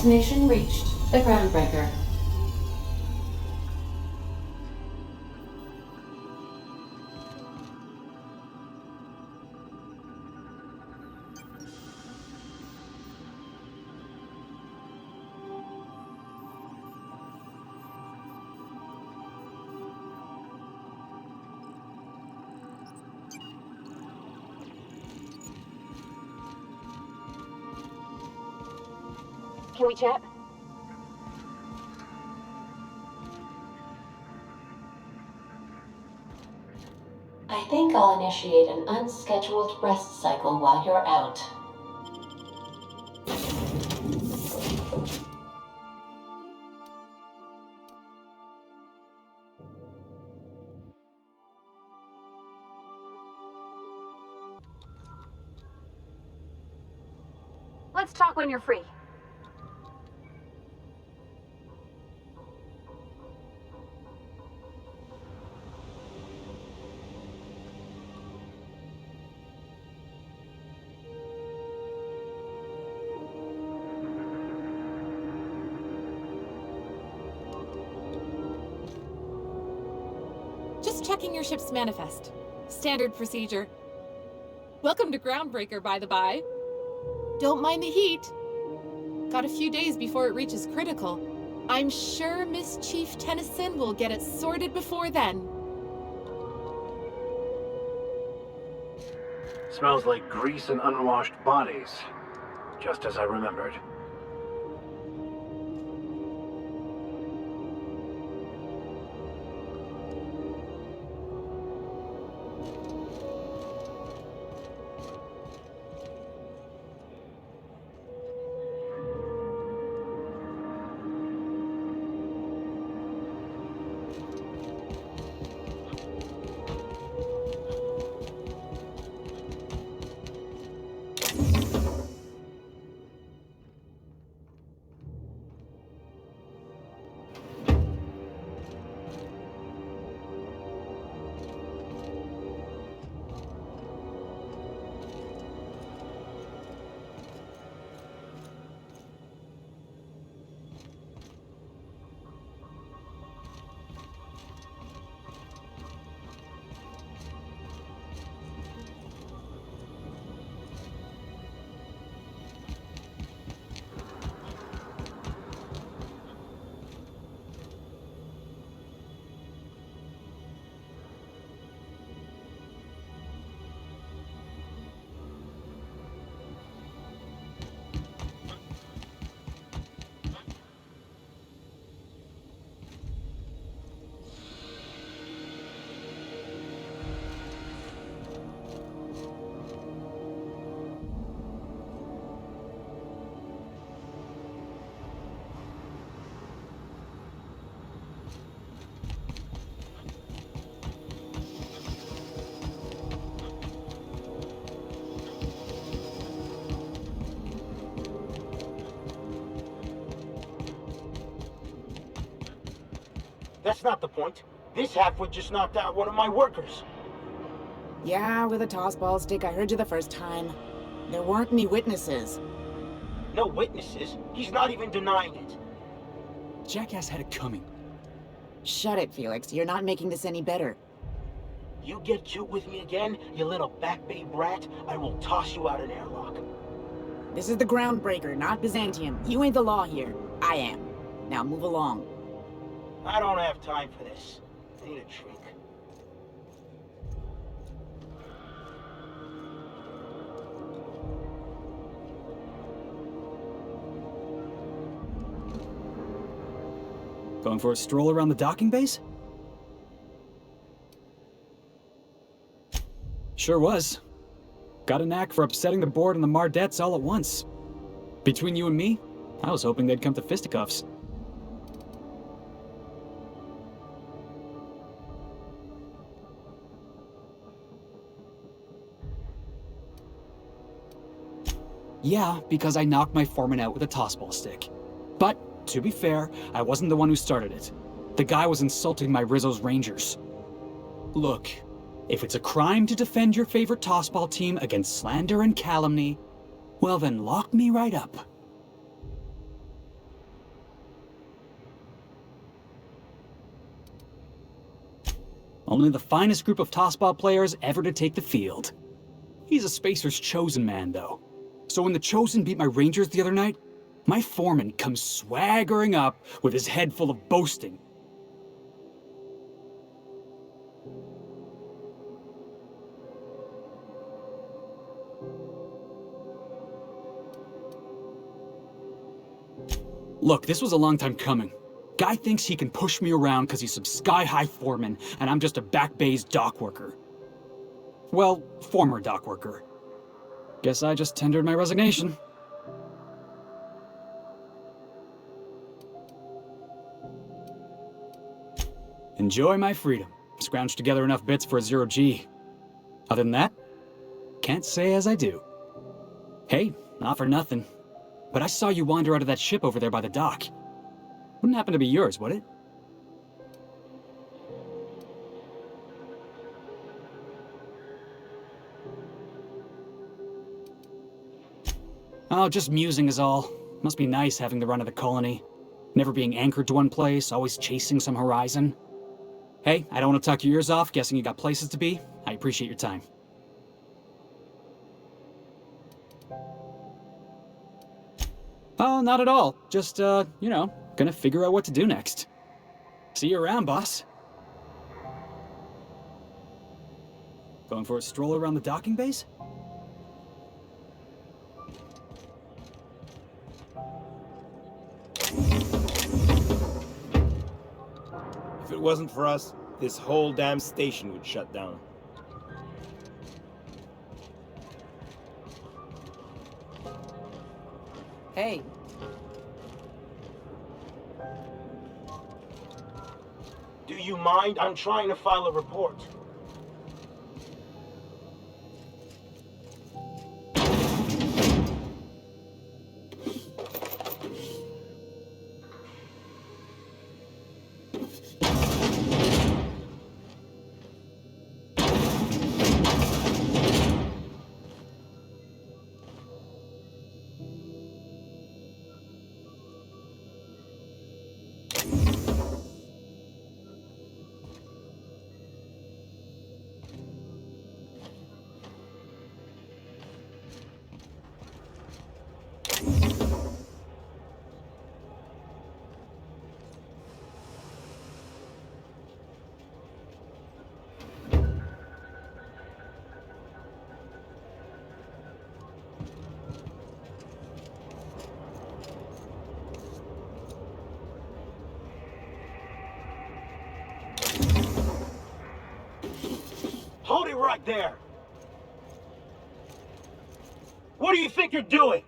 Destination reached. The Groundbreaker. Can we chat? I think I'll initiate an unscheduled rest cycle while you're out. Let's talk when you're free. Just checking your ship's manifest. Standard procedure. Welcome to Groundbreaker, by the by. Don't mind the heat. Got a few days before it reaches critical. I'm sure Miss Chief Tennyson will get it sorted before then. Smells like grease and unwashed bodies. Just as I remembered. That's not the point. This halfwit just knocked out one of my workers. Yeah, with a tossball stick. I heard you the first time. There weren't any witnesses. No witnesses? He's not even denying it. Jackass had it coming. Shut it, Felix. You're not making this any better. You get cute with me again, you little back babe rat, I will toss you out an airlock. This is the Groundbreaker, not Byzantium. You ain't the law here. I am. Now move along. I don't have time for this. I need a drink. Going for a stroll around the docking base? Sure was. Got a knack for upsetting the board and the Mardettes all at once. Between you and me, I was hoping they'd come to fisticuffs. Yeah, because I knocked my foreman out with a tossball stick. But, to be fair, I wasn't the one who started it. The guy was insulting my Rizzo's Rangers. Look, if it's a crime to defend your favorite tossball team against slander and calumny, well then lock me right up. Only the finest group of tossball players ever to take the field. He's a Spacer's chosen man, though. So when the Chosen beat my Rangers the other night, my foreman comes swaggering up with his head full of boasting. Look, this was a long time coming. Guy thinks he can push me around because he's some sky-high foreman, and I'm just a back bay's dock worker. Well, former dock worker. Guess I just tendered my resignation. Enjoy my freedom. Scrounged together enough bits for a 0G. Other than that, can't say as I do. Hey, not for nothing, but I saw you wander out of that ship over there by the dock. Wouldn't happen to be yours, would it? Oh, just musing is all. Must be nice having the run of the colony. Never being anchored to one place, always chasing some horizon. Hey, I don't want to talk your ears off, guessing you got places to be. I appreciate your time. Oh, not at all. Just, gonna figure out what to do next. See you around, boss. Going for a stroll around the docking base? If it wasn't for us, this whole damn station would shut down. Hey, Do you mind? I'm trying to file a report. Hold it right there! What do you think you're doing?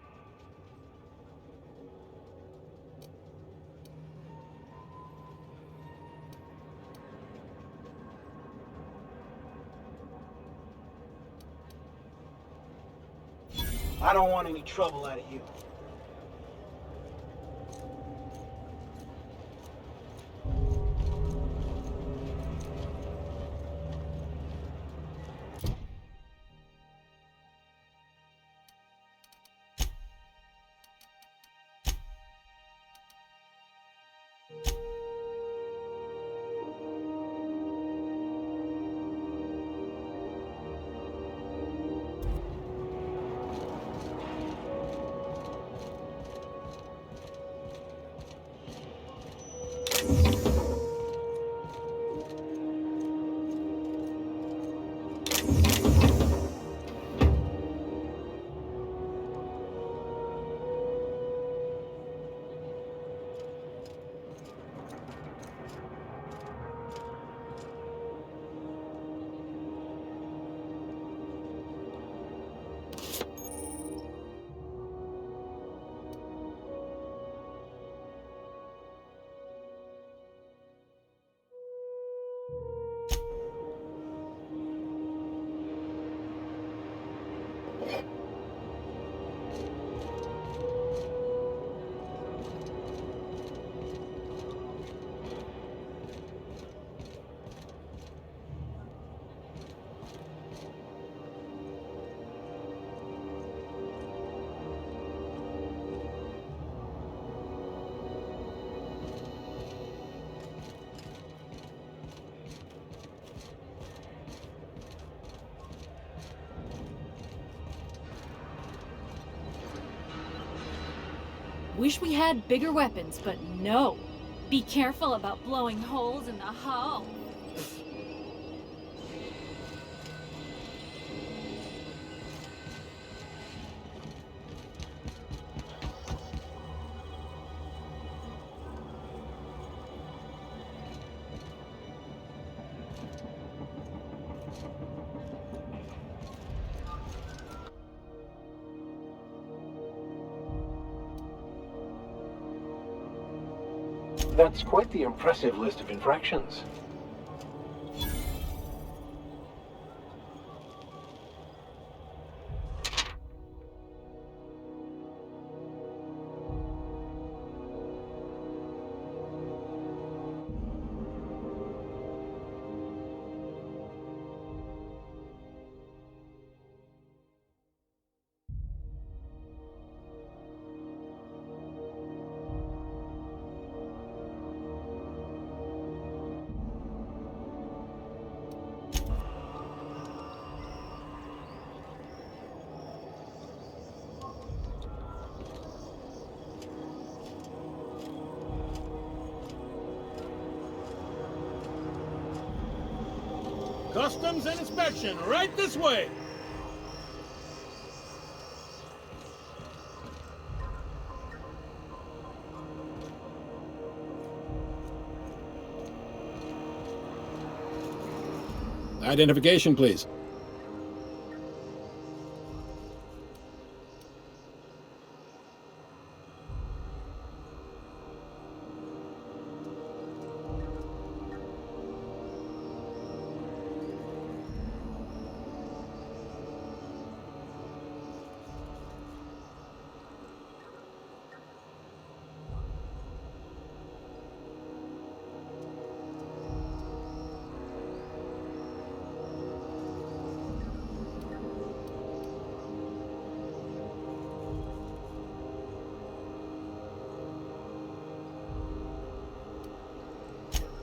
I don't want any trouble out of you. Wish we had bigger weapons, but no. Be careful about blowing holes in the hull. That's quite the impressive list of infractions. Customs and inspection, right this way! Identification, please.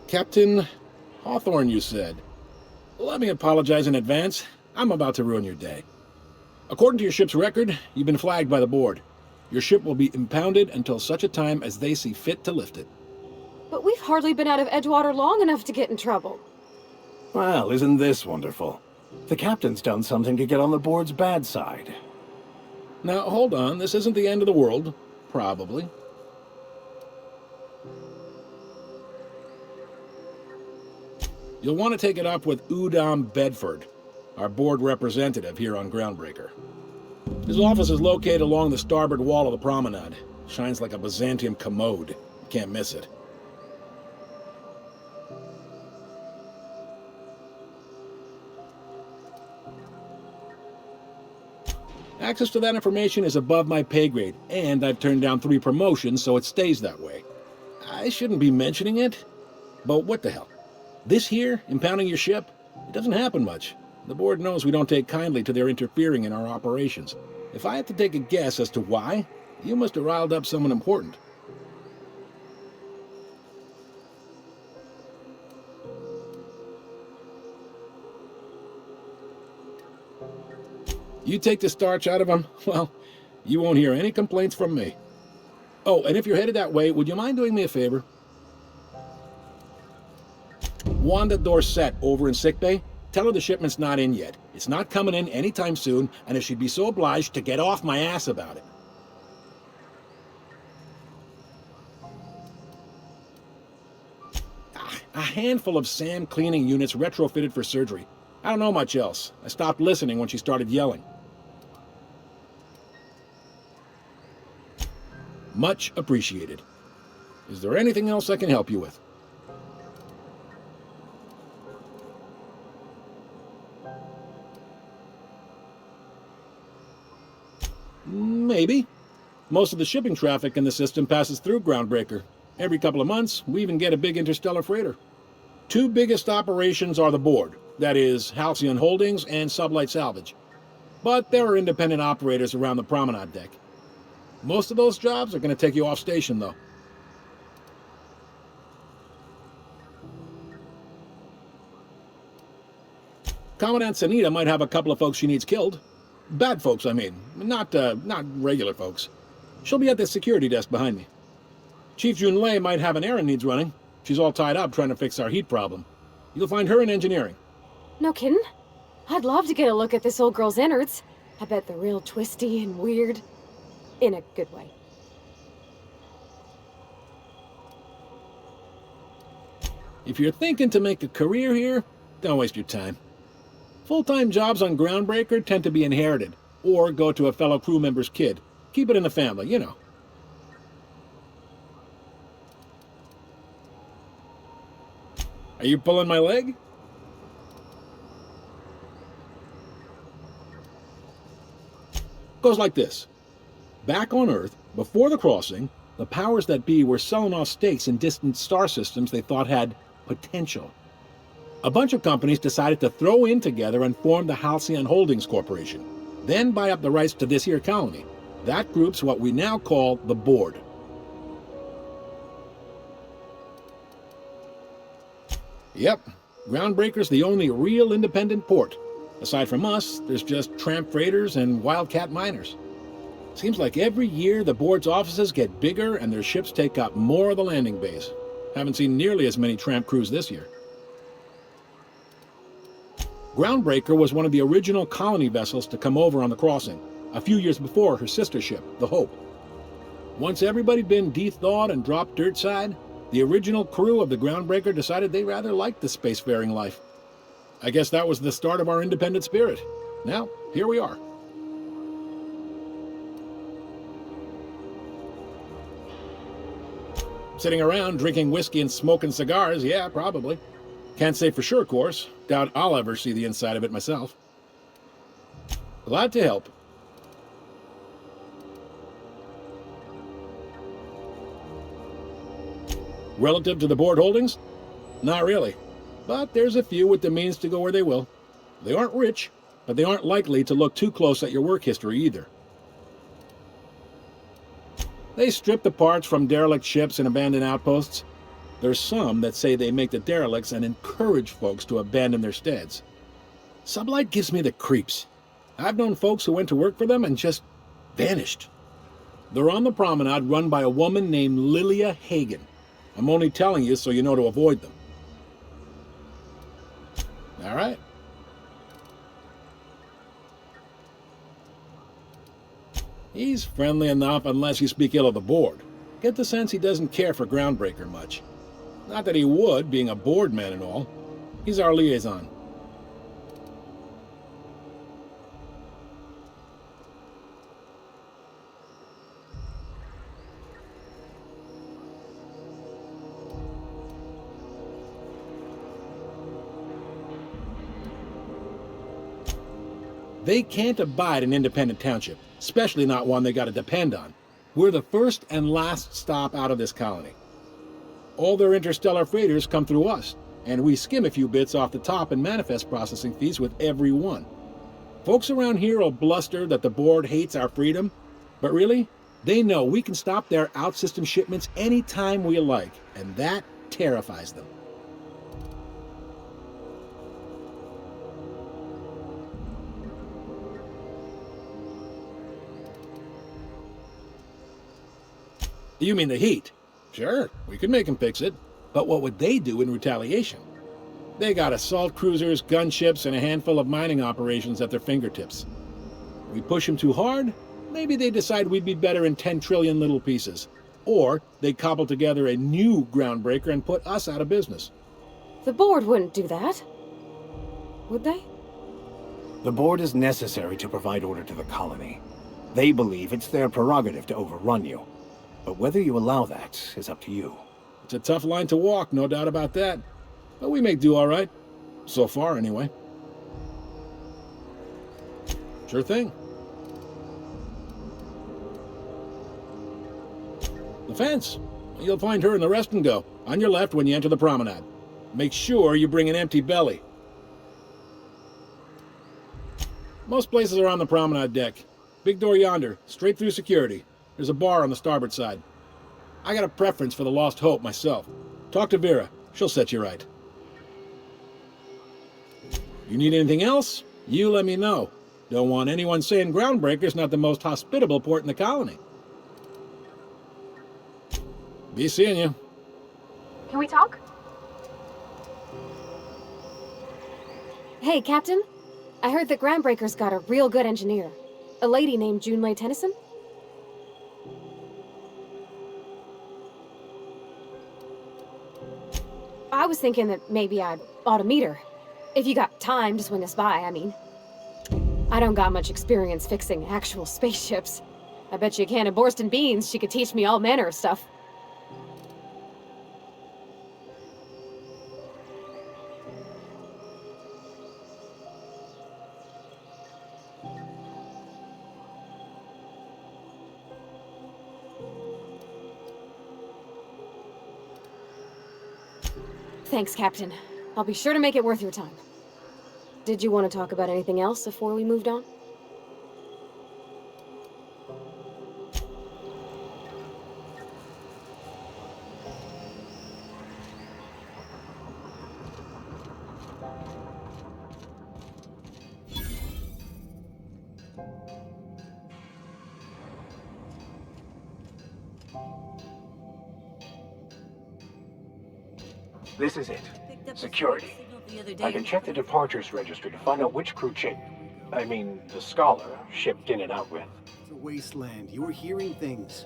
Captain Hawthorne, you said. Let me apologize in advance. I'm about to ruin your day. According to your ship's record, you've been flagged by the board. Your ship will be impounded until such a time as they see fit to lift it. But we've hardly been out of Edgewater long enough to get in trouble. Well, isn't this wonderful? The captain's done something to get on the board's bad side. Now, hold on. This isn't the end of the world. Probably. You'll want to take it up with Udom Bedford, our board representative here on Groundbreaker. His office is located along the starboard wall of the Promenade. Shines like a Byzantium commode. You can't miss it. Access to that information is above my pay grade, and I've turned down 3 promotions, so it stays that way. I shouldn't be mentioning it, but what the hell? This here, impounding your ship, it doesn't happen much. The board knows we don't take kindly to their interfering in our operations. If I had to take a guess as to why, you must have riled up someone important. You take the starch out of them, well, you won't hear any complaints from me. Oh, and if you're headed that way, would you mind doing me a favor? Wanda Dorset over in sickbay, tell her the shipment's not in yet. It's not coming in anytime soon, and if she'd be so obliged to get off my ass about it. A handful of SAM cleaning units retrofitted for surgery. I don't know much else. I stopped listening when she started yelling. Much appreciated. Is there anything else I can help you with? Maybe. Most of the shipping traffic in the system passes through Groundbreaker. Every couple of months, we even get a big interstellar freighter. 2 biggest operations are the board, that is, Halcyon Holdings and Sublight Salvage. But there are independent operators around the Promenade deck. Most of those jobs are going to take you off station, though. Commandant Sanita might have a couple of folks she needs killed. Bad folks, I mean. Not regular folks. She'll be at the security desk behind me. Chief Junlei might have an errand needs running. She's all tied up trying to fix our heat problem. You'll find her in engineering. No kidding? I'd love to get a look at this old girl's innards. I bet they're real twisty and weird. In a good way. If you're thinking to make a career here, don't waste your time. Full-time jobs on Groundbreaker tend to be inherited, or go to a fellow crew member's kid. Keep it in the family, you know. Are you pulling my leg? Goes like this. Back on Earth, before the crossing, the powers that be were selling off stakes in distant star systems they thought had potential. A bunch of companies decided to throw in together and form the Halcyon Holdings Corporation, then buy up the rights to this here colony. That group's what we now call the Board. Yep, Groundbreaker's the only real independent port. Aside from us, there's just tramp freighters and wildcat miners. Seems like every year the Board's offices get bigger and their ships take up more of the landing bays. Haven't seen nearly as many tramp crews this year. Groundbreaker was one of the original colony vessels to come over on the crossing, a few years before her sister ship, the Hope. Once everybody'd been de-thawed and dropped dirt side, the original crew of the Groundbreaker decided they rather liked the spacefaring life. I guess that was the start of our independent spirit. Now, here we are. Sitting around drinking whiskey and smoking cigars, yeah, probably. Can't say for sure, of course. Doubt I'll ever see the inside of it myself. Glad to help. Relative to the Board holdings? Not really. But there's a few with the means to go where they will. They aren't rich, but they aren't likely to look too close at your work history either. They strip the parts from derelict ships and abandoned outposts. There's some that say they make the derelicts and encourage folks to abandon their steads. Sublight gives me the creeps. I've known folks who went to work for them and just vanished. They're on the Promenade run by a woman named Lilia Hagen. I'm only telling you so you know to avoid them. All right. He's friendly enough unless you speak ill of the Board. Get the sense he doesn't care for Groundbreaker much. Not that he would, being a Board man and all. He's our liaison. They can't abide an independent township, especially not one they gotta depend on. We're the first and last stop out of this colony. All their interstellar freighters come through us, and we skim a few bits off the top in manifest processing fees with every one. Folks around here will bluster that the Board hates our freedom, but really, they know we can stop their out-system shipments anytime we like, and that terrifies them. You mean the heat? Sure, we could make them fix it. But what would they do in retaliation? They got assault cruisers, gunships, and a handful of mining operations at their fingertips. We push them too hard, maybe they decide we'd be better in 10 trillion little pieces. Or they cobble together a new Groundbreaker and put us out of business. The Board wouldn't do that. Would they? The Board is necessary to provide order to the colony. They believe it's their prerogative to overrun you. But whether you allow that is up to you. It's a tough line to walk, no doubt about that. But we may do all right. So far, anyway. Sure thing. The fence. You'll find her in the rest and go, on your left when you enter the Promenade. Make sure you bring an empty belly. Most places are on the Promenade deck. Big door yonder, straight through security. There's a bar on the starboard side. I got a preference for the Lost Hope myself. Talk to Vera. She'll set you right. You need anything else? You let me know. Don't want anyone saying Groundbreaker's not the most hospitable port in the colony. Be seeing you. Can we talk? Hey, Captain. I heard that Groundbreaker's got a real good engineer. A lady named Junlei Tennyson? I was thinking that maybe I ought to meet her. If you got time to swing us by, I mean. I don't got much experience fixing actual spaceships. I bet you a can of Borston beans she could teach me all manner of stuff. Thanks, Captain. I'll be sure to make it worth your time. Did you want to talk about anything else before we moved on? This is it. Security. I can check the departures register to find out which crew the Scholar, shipped in and out with. It's a wasteland. You were hearing things.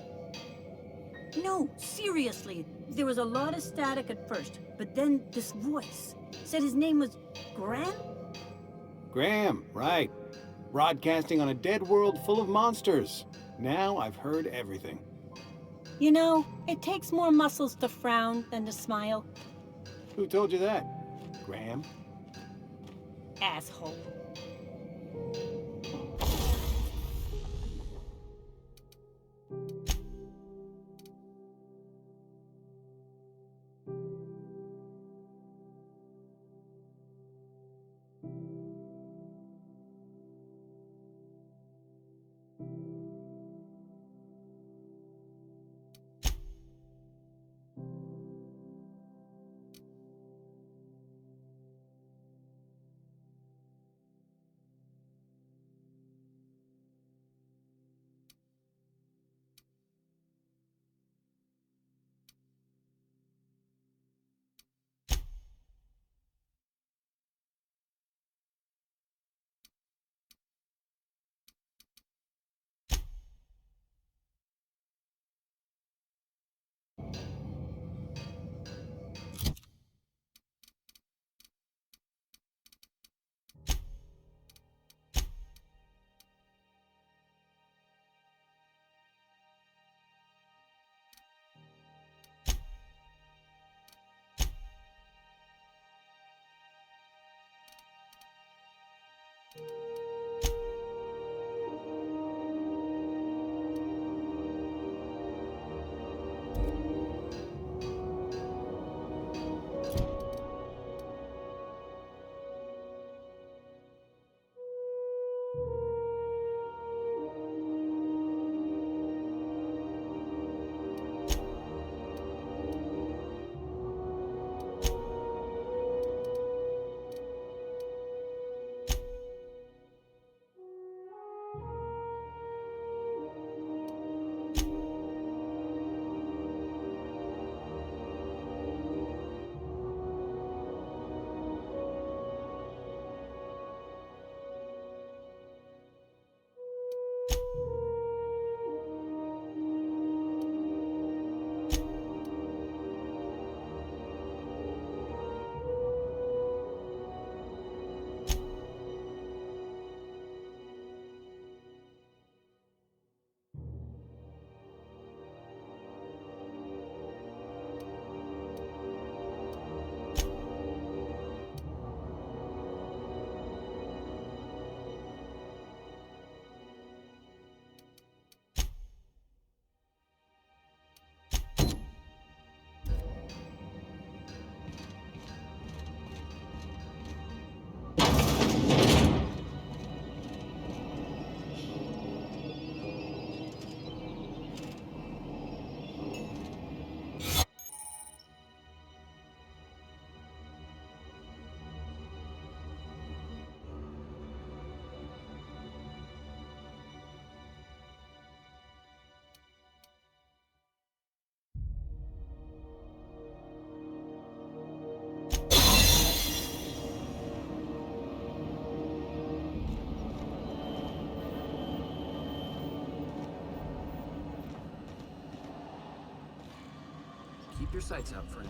No, seriously. There was a lot of static at first, but then this voice said his name was Graham? Graham, right. Broadcasting on a dead world full of monsters. Now I've heard everything. You know, it takes more muscles to frown than to smile. Who told you that? Graham? Asshole. your sights out, friend.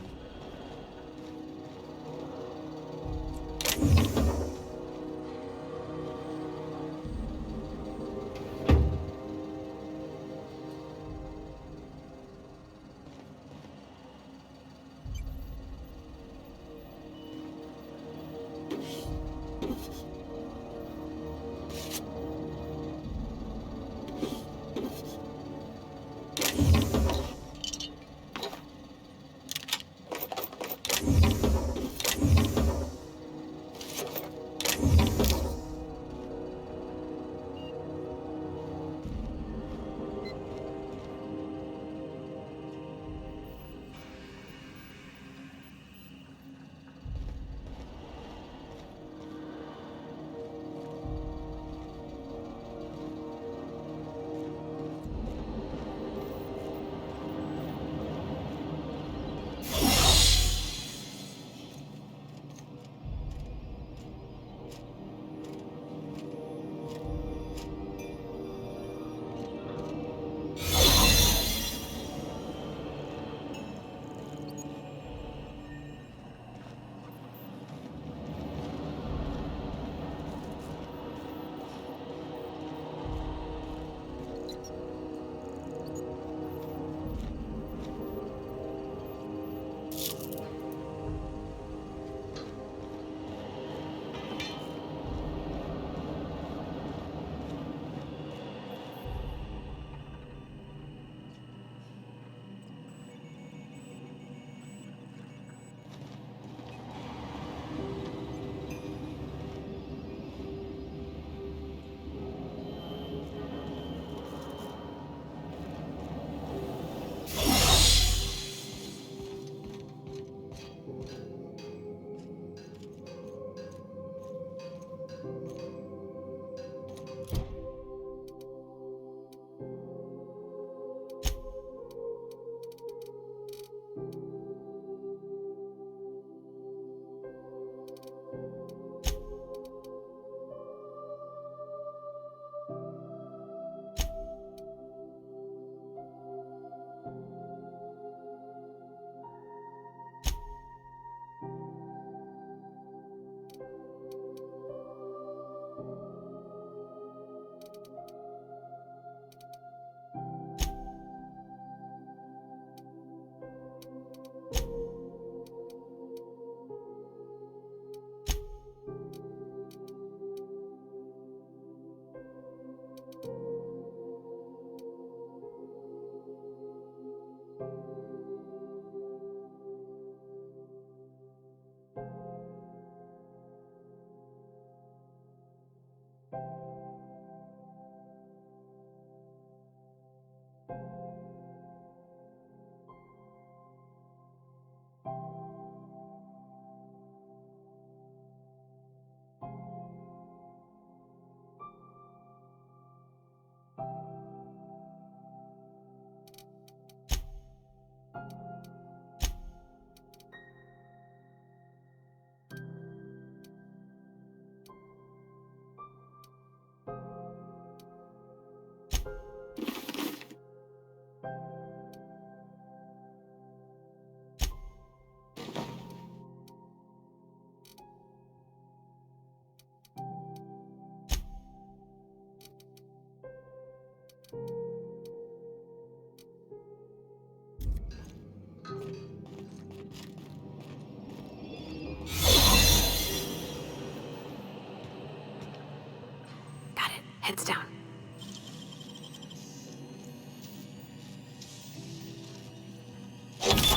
Heads down.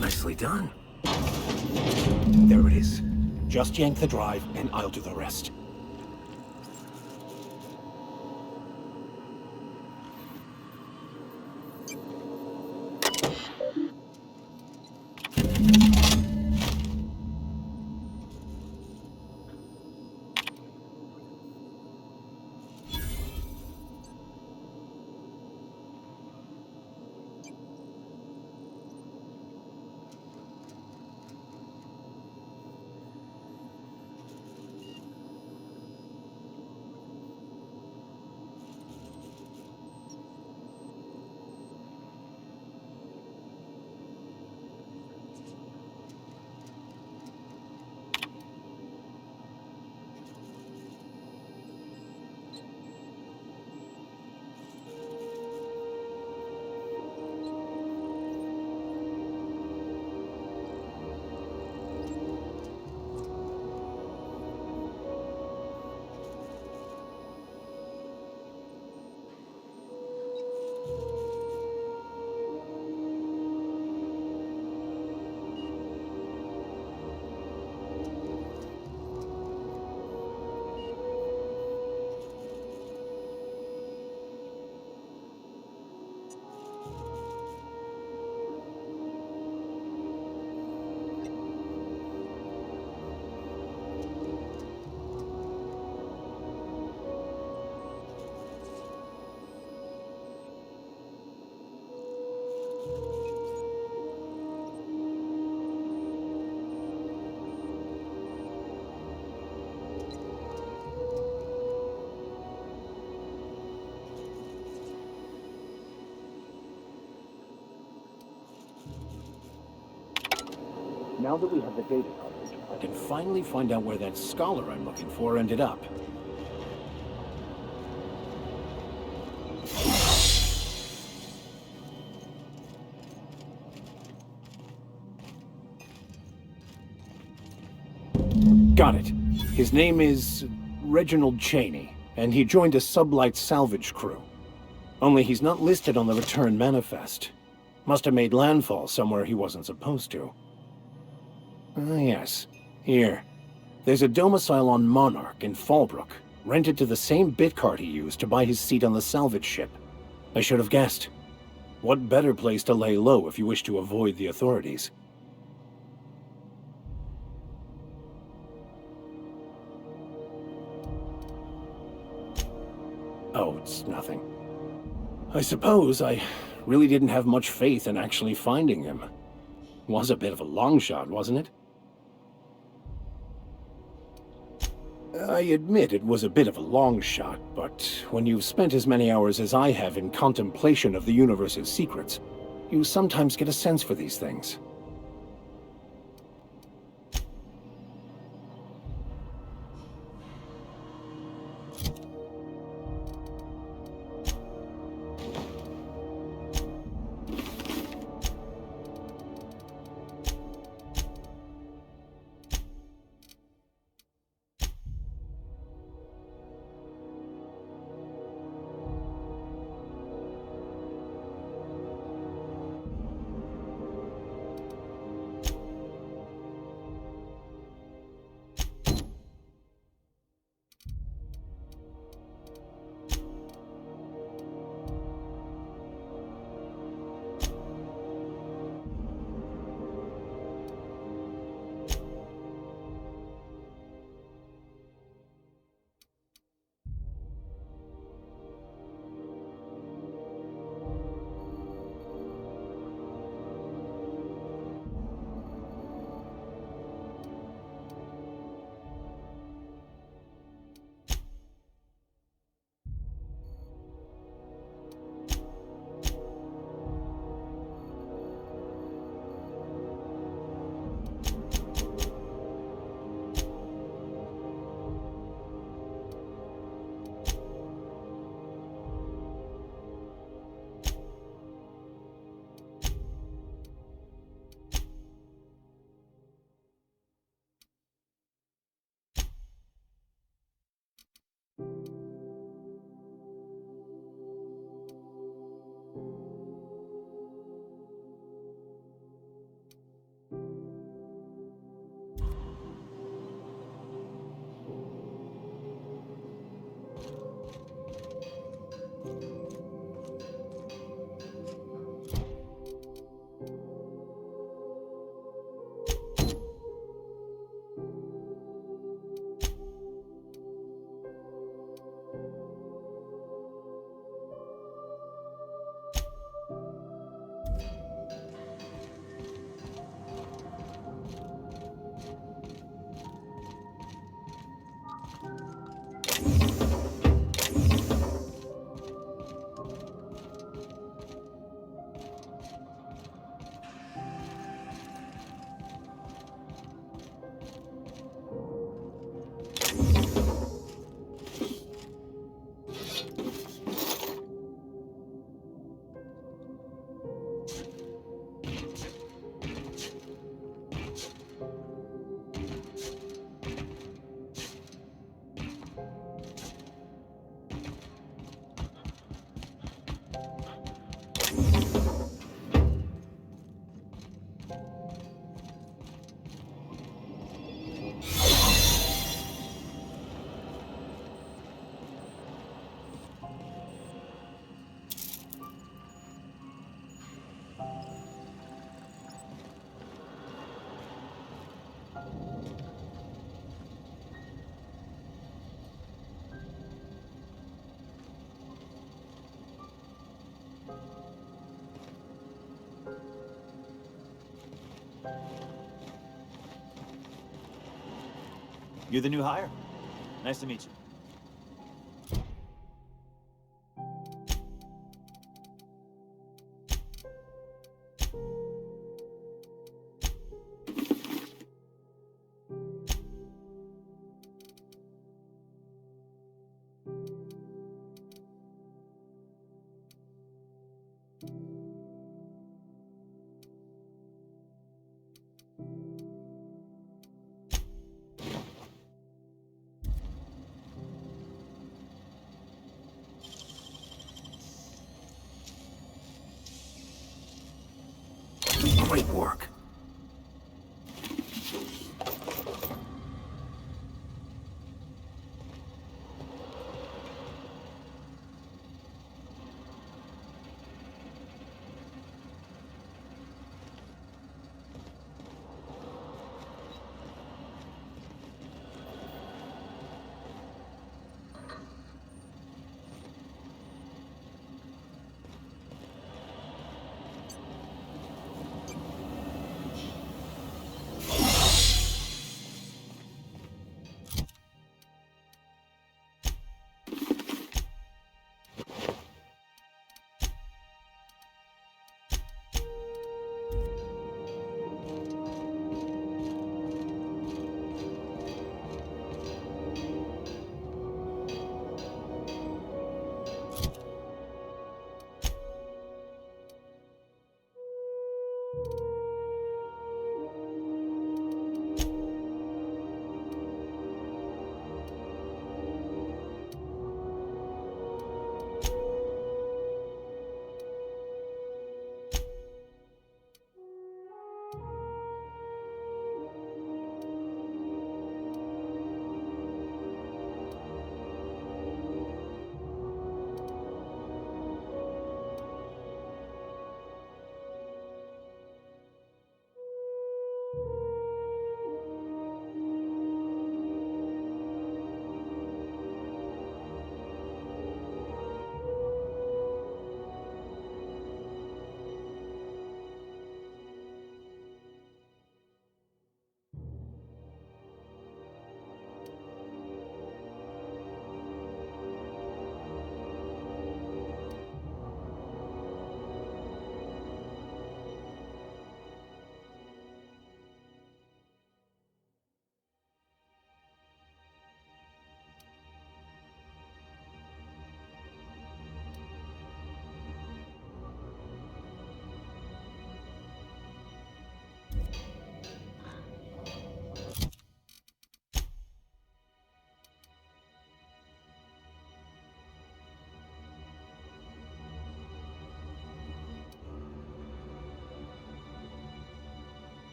Nicely done. There it is. Just yank the drive, and I'll do the rest. Now that we have the data coverage, I can finally find out where that scholar I'm looking for ended up. Got it. His name is Reginald Cheney, and he joined a sublight salvage crew. Only he's not listed on the return manifest. Must have made landfall somewhere he wasn't supposed to. Ah, yes. Here. There's a domicile on Monarch in Fallbrook, rented to the same bit card he used to buy his seat on the salvage ship. I should have guessed. What better place to lay low if you wish to avoid the authorities? Oh, it's nothing. I suppose I really didn't have much faith in actually finding him. Was a bit of a long shot, wasn't it? I admit it was a bit of a long shot, but when you've spent as many hours as I have in contemplation of the universe's secrets, you sometimes get a sense for these things. You're the new hire? Nice to meet you.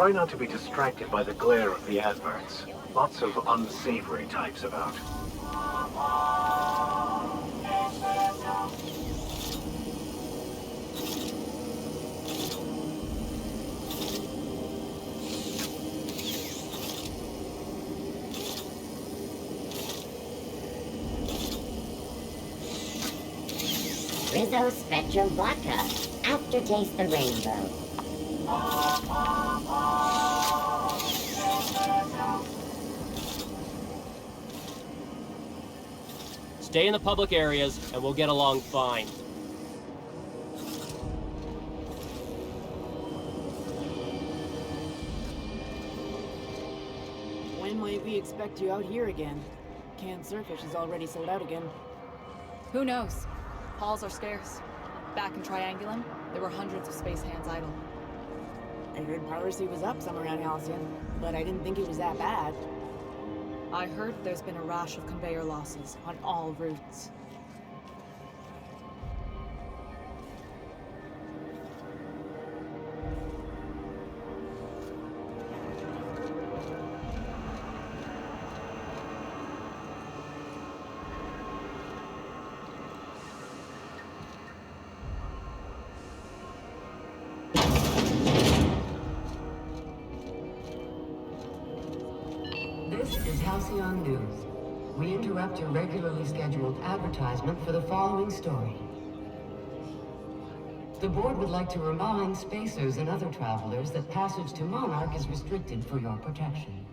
try not to be distracted by the glare of the adverts. Lots of unsavory types about. Rizzo Spectrum Vodka. Aftertaste the rainbow. Stay in the public areas, and we'll get along fine. When might we expect you out here again? Canned surfish is already sold out again. Who knows? Halls are scarce. Back in Triangulum, there were hundreds of space hands idle. I heard piracy was up some around Halcyon, but I didn't think it was that bad. I heard there's been a rash of conveyor losses on all routes. This is Halcyon News. We interrupt your regularly scheduled advertisement for the following story. The board would like to remind spacers and other travelers that passage to Monarch is restricted for your protection.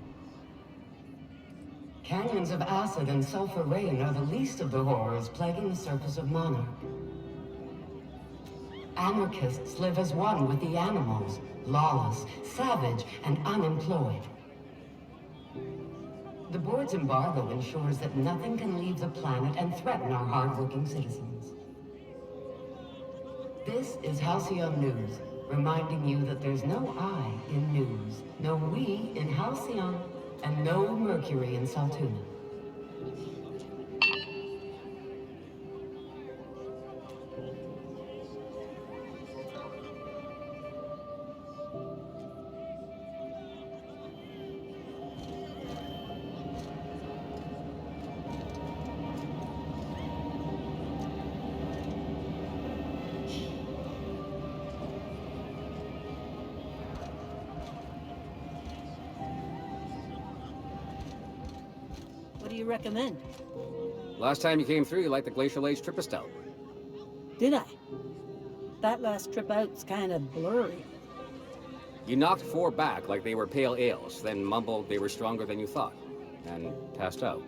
Canyons of acid and sulfur rain are the least of the horrors plaguing the surface of Monarch. Anarchists live as one with the animals, lawless, savage, and unemployed. The board's embargo ensures that nothing can leave the planet and threaten our hard-working citizens. This is Halcyon News, reminding you that there's no I in news, no we in Halcyon, and no Mercury in Saltuna. What do you recommend? Last time you came through, you liked the Glacial Age Tripper Stout. Did I? That last trip out's kind of blurry. You knocked 4 back like they were pale ales, then mumbled they were stronger than you thought, and passed out.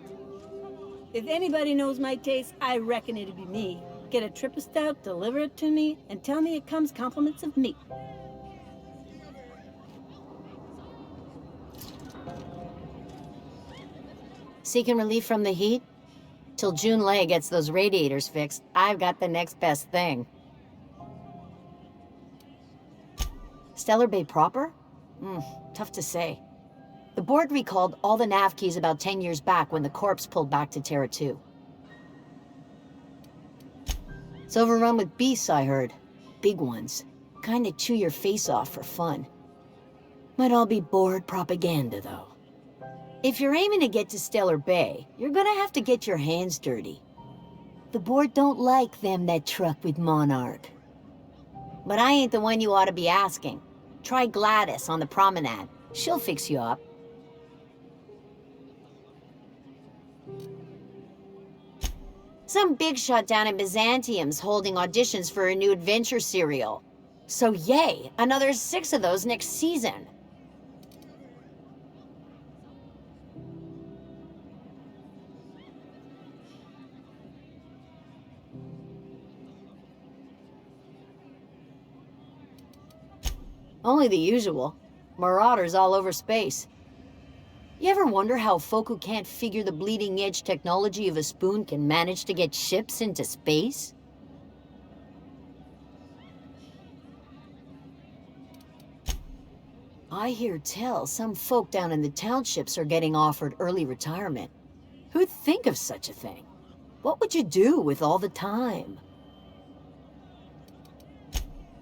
If anybody knows my taste, I reckon it'd be me. Get a tripper stout, deliver it to me, and tell me it comes compliments of me. Seeking relief from the heat? Till June Lay gets those radiators fixed, I've got the next best thing. Stellar Bay proper? Tough to say. The board recalled all the nav keys about 10 years back when the corpse pulled back to Terra 2. It's overrun with beasts, I heard. Big ones. Kinda chew your face off for fun. Might all be board propaganda, though. If you're aiming to get to Stellar Bay, you're gonna have to get your hands dirty. The board don't like them that truck with Monarch. But I ain't the one you ought to be asking. Try Gladys on the Promenade. She'll fix you up. Some big shot down in Byzantium's holding auditions for a new adventure serial. So yay, another 6 of those next season. Only the usual. Marauders all over space. You ever wonder how folk who can't figure the bleeding-edge technology of a spoon can manage to get ships into space? I hear tell some folk down in the townships are getting offered early retirement. Who'd think of such a thing? What would you do with all the time?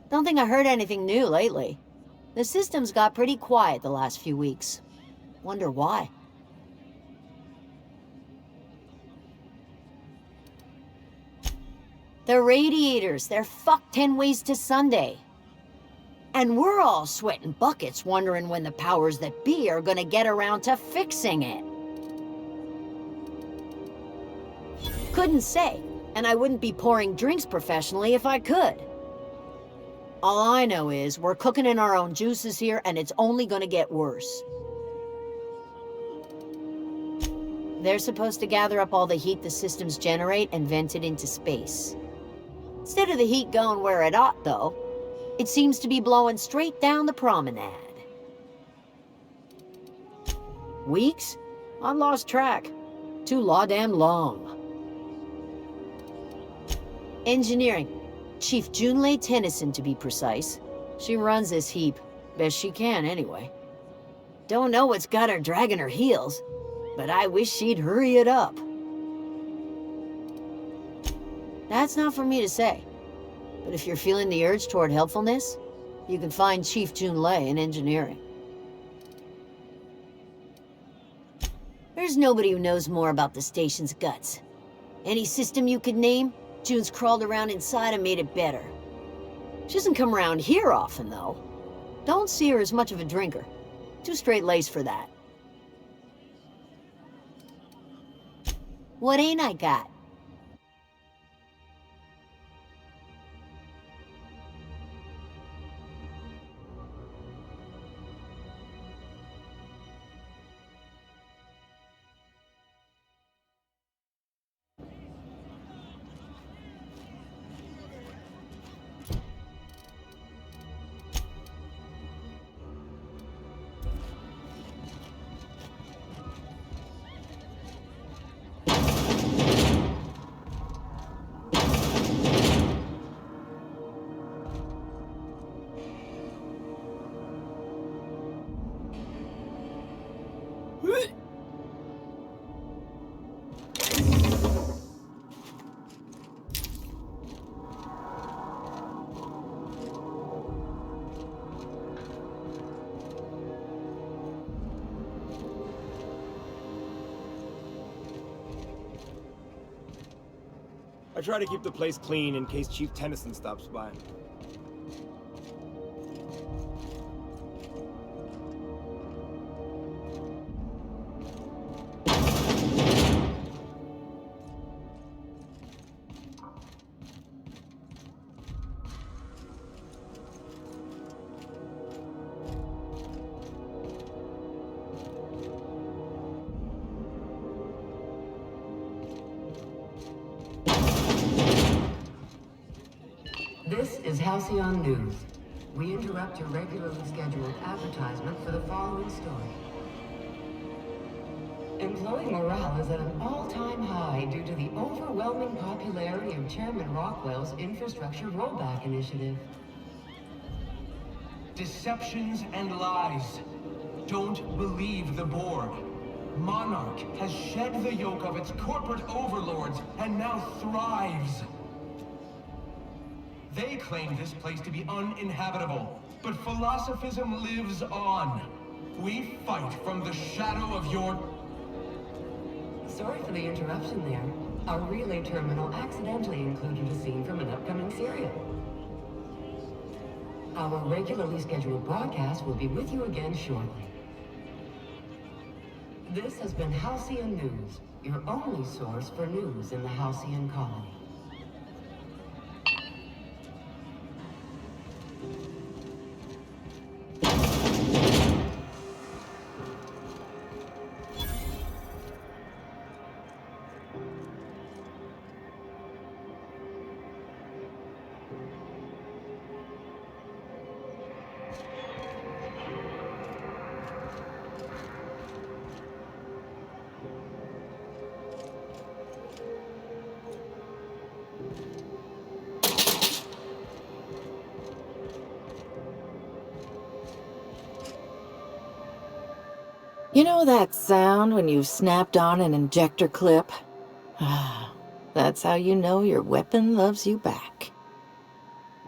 Don't think I heard anything new lately. The system's got pretty quiet the last few weeks. Wonder why. The radiators, they're fucked 10 ways to Sunday. And we're all sweating buckets wondering when the powers that be are gonna get around to fixing it. Couldn't say, and I wouldn't be pouring drinks professionally if I could. All I know is we're cooking in our own juices here, and it's only gonna get worse. They're supposed to gather up all the heat the systems generate and vent it into space. Instead of the heat going where it ought, though, it seems to be blowing straight down the promenade. Weeks? I've lost track. Too law-damn long. Engineering. Chief Junlei Tennyson, to be precise. She runs this heap. Best she can, anyway. Don't know what's got her dragging her heels, but I wish she'd hurry it up. That's not for me to say. But if you're feeling the urge toward helpfulness, you can find Chief Junlei in engineering. There's nobody who knows more about the station's guts. Any system you could name, June's crawled around inside and made it better. She doesn't come around here often, though. Don't see her as much of a drinker. Too straight-laced for that. What ain't I got? I try to keep the place clean in case Chief Tennyson stops by. This is Halcyon News. We interrupt your regularly scheduled advertisement for the following story. Employee morale is at an all-time high due to the overwhelming popularity of Chairman Rockwell's infrastructure rollback initiative. Deceptions and lies. Don't believe the board. Monarch has shed the yoke of its corporate overlords and now thrives. They claim this place to be uninhabitable, but philosophism lives on. We fight from the shadow of your... Sorry for the interruption there. Our relay terminal accidentally included a scene from an upcoming serial. Our regularly scheduled broadcast will be with you again shortly. This has been Halcyon News, your only source for news in the Halcyon colony. You know that sound when you've snapped on an injector clip? That's how you know your weapon loves you back.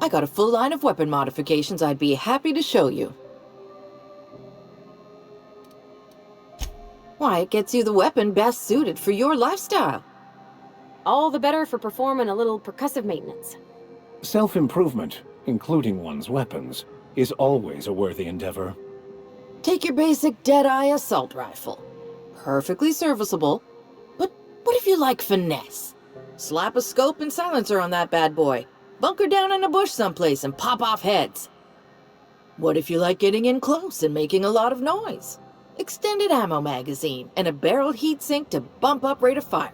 I got a full line of weapon modifications I'd be happy to show you. Why, it gets you the weapon best suited for your lifestyle. All the better for performing a little percussive maintenance. Self-improvement, including one's weapons, is always a worthy endeavor. Take your basic Deadeye assault rifle. Perfectly serviceable. But what if you like finesse? Slap a scope and silencer on that bad boy. Bunker down in a bush someplace and pop off heads. What if you like getting in close and making a lot of noise? Extended ammo magazine and a barrel heatsink to bump up rate of fire.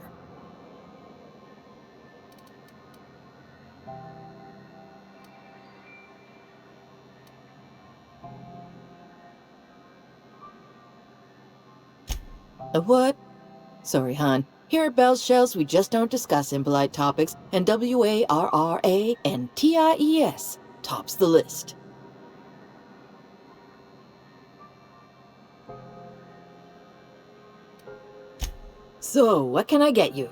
A what? Sorry, hon. Here at Bell's Shells, we just don't discuss impolite topics, and WARRANTIES tops the list. So, what can I get you?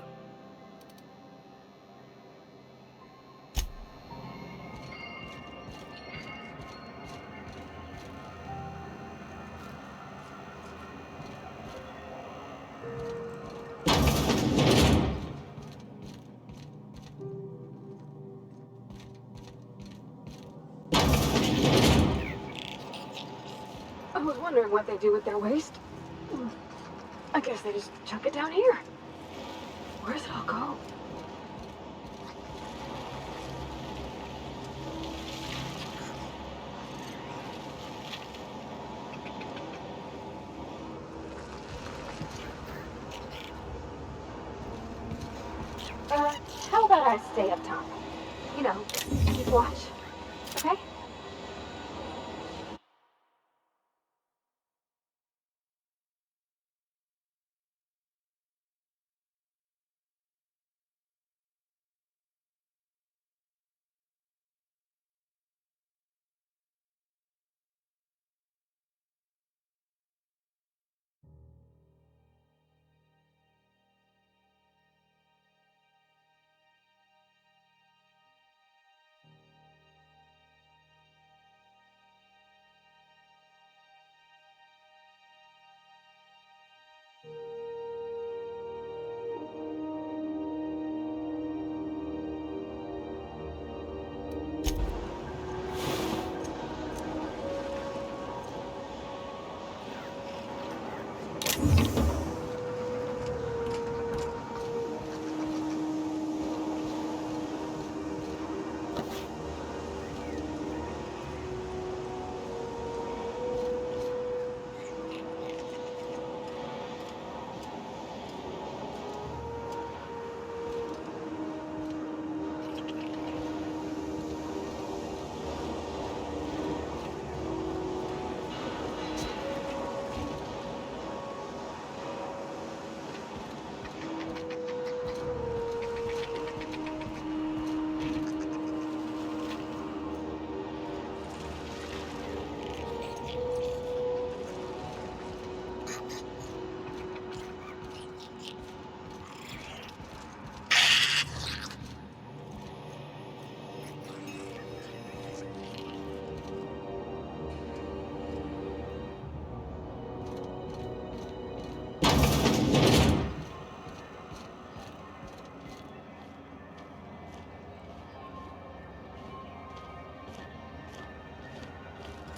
I was wondering what they do with their waste. I guess they just chuck it down here. Where's it all go? How about I stay up top? You know, keep watch. Okay?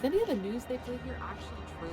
Is any of the news they play here actually true?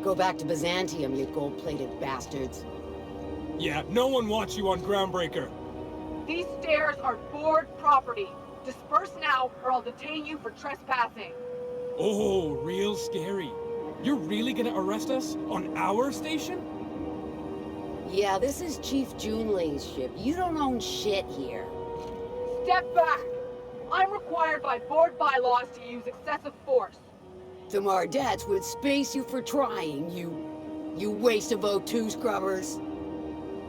Go back to Byzantium, you gold-plated bastards. Yeah, no one wants you on Groundbreaker. These stairs are board property. Disperse now, or I'll detain you for trespassing. Oh, real scary. You're really gonna arrest us on our station? Yeah, this is Chief Junling's ship. You don't own shit here. Step back! I'm required by board bylaws to use excessive force. The Mardets would space you for trying, you waste of O2 scrubbers.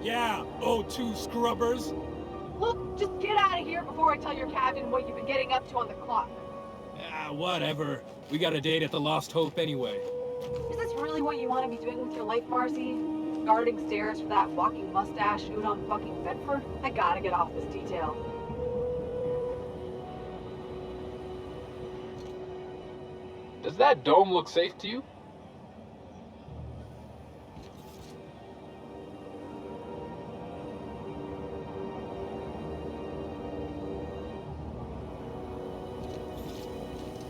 Yeah, O2 scrubbers. Look, just get out of here before I tell your captain what you've been getting up to on the clock. Ah, whatever. We got a date at the Lost Hope anyway. Is this really what you want to be doing with your life, Marcy? Guarding stairs for that walking mustache Udon fucking Bedford? I gotta get off this detail. Does that dome look safe to you?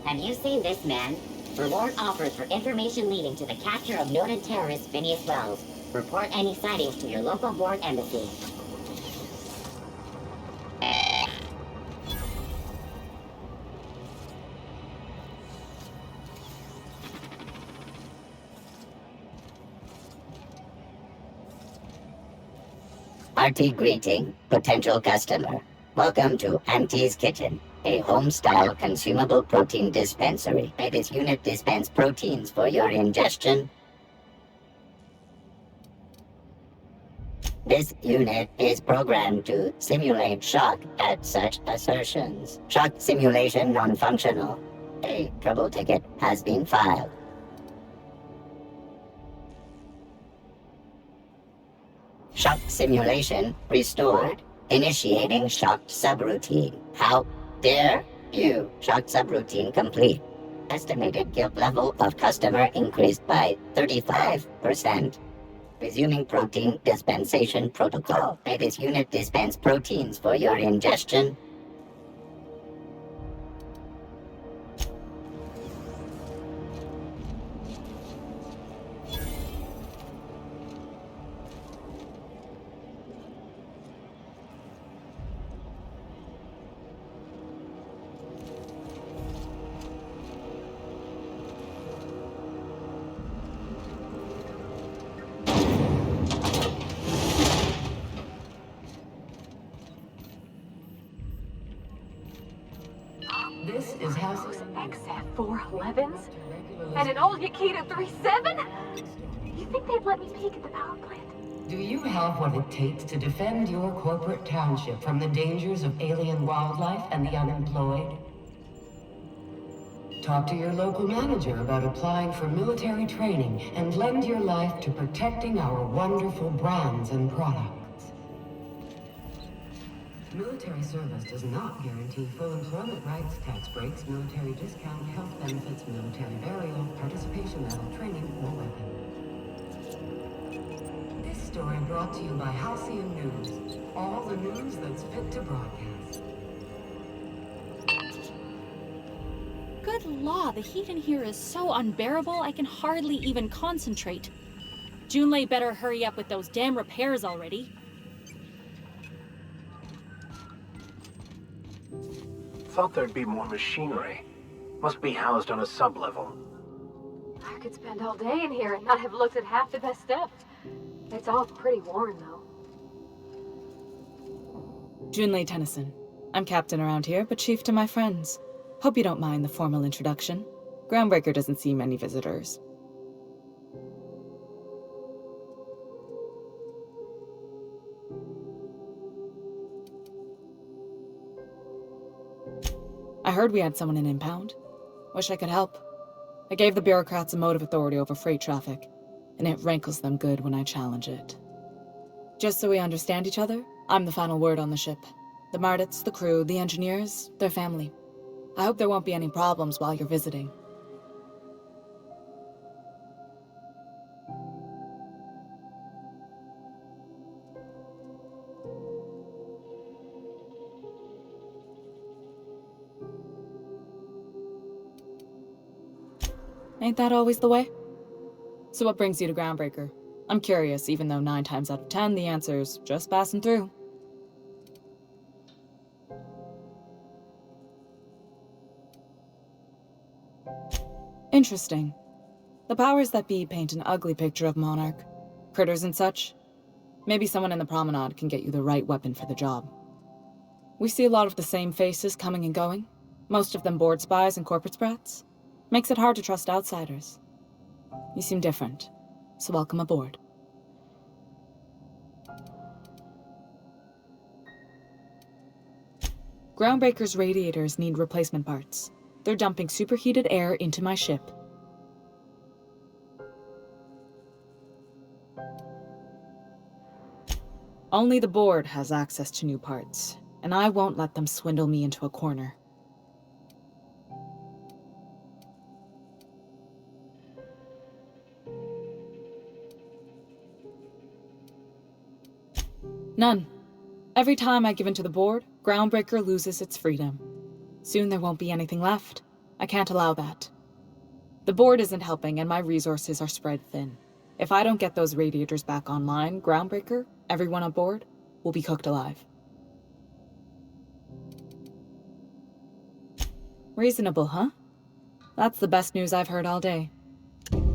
Have you seen this man? Reward offers for information leading to the capture of noted terrorist Phineas Wells. Report any sightings to your local board embassy. Hearty greeting, potential customer. Welcome to Auntie's Kitchen. A home-style consumable protein dispensary. May this unit dispense proteins for your ingestion. This unit is programmed to simulate shock at such assertions. Shock simulation non-functional. A trouble ticket has been filed. Shock simulation restored. Initiating shock subroutine. How dare you? Shock subroutine complete. Estimated guilt level of customer increased by 35%. Resuming protein dispensation protocol. May this unit dispense proteins for your ingestion. This is House XF411s? And an old Yakita 37? You think they'd let me peek at the power plant? Do you have what it takes to defend your corporate township from the dangers of alien wildlife and the unemployed? Talk to your local manager about applying for military training and lend your life to protecting our wonderful brands and products. Military service does not guarantee full employment rights, tax breaks, military discount, health benefits, military burial, participation level training, or weapon. This story brought to you by Halcyon News. All the news that's fit to broadcast. Good law, the heat in here is so unbearable I can hardly even concentrate. Junlei better hurry up with those damn repairs already. Thought there'd be more machinery. Must be housed on a sub-level. I could spend all day in here and not have looked at half the best stuff. It's all pretty worn, though. Junlei Tennyson. I'm captain around here, but chief to my friends. Hope you don't mind the formal introduction. Groundbreaker doesn't see many visitors. I heard we had someone in impound. Wish I could help. I gave the bureaucrats a motive authority over freight traffic, and it rankles them good when I challenge it. Just so we understand each other, I'm the final word on the ship. The Mardits, the crew, the engineers, their family. I hope there won't be any problems while you're visiting. Ain't that always the way? So what brings you to Groundbreaker? I'm curious, even though 9 times out of 10 the answer's just passing through. Interesting. The powers that be paint an ugly picture of Monarch. Critters and such. Maybe someone in the Promenade can get you the right weapon for the job. We see a lot of the same faces coming and going. Most of them board spies and corporate sprats. Makes it hard to trust outsiders. You seem different, so welcome aboard. Groundbreaker's radiators need replacement parts. They're dumping superheated air into my ship. Only the board has access to new parts, and I won't let them swindle me into a corner. None. Every time I give in to the board, Groundbreaker loses its freedom. Soon there won't be anything left. I can't allow that. The board isn't helping and my resources are spread thin. If I don't get those radiators back online, Groundbreaker, everyone on board, will be cooked alive. Reasonable, huh? That's the best news I've heard all day.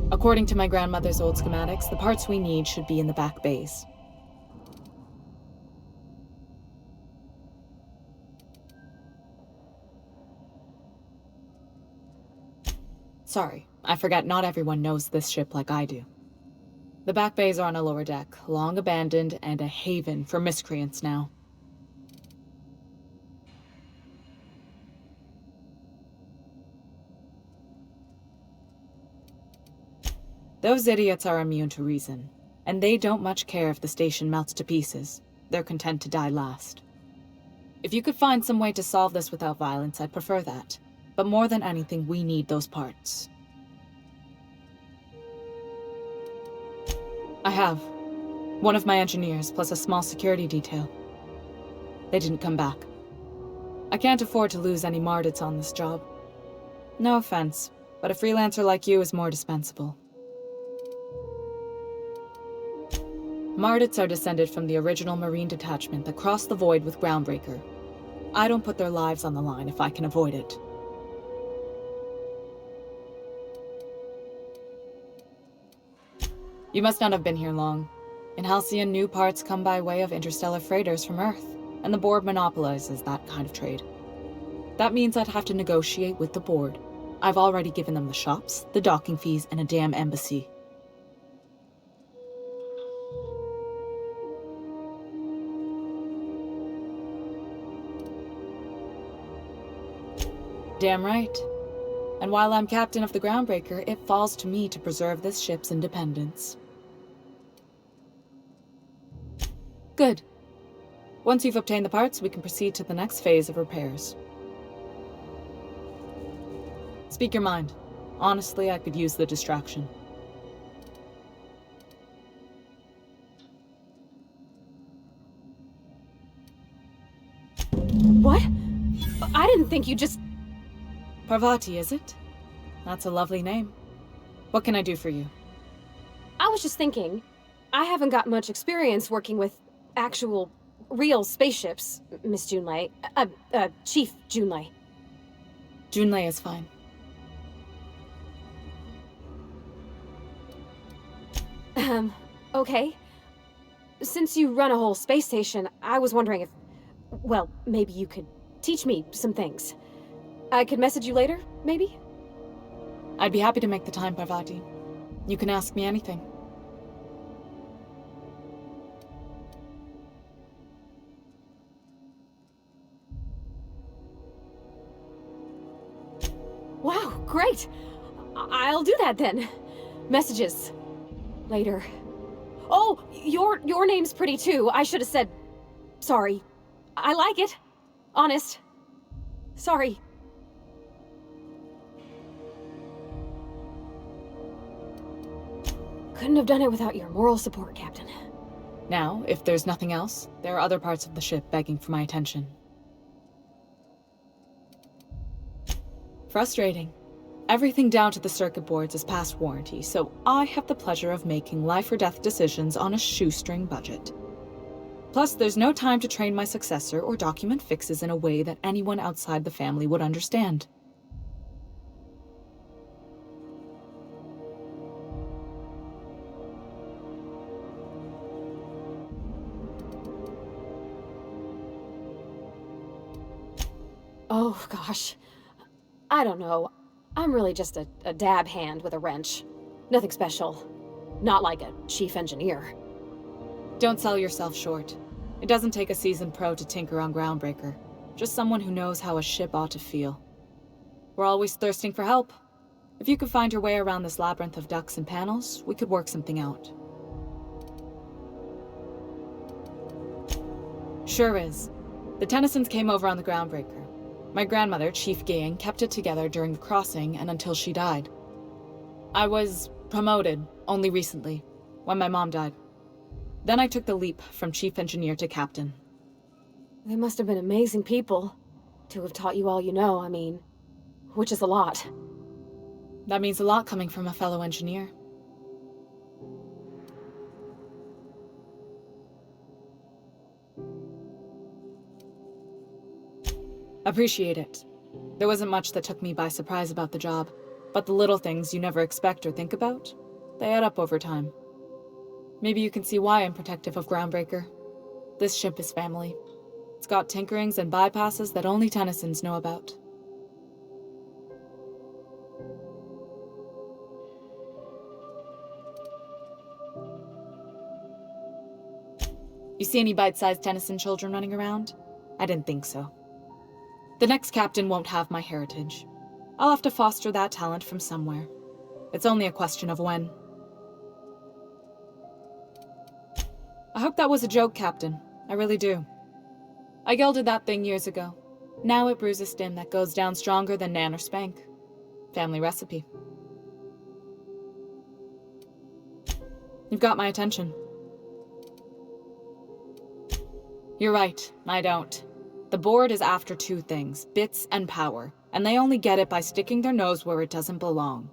According to my grandmother's old schematics, the parts we need should be in the back bays. Sorry, I forget not everyone knows this ship like I do. The back bays are on a lower deck, long abandoned and a haven for miscreants now. Those idiots are immune to reason, and they don't much care if the station melts to pieces. They're content to die last. If you could find some way to solve this without violence, I'd prefer that. But more than anything, we need those parts. I have. One of my engineers, plus a small security detail. They didn't come back. I can't afford to lose any Mardits on this job. No offense, but a freelancer like you is more dispensable. Mardits are descended from the original Marine detachment that crossed the void with Groundbreaker. I don't put their lives on the line if I can avoid it. You must not have been here long. In Halcyon, new parts come by way of interstellar freighters from Earth, and the board monopolizes that kind of trade. That means I'd have to negotiate with the board. I've already given them the shops, the docking fees, and a damn embassy. Damn right. And while I'm captain of the Groundbreaker, it falls to me to preserve this ship's independence. Good. Once you've obtained the parts, we can proceed to the next phase of repairs. Speak your mind. Honestly, I could use the distraction. What? I didn't think you just... Parvati, is it? That's a lovely name. What can I do for you? I was just thinking, I haven't got much experience working with actual, real spaceships, Miss Junlei. Chief Junlei. Junlei is fine. Okay. Since you run a whole space station, I was wondering if... Well, maybe you could teach me some things. I could message you later, maybe? I'd be happy to make the time, Parvati. You can ask me anything. Wow, great! I'll do that then. Messages. Later. Oh, your name's pretty too. I should have said... Sorry. I like it. Honest. Sorry. Couldn't have done it without your moral support, Captain. Now, if there's nothing else, there are other parts of the ship begging for my attention. Frustrating. Everything down to the circuit boards is past warranty, so I have the pleasure of making life-or-death decisions on a shoestring budget. Plus, there's no time to train my successor or document fixes in a way that anyone outside the family would understand. Oh, gosh. I don't know. I'm really just a dab hand with a wrench. Nothing special. Not like a chief engineer. Don't sell yourself short. It doesn't take a seasoned pro to tinker on Groundbreaker. Just someone who knows how a ship ought to feel. We're always thirsting for help. If you could find your way around this labyrinth of ducts and panels, we could work something out. Sure is. The Tennysons came over on the Groundbreaker. My grandmother, Chief Gang, kept it together during the crossing and until she died. I was promoted only recently, when my mom died. Then I took the leap from chief engineer to captain. They must have been amazing people to have taught you all you know, I mean, which is a lot. That means a lot coming from a fellow engineer. Appreciate it. There wasn't much that took me by surprise about the job, but the little things you never expect or think about, they add up over time. Maybe you can see why I'm protective of Groundbreaker. This ship is family. It's got tinkerings and bypasses that only Tennysons know about. You see any bite-sized Tennyson children running around? I didn't think so. The next captain won't have my heritage. I'll have to foster that talent from somewhere. It's only a question of when. I hope that was a joke, Captain. I really do. I gelded that thing years ago. Now it brews a stim that goes down stronger than Nan or Spank. Family recipe. You've got my attention. You're right, I don't. The board is after two things, bits and power, and they only get it by sticking their nose where it doesn't belong.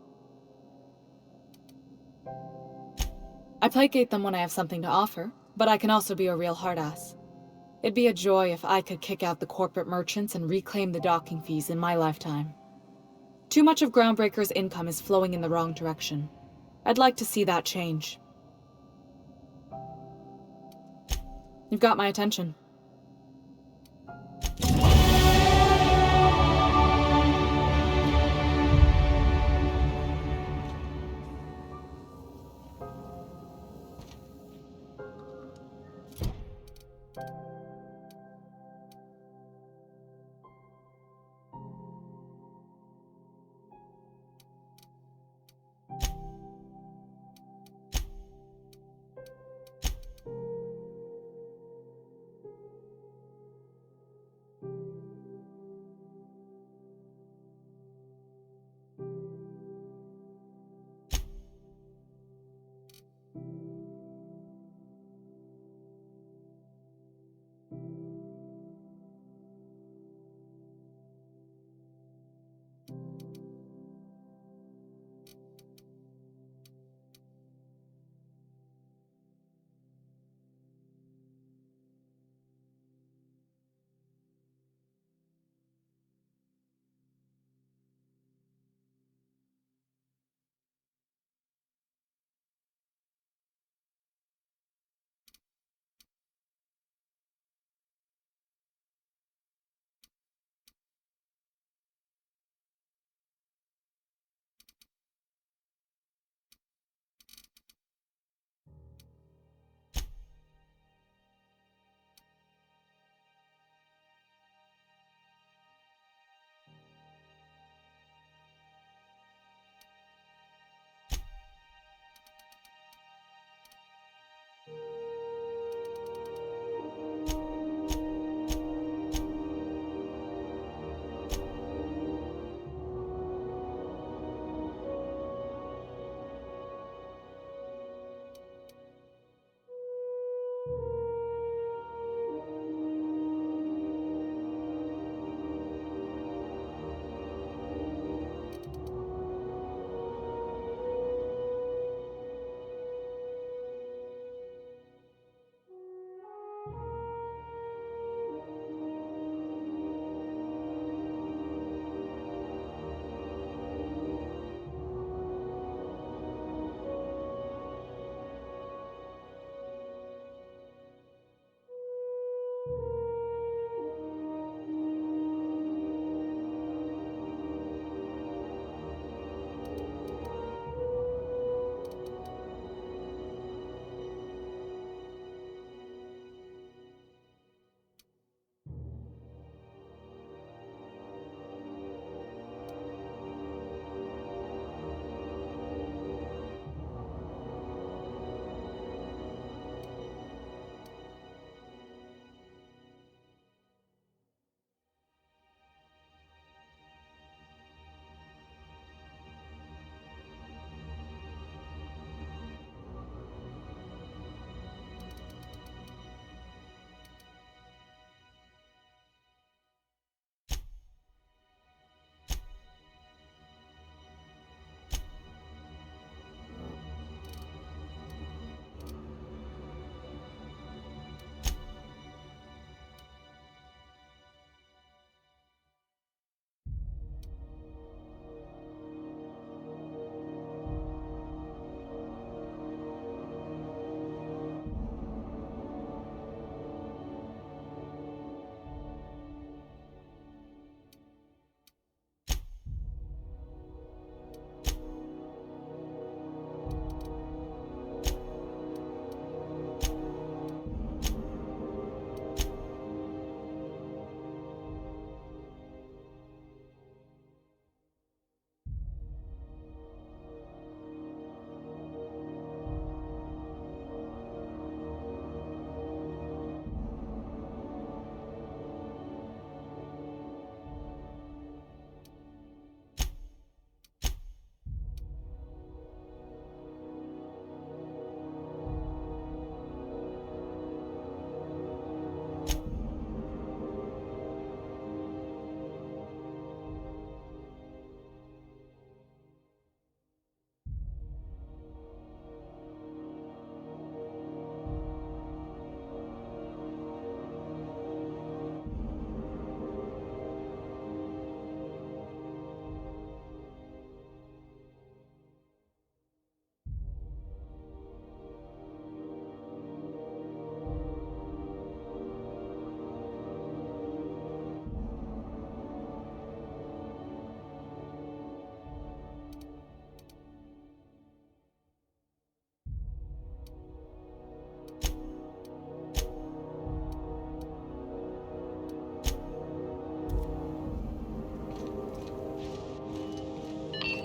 I placate them when I have something to offer, but I can also be a real hard-ass. It'd be a joy if I could kick out the corporate merchants and reclaim the docking fees in my lifetime. Too much of Groundbreaker's income is flowing in the wrong direction. I'd like to see that change. You've got my attention.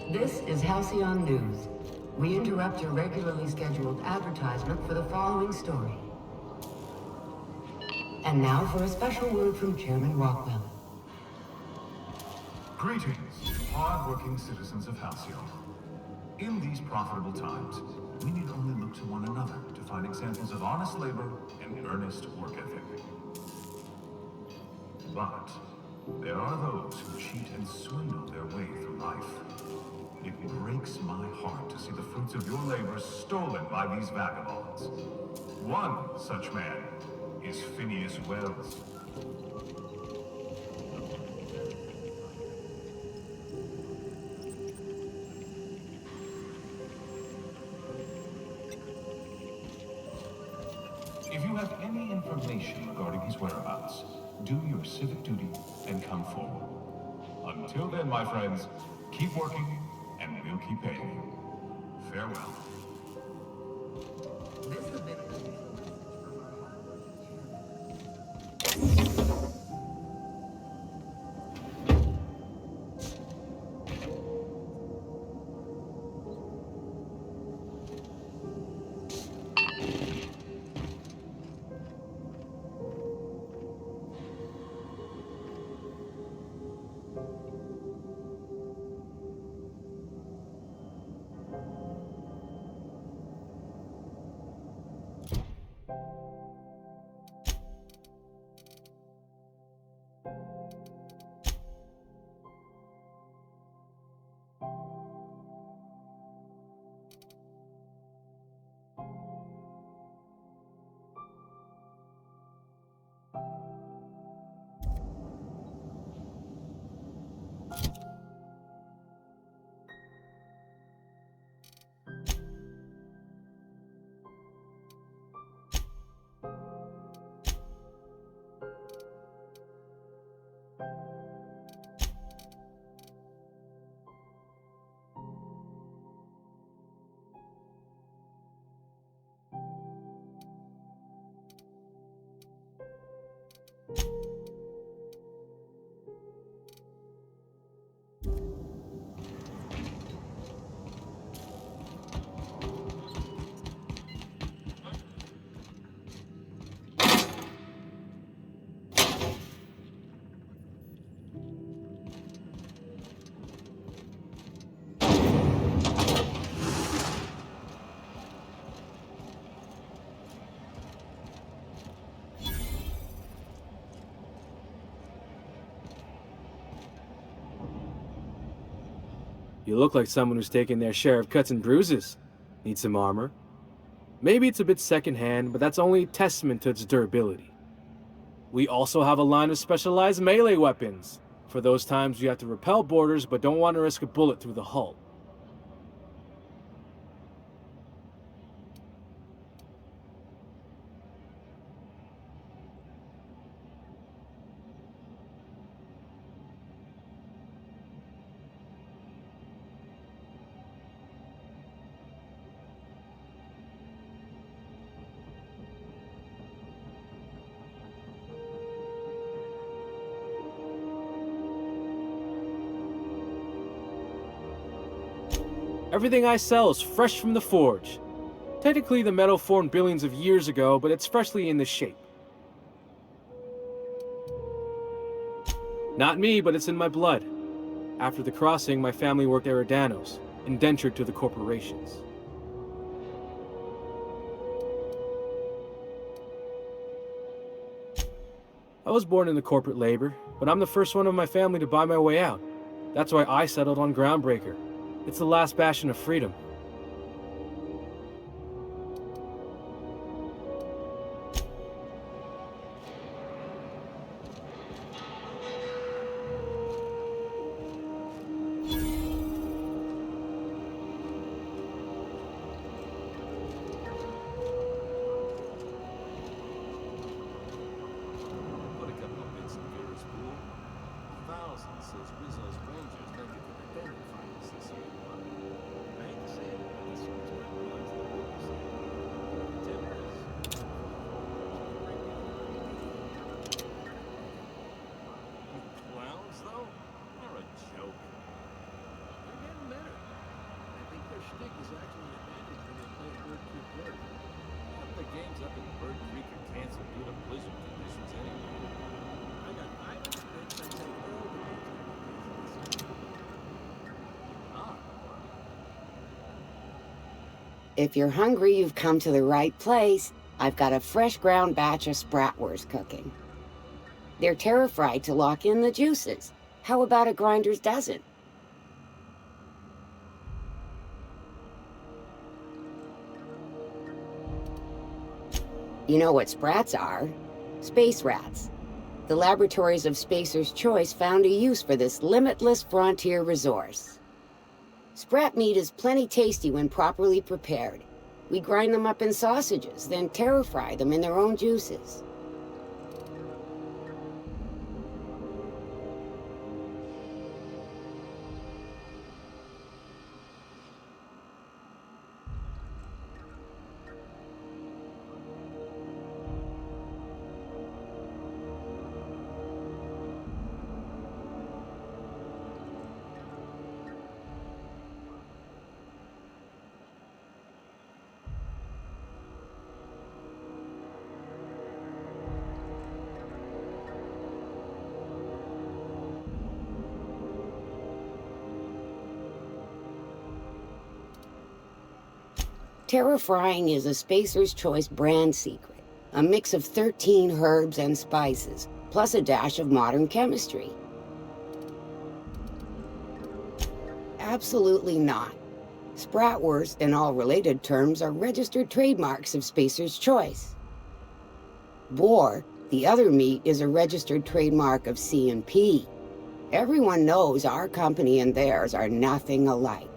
This is Halcyon News. We interrupt your regularly scheduled advertisement for the following story. And now for a special word from Chairman Rockwell. Greetings, hard-working citizens of Halcyon. In these profitable times, we need only look to one another to find examples of honest labor and earnest work ethic. But there are those who cheat and swindle their way through life. It breaks my heart to see the fruits of your labor stolen by these vagabonds. One such man is Phineas Wells. If you have any information regarding his whereabouts, do your civic duty and come forward. Until then, my friends, keep working and we'll keep paying you. Farewell. This has been You look like someone who's taken their share of cuts and bruises. Need some armor? Maybe it's a bit secondhand, but that's only a testament to its durability. We also have a line of specialized melee weapons, for those times you have to repel boarders but don't want to risk a bullet through the hull. Everything I sell is fresh from the forge. Technically, the metal formed billions of years ago, but it's freshly in this shape. Not me, but it's in my blood. After the crossing, my family worked Eridanos, indentured to the corporations. I was born into corporate labor, but I'm the first one of my family to buy my way out. That's why I settled on Groundbreaker. It's the last bastion of freedom. If you're hungry, you've come to the right place. I've got a fresh ground batch of spratwurst cooking. They're terra-fried to lock in the juices. How about a grinder's dozen? You know what sprats are? Space rats. The laboratories of Spacer's Choice found a use for this limitless frontier resource. Sprat meat is plenty tasty when properly prepared. We grind them up in sausages, then terra-fry them in their own juices. Terra-frying is a Spacer's Choice brand secret. A mix of 13 herbs and spices, plus a dash of modern chemistry. Absolutely not. Spratwurst and all related terms are registered trademarks of Spacer's Choice. Boar, the other meat, is a registered trademark of C&P. Everyone knows our company and theirs are nothing alike.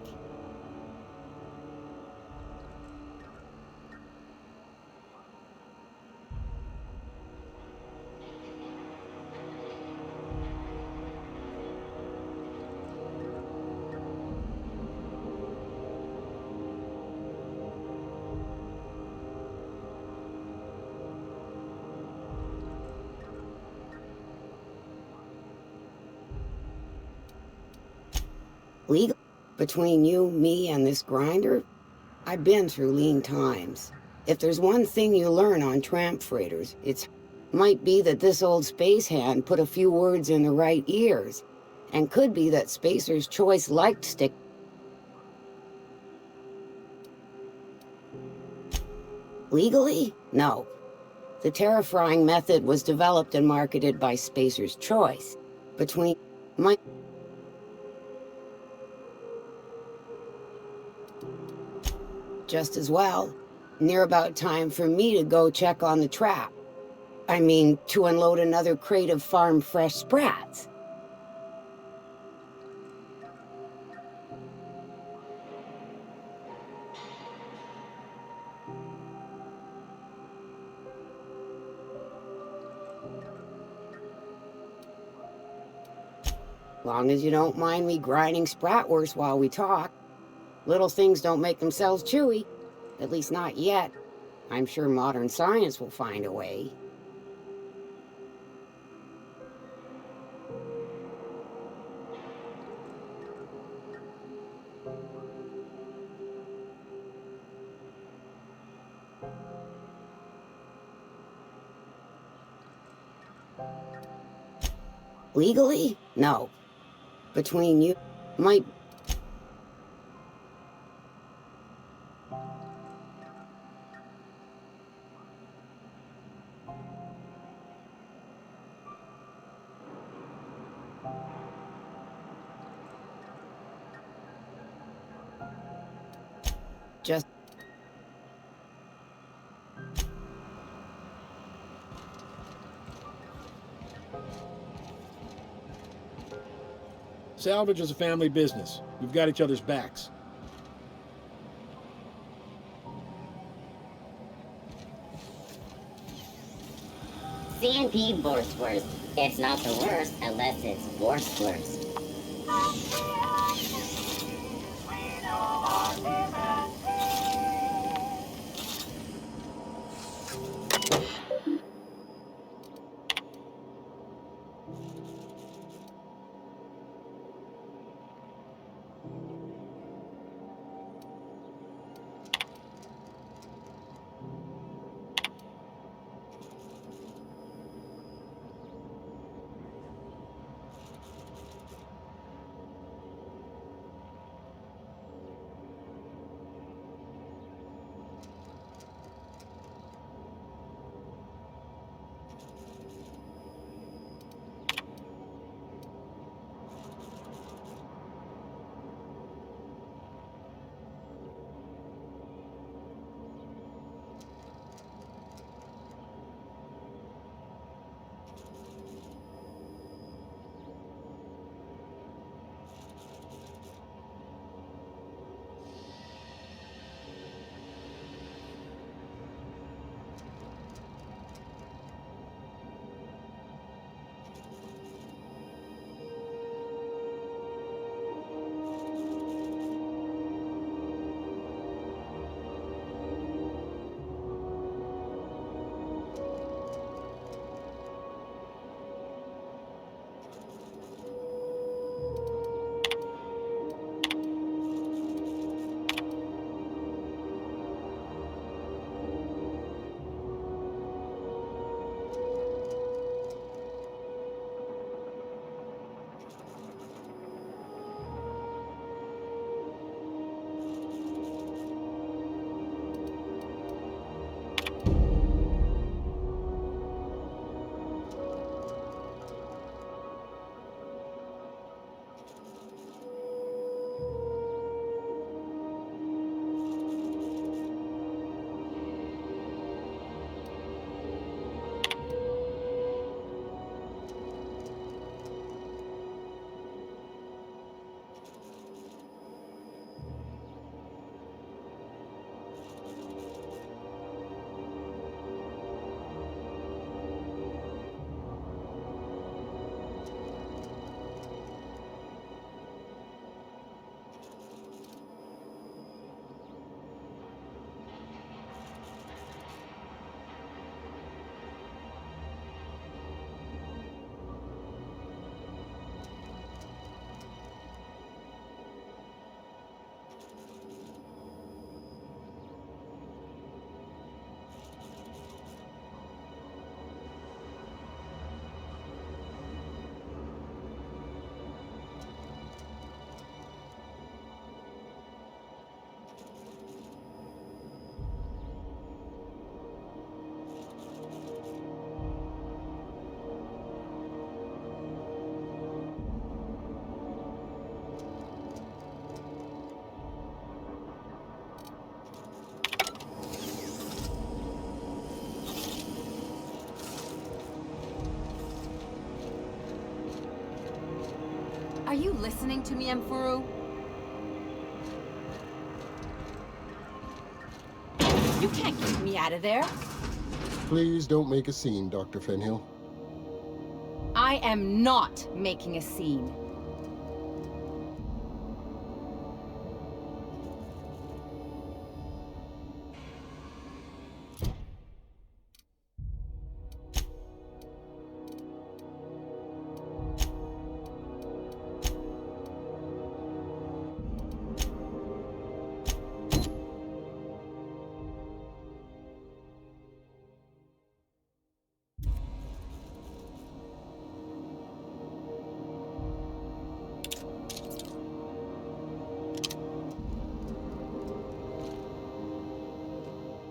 Legal? Between you, me, and this grinder, I've been through lean times. If there's one thing you learn on tramp freighters, might be that this old space hand put a few words in the right ears, and could be that Spacer's Choice liked stick. Legally? No. The terra-frying method was developed and marketed by Spacer's Choice. Between my... Just as well. Near about time for me to go check on the trap. I mean, to unload another crate of farm-fresh sprats. Long as you don't mind me grinding spratwurst while we talk. Little things don't make themselves chewy. At least not yet. I'm sure modern science will find a way. Legally? No. Between you, might... Just... Salvage is a family business. We've got each other's backs. C&P Borstwurst. It's not the worst unless it's Borstwurst. Are you listening to me, Emfuru? You can't keep me out of there. Please don't make a scene, Dr. Fenhill. I am not making a scene.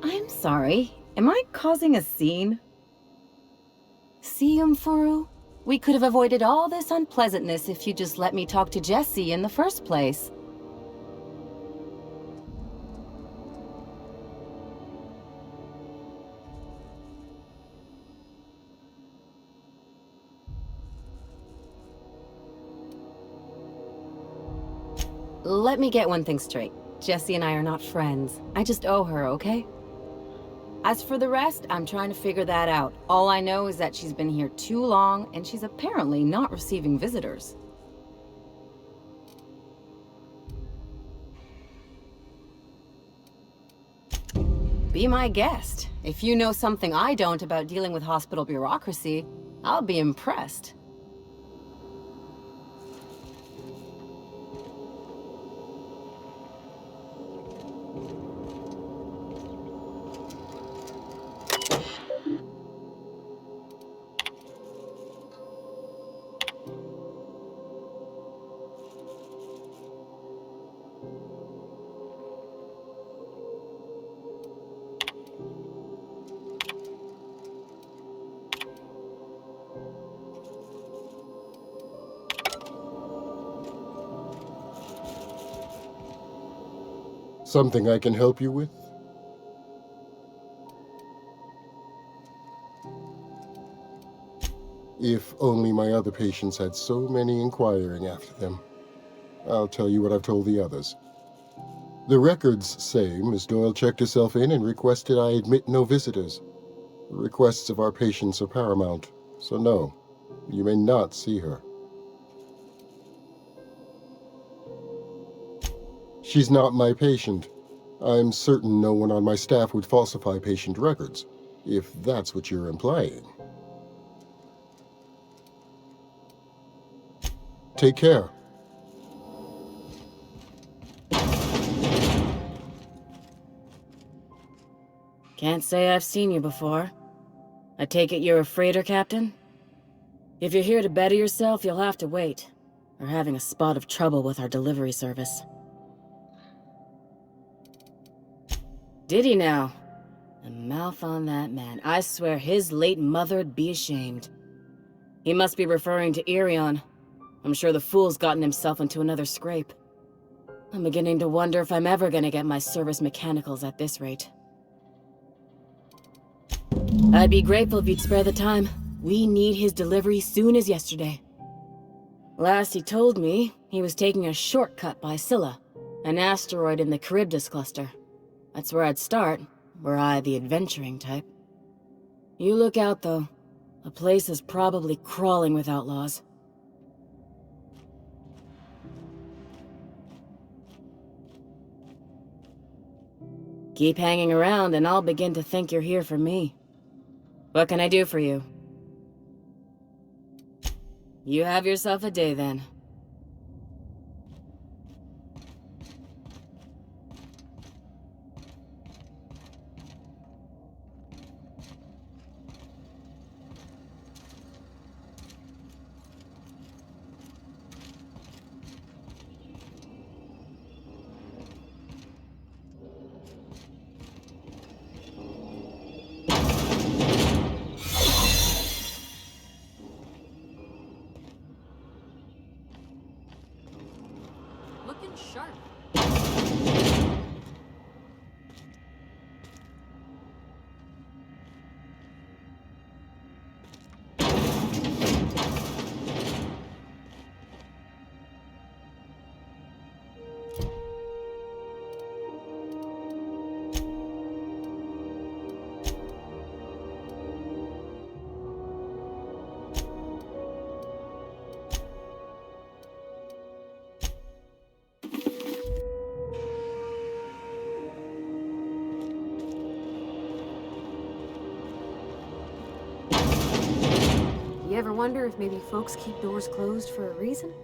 I'm sorry. Am I causing a scene? See, Emfuru? We could have avoided all this unpleasantness if you just let me talk to Jesse in the first place. Let me get one thing straight. Jesse and I are not friends. I just owe her, okay? As for the rest, I'm trying to figure that out. All I know is that she's been here too long, and she's apparently not receiving visitors. Be my guest. If you know something I don't about dealing with hospital bureaucracy, I'll be impressed. Something I can help you with? If only my other patients had so many inquiring after them. I'll tell you what I've told the others. The records say Miss Doyle checked herself in and requested I admit no visitors. The requests of our patients are paramount, so no, you may not see her. She's not my patient. I'm certain no one on my staff would falsify patient records, if that's what you're implying. Take care. Can't say I've seen you before. I take it you're a freighter captain? If you're here to better yourself, you'll have to wait. We're having a spot of trouble with our delivery service. Did he now? The mouth on that man. I swear his late mother'd be ashamed. He must be referring to Irion. I'm sure the fool's gotten himself into another scrape. I'm beginning to wonder if I'm ever gonna get my service mechanicals at this rate. I'd be grateful if you'd spare the time. We need his delivery soon as yesterday. Last he told me, he was taking a shortcut by Scylla, an asteroid in the Charybdis cluster. That's where I'd start, were I the adventuring type. You look out, though. The place is probably crawling with outlaws. Keep hanging around and I'll begin to think you're here for me. What can I do for you? You have yourself a day, then. Looking sharp. wonder if maybe folks keep doors closed for a reason?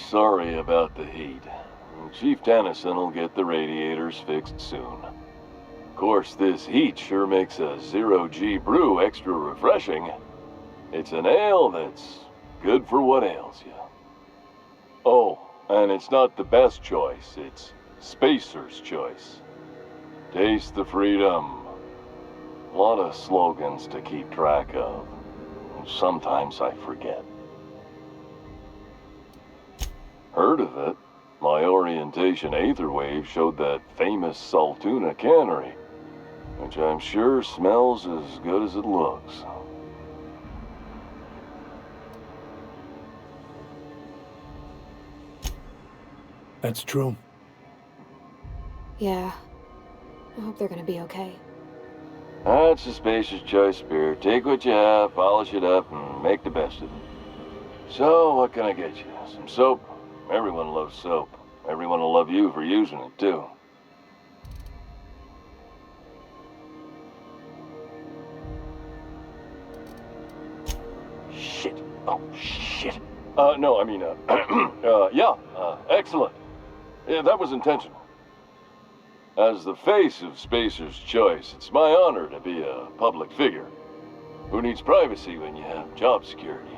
Sorry about the heat. Chief Tennyson will get the radiators fixed soon. Of course, this heat sure makes a zero-G brew extra refreshing. It's an ale that's good for what ails you. Oh, and it's not the best choice, it's Spacer's choice. Taste the freedom. A lot of slogans to keep track of. Sometimes I forget. Heard of it? My orientation aether wave showed that famous Saltuna cannery, which I'm sure smells as good as it looks. That's true. Yeah. I hope they're gonna be okay. That's a Spacer's choice beer. Take what you have, polish it up, and make the best of it. So, what can I get you? Some soap? Everyone loves soap. Everyone will love you for using it, too. Shit. Oh, shit. No, I mean, yeah, excellent. Yeah, that was intentional. As the face of Spacer's choice, it's my honor to be a public figure. Who needs privacy when you have job security?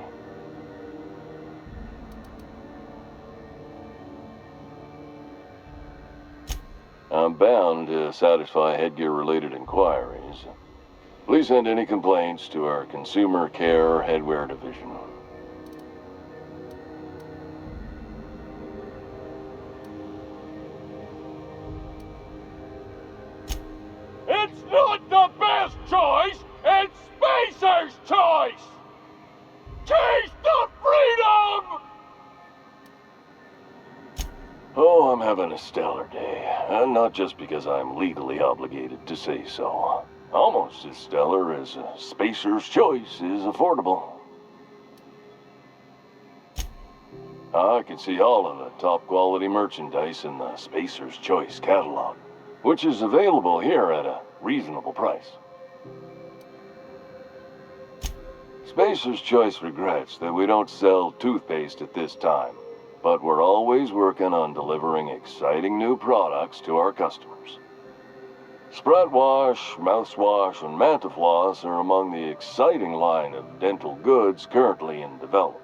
I'm bound to satisfy headgear-related inquiries. Please send any complaints to our Consumer Care Headwear Division. It's not the best choice, it's Spacer's choice! Taste the freedom! Oh, I'm having a stellar day. And not just because I'm legally obligated to say so. Almost as stellar as Spacer's choice is affordable. I can see all of the top quality merchandise in the Spacer's Choice catalog, which is available here at a reasonable price. Spacer's Choice regrets that we don't sell toothpaste at this time, but we're always working on delivering exciting new products to our customers. Spread wash, mouthwash, and Mantafloss are among the exciting line of dental goods currently in development.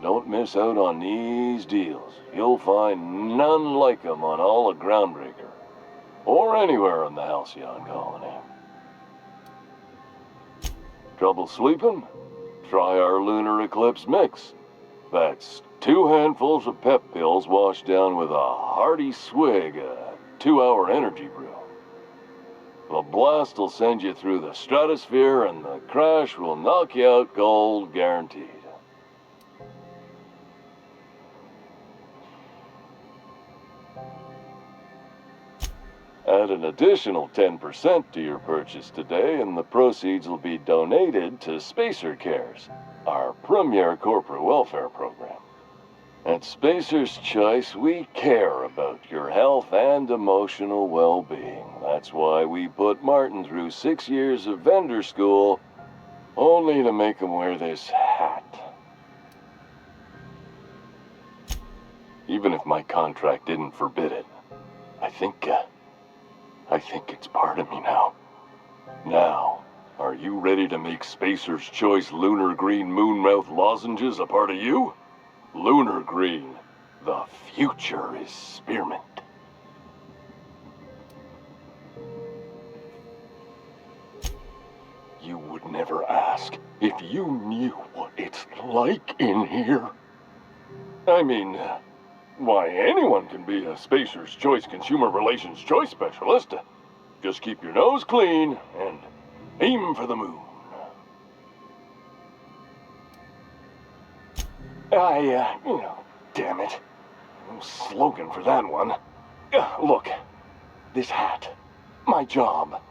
Don't miss out on these deals. You'll find none like them on all of Groundbreaker, or anywhere in the Halcyon colony. Trouble sleeping? Try our Lunar Eclipse mix. That's 2 handfuls of pep pills washed down with a hearty swig of 2-hour energy brew. The blast will send you through the stratosphere and the crash will knock you out cold, guaranteed. Add an additional 10% to your purchase today, and the proceeds will be donated to Spacer Cares, our premier corporate welfare program. At Spacer's Choice, we care about your health and emotional well-being. That's why we put Martin through 6 years of vendor school, only to make him wear this hat. Even if my contract didn't forbid it, I think it's part of me now. Now, are you ready to make Spacer's Choice Lunar Green Moonmouth lozenges a part of you? Lunar Green, the future is spearmint. You would never ask if you knew what it's like in here. I mean, why, anyone can be a Spacer's Choice Consumer Relations Choice Specialist. Just keep your nose clean and aim for the moon. Damn it. No slogan for that one. Look, this hat, my job,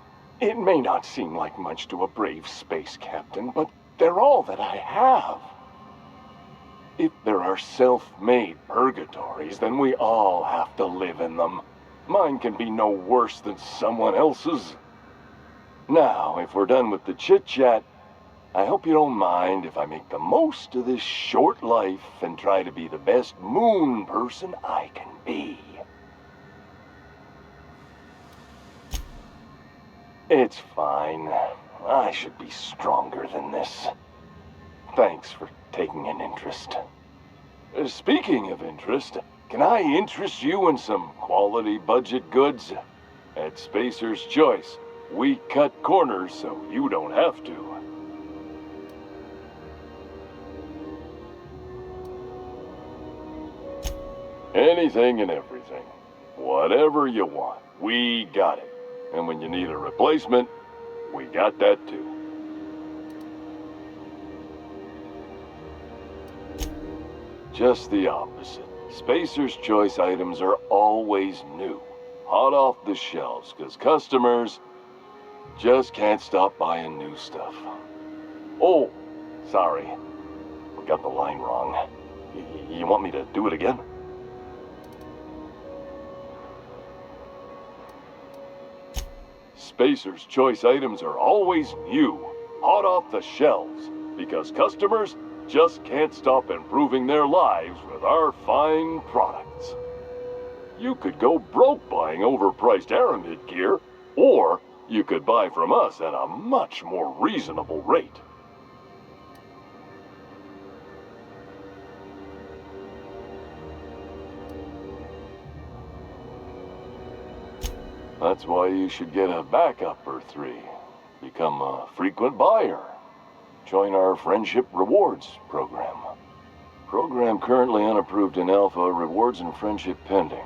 it may not seem like much to a brave space captain, but they're all that I have. If there are self-made purgatories, then we all have to live in them. Mine can be no worse than someone else's. Now, if we're done with the chit-chat, I hope you don't mind if I make the most of this short life and try to be the best moon person I can be. It's fine. I should be stronger than this. Thanks for taking an interest. Speaking of interest, can I interest you in some quality budget goods? At Spacer's Choice, we cut corners so you don't have to. Anything and everything. Whatever you want, we got it. And when you need a replacement, we got that too. Just the opposite. Spacer's Choice items are always new, hot off the shelves, because customers just can't stop buying new stuff. Oh, sorry. We got the line wrong. You want me to do it again? Spacer's Choice items are always new, hot off the shelves, because customers just can't stop improving their lives with our fine products. You could go broke buying overpriced Aramid gear, or you could buy from us at a much more reasonable rate. That's why you should get a backup or 3. Become a frequent buyer. Join our Friendship Rewards program. Program currently unapproved in Alpha, rewards and friendship pending.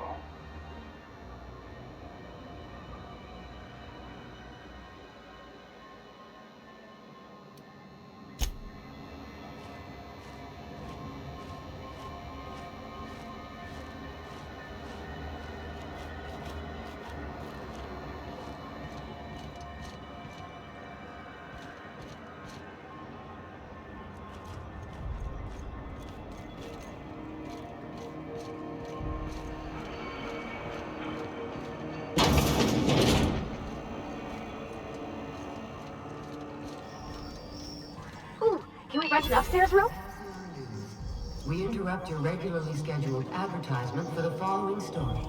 Can we rent an upstairs room? We interrupt your regularly scheduled advertisement for the following story.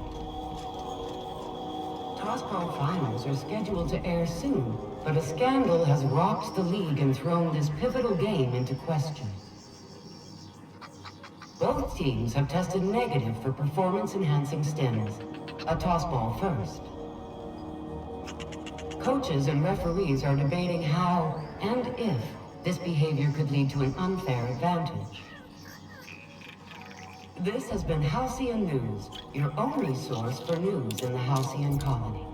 Tossball finals are scheduled to air soon, but a scandal has rocked the league and thrown this pivotal game into question. Both teams have tested negative for performance-enhancing stims. A tossball first. Coaches and referees are debating how and if this behavior could lead to an unfair advantage. This has been Halcyon News, your only source for news in the Halcyon colony.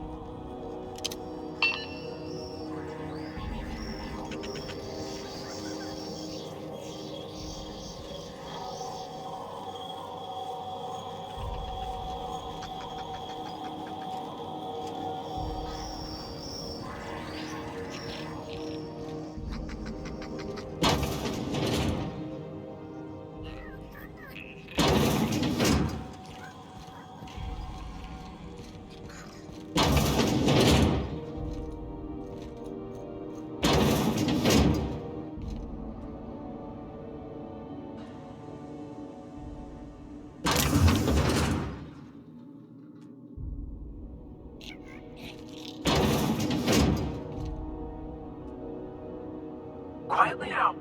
Lead out!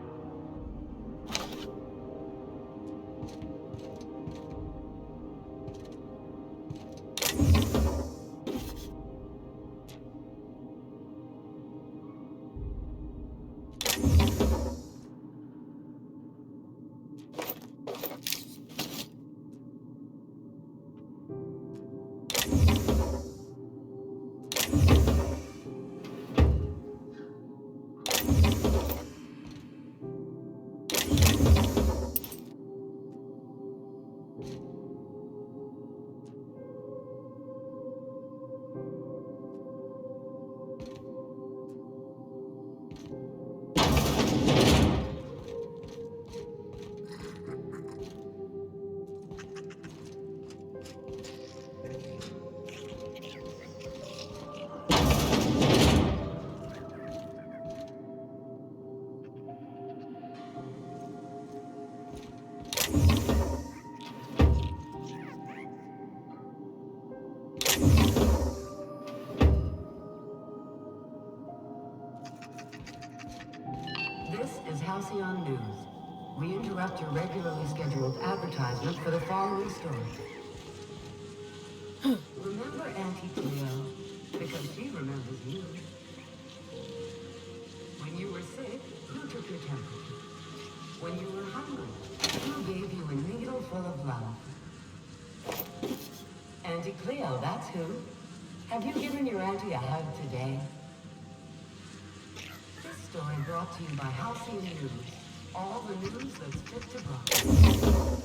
This is Halcyon News. We interrupt your regularly scheduled advertisement for the following story. Remember Auntie Cleo? Because she remembers you. When you were sick, who took your temperature? When you were hungry, who gave you a needle full of love? Auntie Cleo, that's who. Have you given your auntie a hug today? This story brought to you by Halcyon News. All the news that's fit to broadcast.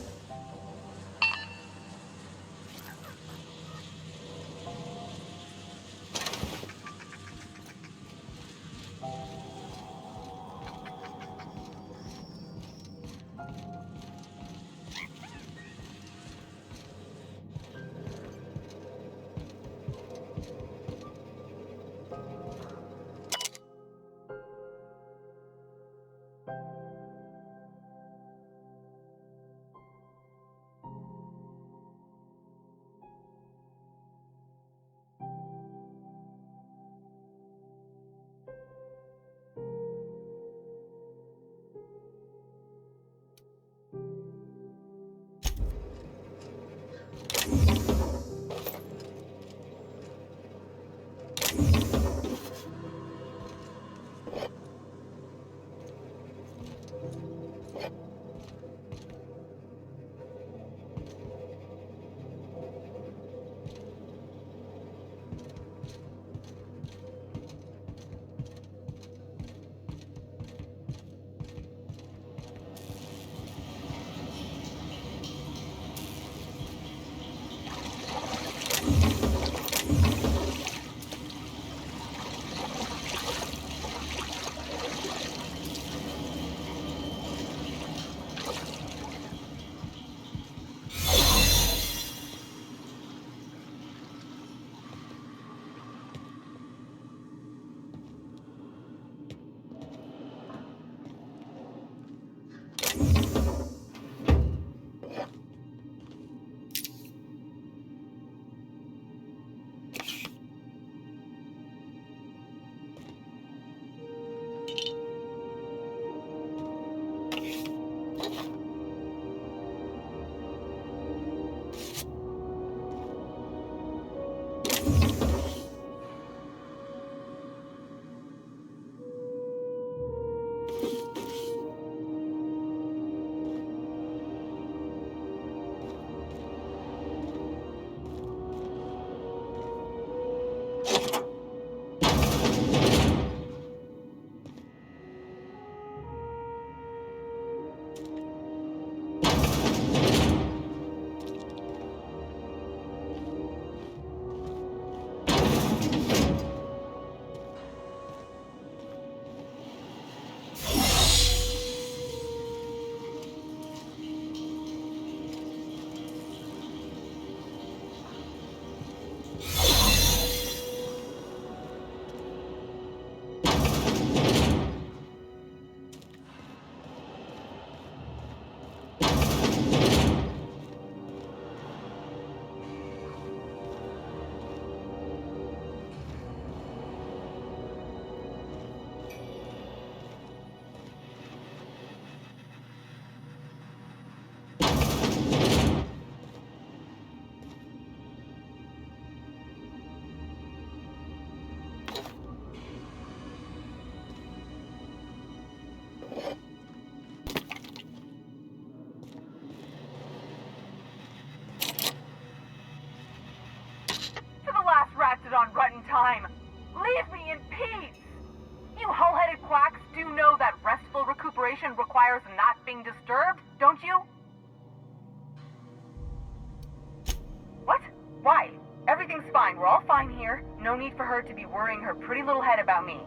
fine. We're all fine here. No need for her to be worrying her pretty little head about me.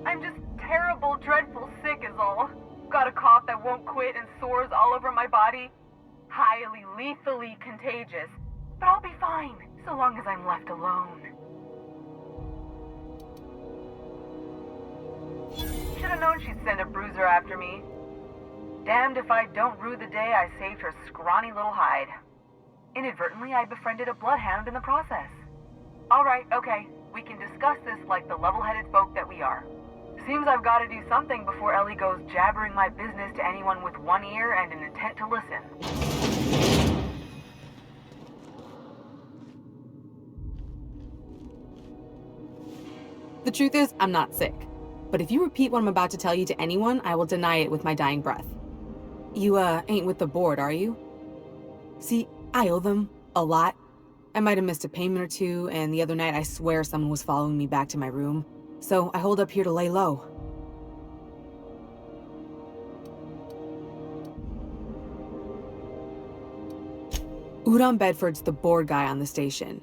I'm just terrible, dreadful sick is all. Got a cough that won't quit and sores all over my body. Highly, lethally contagious. But I'll be fine, so long as I'm left alone. Should have known she'd send a bruiser after me. Damned if I don't rue the day I saved her scrawny little hide. Inadvertently, I befriended a bloodhound in the process. Alright, okay. We can discuss this like the level-headed folk that we are. Seems I've got to do something before Ellie goes jabbering my business to anyone with one ear and an intent to listen. The truth is, I'm not sick. But if you repeat what I'm about to tell you to anyone, I will deny it with my dying breath. You, ain't with the board, are you? See, I owe them a lot. I might have missed a payment or two, and the other night I swear someone was following me back to my room. So I hold up here to lay low. Udon Bedford's the board guy on the station.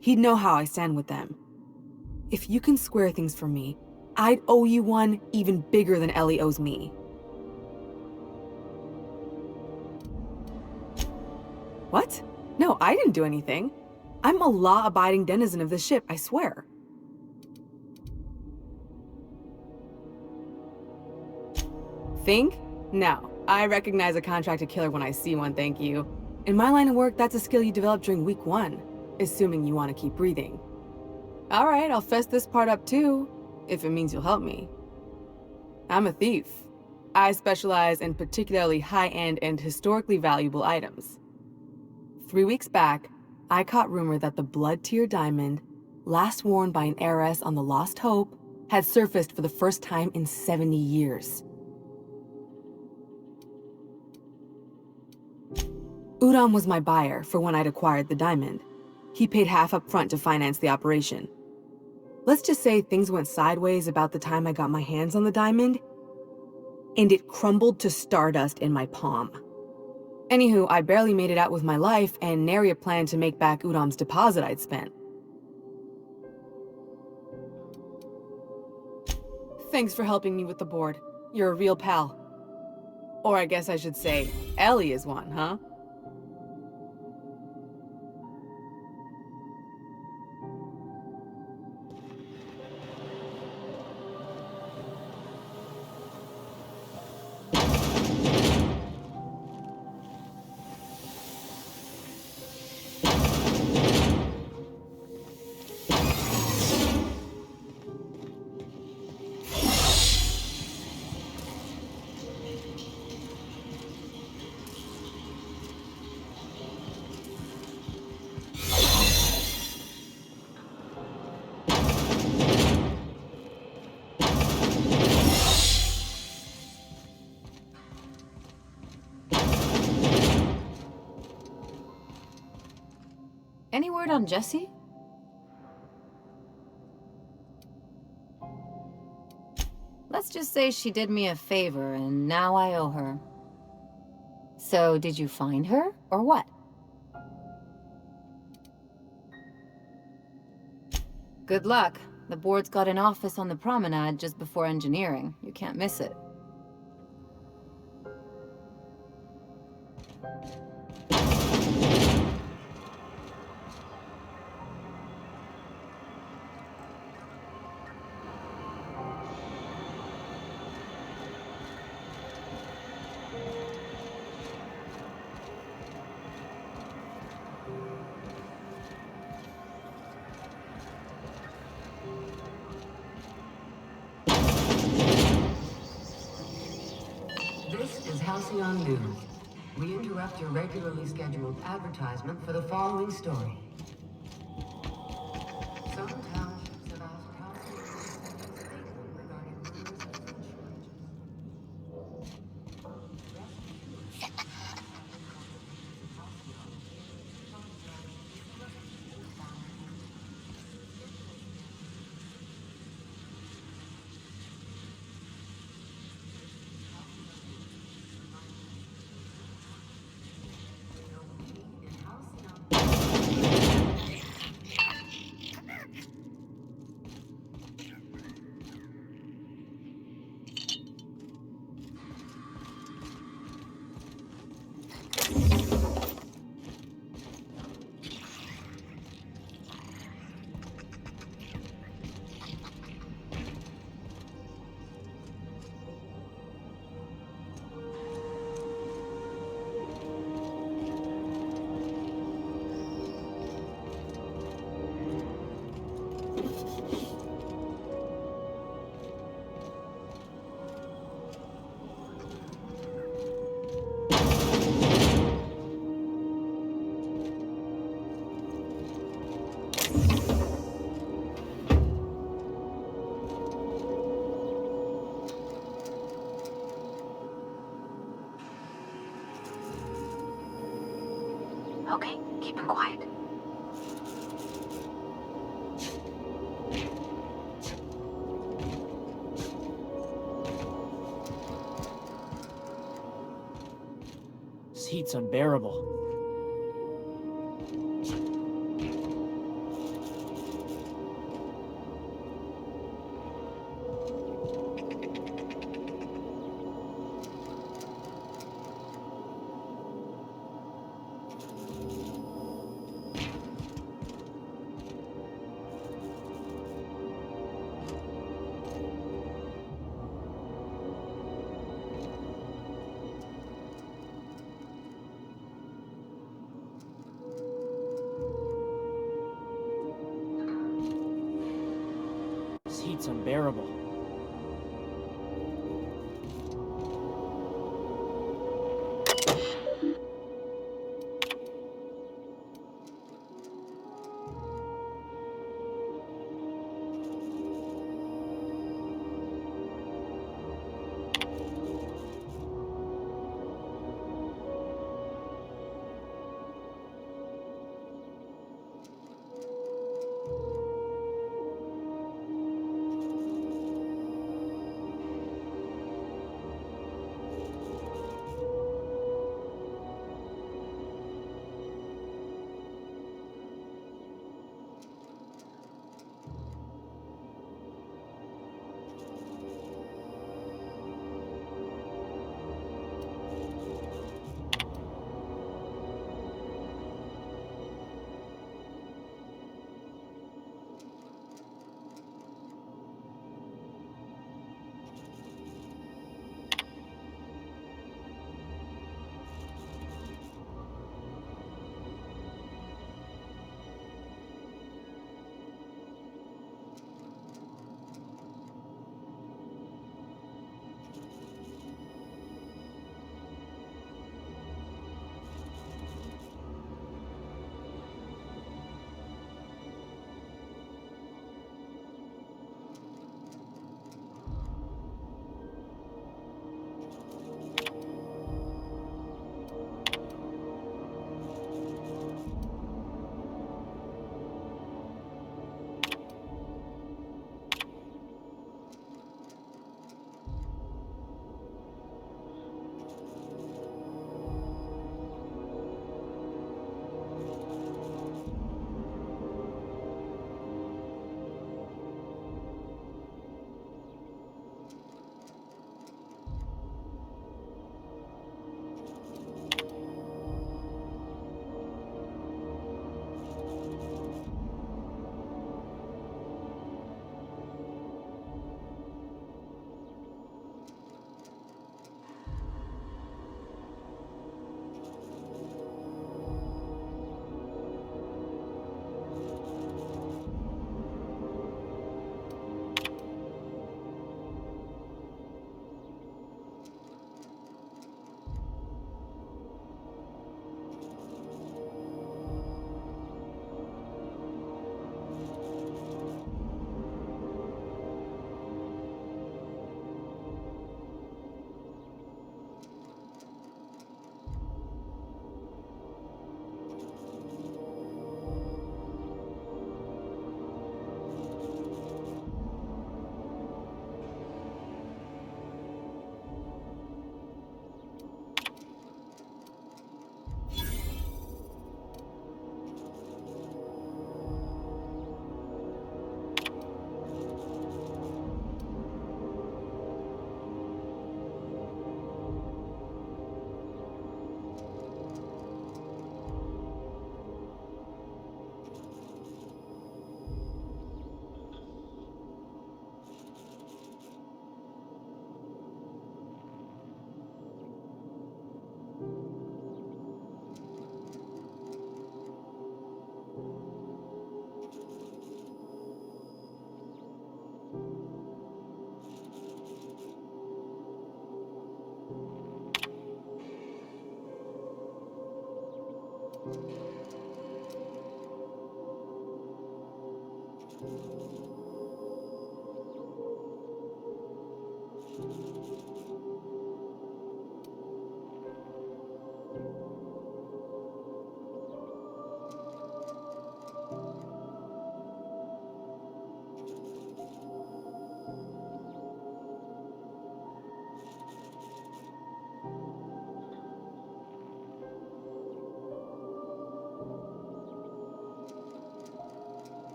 He'd know how I stand with them. If you can square things for me, I'd owe you one even bigger than Ellie owes me. What? No, I didn't do anything. I'm a law-abiding denizen of this ship, I swear. Think? No. I recognize a contracted killer when I see one, thank you. In my line of work, that's a skill you develop during week 1, assuming you want to keep breathing. Alright, I'll fess this part up too, if it means you'll help me. I'm a thief. I specialize in particularly high-end and historically valuable items. 3 weeks back, I caught rumor that the blood-tier diamond, last worn by an heiress on the Lost Hope, had surfaced for the first time in 70 years. Udon was my buyer for when I'd acquired the diamond. He paid half up front to finance the operation. Let's just say things went sideways about the time I got my hands on the diamond, and it crumbled to stardust in my palm. Anywho, I barely made it out with my life, and nary a plan to make back Udom's deposit I'd spent. Thanks for helping me with the board. You're a real pal. Or I guess I should say, Ellie is one, huh? Any word on Jessie? Let's just say she did me a favor, and now I owe her. So, did you find her, or what? Good luck. The board's got an office on the Promenade just before engineering. You can't miss it. This is Halcyon News. We interrupt your regularly scheduled advertisement for the following story. Some townships have asked Halcyon to send a statement regarding rumors of French Okay, keep it quiet. This heat's unbearable. This heat's unbearable.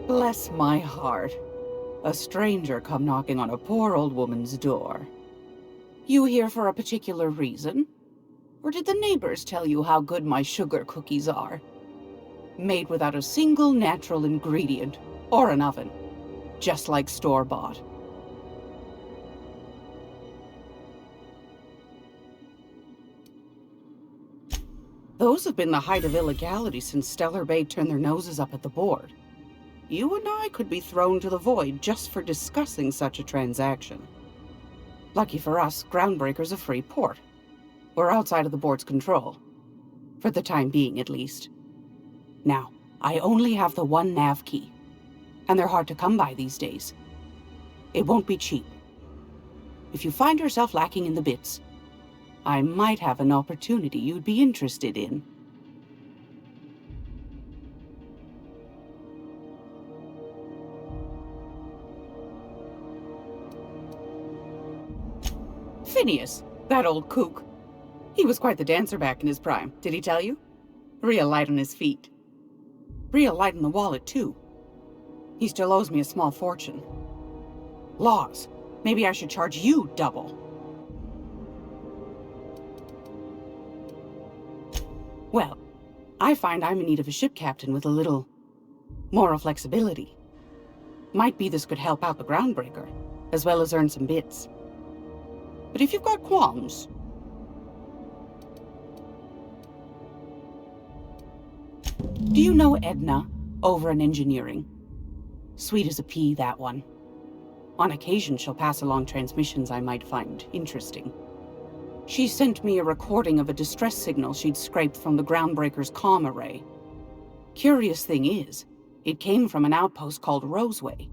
Bless my heart. A stranger come knocking on a poor old woman's door. You here for a particular reason? Or did the neighbors tell you how good my sugar cookies are? Made without a single natural ingredient, or an oven. Just like store-bought. Those have been the height of illegality since Stellar Bay turned their noses up at the board. You and I could be thrown to the void just for discussing such a transaction. Lucky for us, Groundbreaker's a free port. We're outside of the board's control. For the time being, at least. Now, I only have the one nav key. And they're hard to come by these days. It won't be cheap. If you find yourself lacking in the bits, I might have an opportunity you'd be interested in. Phineas, that old kook. He was quite the dancer back in his prime, did he tell you? Real light on his feet. Real light on the wallet, too. He still owes me a small fortune. Laws. Maybe I should charge you double. Well, I find I'm in need of a ship captain with a little moral flexibility. Might be this could help out the Groundbreaker, as well as earn some bits. But if you've got qualms... Do you know Edna, over in engineering? Sweet as a pea, that one. On occasion, she'll pass along transmissions I might find interesting. She sent me a recording of a distress signal she'd scraped from the Groundbreaker's comm array. Curious thing is, it came from an outpost called Roseway.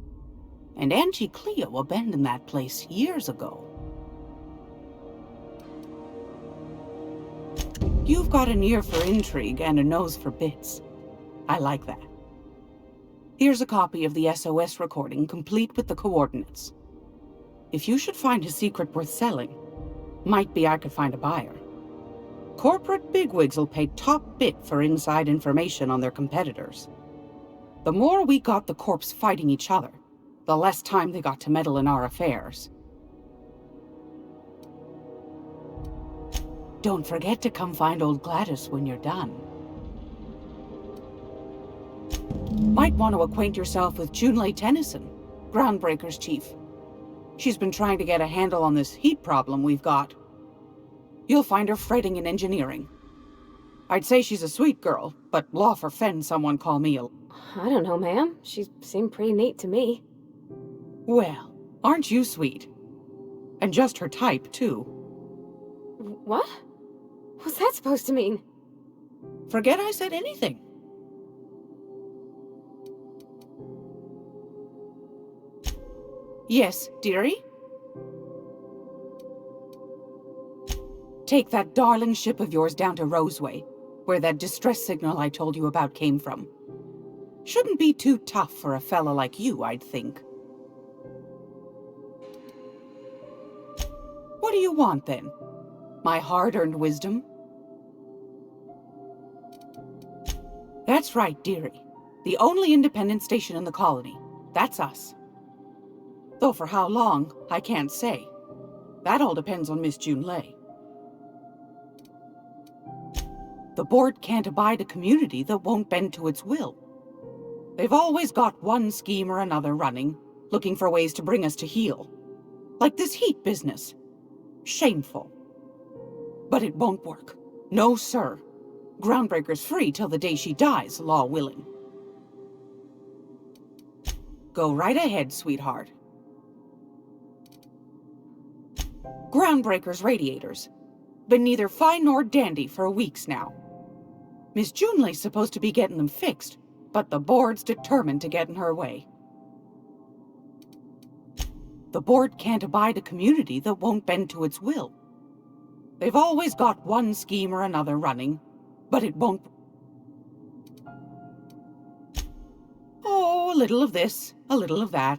And Auntie Cleo abandoned that place years ago. You've got an ear for intrigue and a nose for bits. I like that. Here's a copy of the SOS recording, complete with the coordinates. If you should find a secret worth selling, might be I could find a buyer. Corporate bigwigs will pay top bit for inside information on their competitors. The more we got the corps fighting each other, the less time they got to meddle in our affairs. Don't forget to come find old Gladys when you're done. Might want to acquaint yourself with Junlei Tennyson, Groundbreaker's chief. She's been trying to get a handle on this heat problem we've got. You'll find her fretting in engineering. I'd say she's a sweet girl, but law forfend someone call me a... I don't know, ma'am. She seemed pretty neat to me. Well, aren't you sweet? And just her type, too. What? What's that supposed to mean? Forget I said anything. Yes, dearie? Take that darling ship of yours down to Roseway, where that distress signal I told you about came from. Shouldn't be too tough for a fella like you, I'd think. What do you want, then? My hard-earned wisdom? That's right, dearie. The only independent station in the colony. That's us. Though for how long, I can't say. That all depends on Miss Junlei. The board can't abide a community that won't bend to its will. They've always got one scheme or another running, looking for ways to bring us to heel. Like this heat business. Shameful. But it won't work. No, sir. Groundbreaker's free till the day she dies, law willing. Go right ahead, sweetheart. Groundbreaker's radiators. Been neither fine nor dandy for weeks now. Miss Junlei's supposed to be getting them fixed, but the board's determined to get in her way. The board can't abide a community that won't bend to its will. They've always got one scheme or another running, but it won't... Oh, a little of this, a little of that.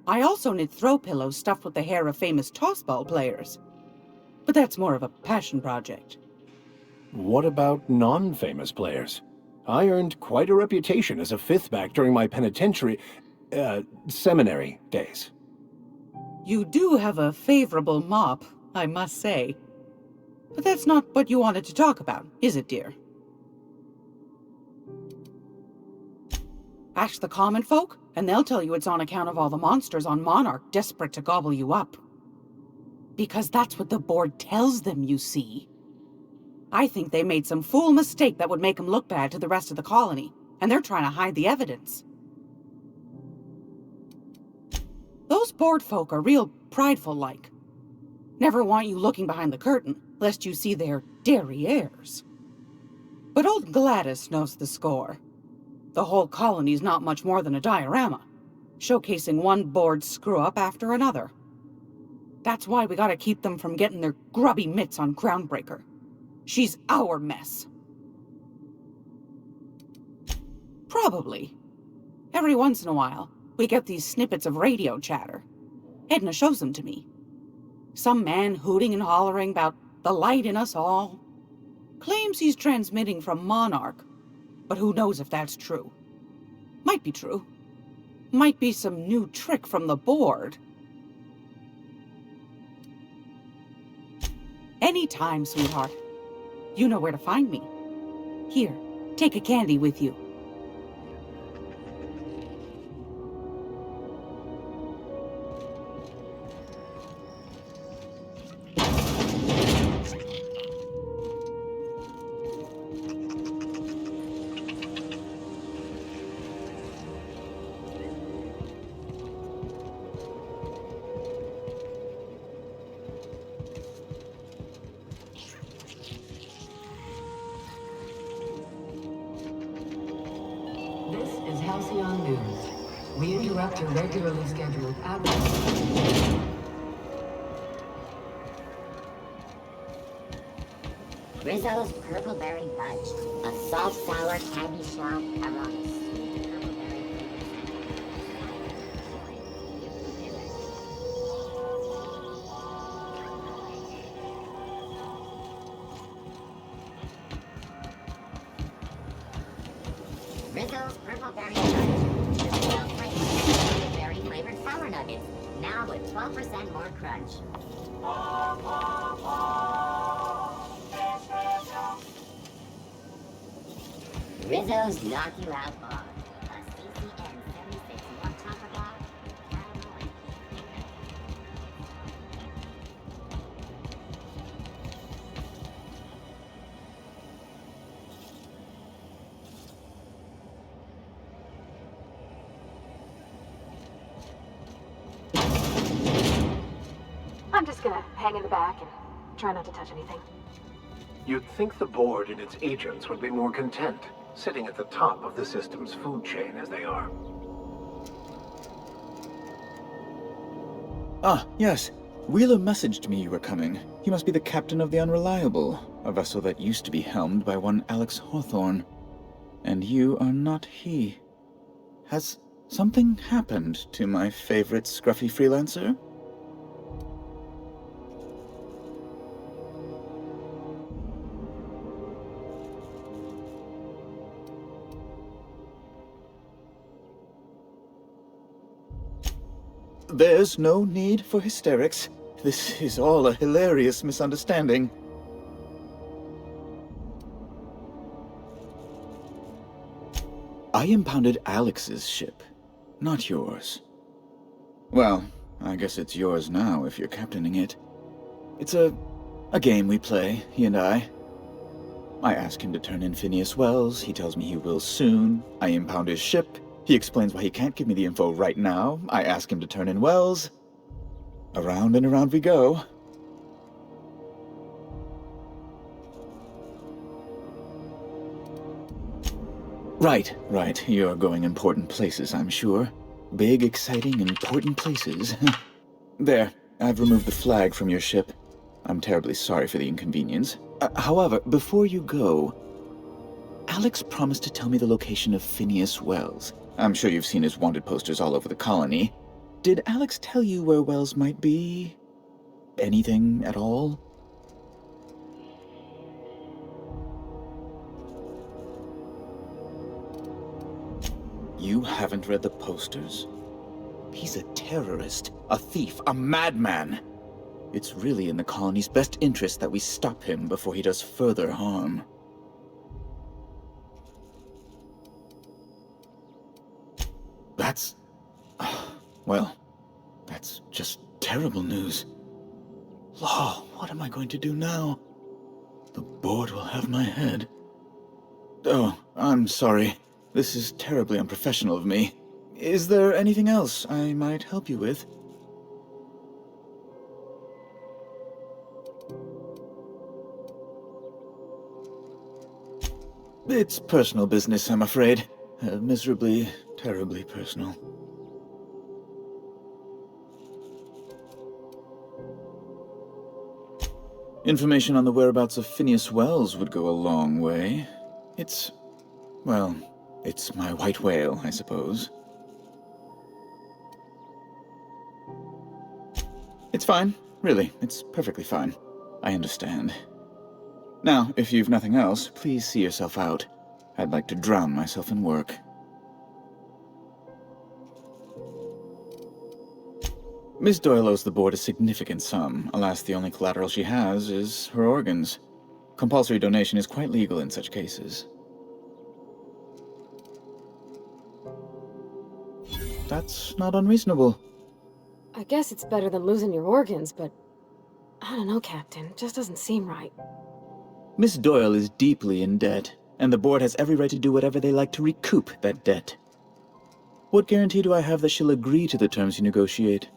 I also knit throw pillows stuffed with the hair of famous tossball players. But that's more of a passion project. What about non-famous players? I earned quite a reputation as a fifth-back during my penitentiary, seminary days. You do have a favorable mop, I must say. But that's not what you wanted to talk about, is it, dear? Ask the common folk, and they'll tell you it's on account of all the monsters on Monarch desperate to gobble you up. Because that's what the board tells them, you see. I think they made some fool mistake that would make them look bad to the rest of the colony, and they're trying to hide the evidence. Those board folk are real prideful-like. Never want you looking behind the curtain, lest you see their derrieres. But old Gladys knows the score. The whole colony's not much more than a diorama, showcasing one board screw-up after another. That's why we gotta keep them from getting their grubby mitts on Groundbreaker. She's our mess. Probably. Every once in a while, we get these snippets of radio chatter. Edna shows them to me. Some man hooting and hollering about the light in us all. Claims he's transmitting from Monarch, but who knows if that's true. Might be true. Might be some new trick from the board. Anytime, sweetheart. You know where to find me. Here, take a candy with you. We interrupt your regularly scheduled outreach. Rizzo's Purple Berry Fudge, a soft, sour candy shop come on a sweet purple strawberry crunch. The real flavor. Berry flavored power nuggets. Now with 12% more crunch. Rizzo's knock you out bar. A CCN 76 on top of that. Caramel and heat maker. I'm just gonna hang in the back and try not to touch anything. You'd think the board and its agents would be more content, sitting at the top of the system's food chain as they are. Ah, yes. Wheeler messaged me you were coming. He must be the captain of the Unreliable, a vessel that used to be helmed by one Alex Hawthorne. And you are not he. Has something happened to my favorite scruffy freelancer? There's no need for hysterics. This is all a hilarious misunderstanding. I impounded Alex's ship, not yours. Well, I guess it's yours now if you're captaining it. It's a game we play, he and I. I ask him to turn in Phineas Wells, he tells me he will soon. I impound his ship. He explains why he can't give me the info right now. I ask him to turn in Wells. Around and around we go. Right. You're going important places, I'm sure. Big, exciting, important places. There, I've removed the flag from your ship. I'm terribly sorry for the inconvenience. However, before you go, Alex promised to tell me the location of Phineas Wells. I'm sure you've seen his wanted posters all over the colony. Did Alex tell you where Wells might be? Anything at all? You haven't read the posters? He's a terrorist, a thief, a madman. It's really in the colony's best interest that we stop him before he does further harm. That's... well, that's just terrible news. Law, what am I going to do now? The board will have my head. Oh, I'm sorry. This is terribly unprofessional of me. Is there anything else I might help you with? It's personal business, I'm afraid. Miserably, terribly personal. Information on the whereabouts of Phineas Wells would go a long way. Well, it's my white whale, I suppose. It's fine. Really, it's perfectly fine. I understand. Now, if you've nothing else, please see yourself out. I'd like to drown myself in work. Miss Doyle owes the board a significant sum. Alas, the only collateral she has is her organs. Compulsory donation is quite legal in such cases. That's not unreasonable. I guess it's better than losing your organs, but I don't know, Captain. It just doesn't seem right. Miss Doyle is deeply in debt, and the board has every right to do whatever they like to recoup that debt. What guarantee do I have that she'll agree to the terms you negotiate?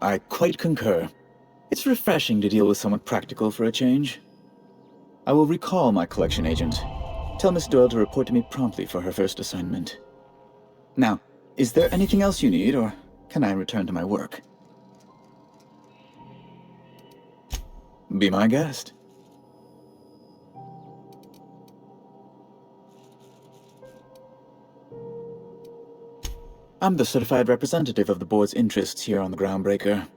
I quite concur. It's refreshing to deal with someone practical for a change. I will recall my collection agent. Tell Miss Doyle to report to me promptly for her first assignment. Now, is there anything else you need, or can I return to my work? Be my guest. I'm the certified representative of the board's interests here on the Groundbreaker.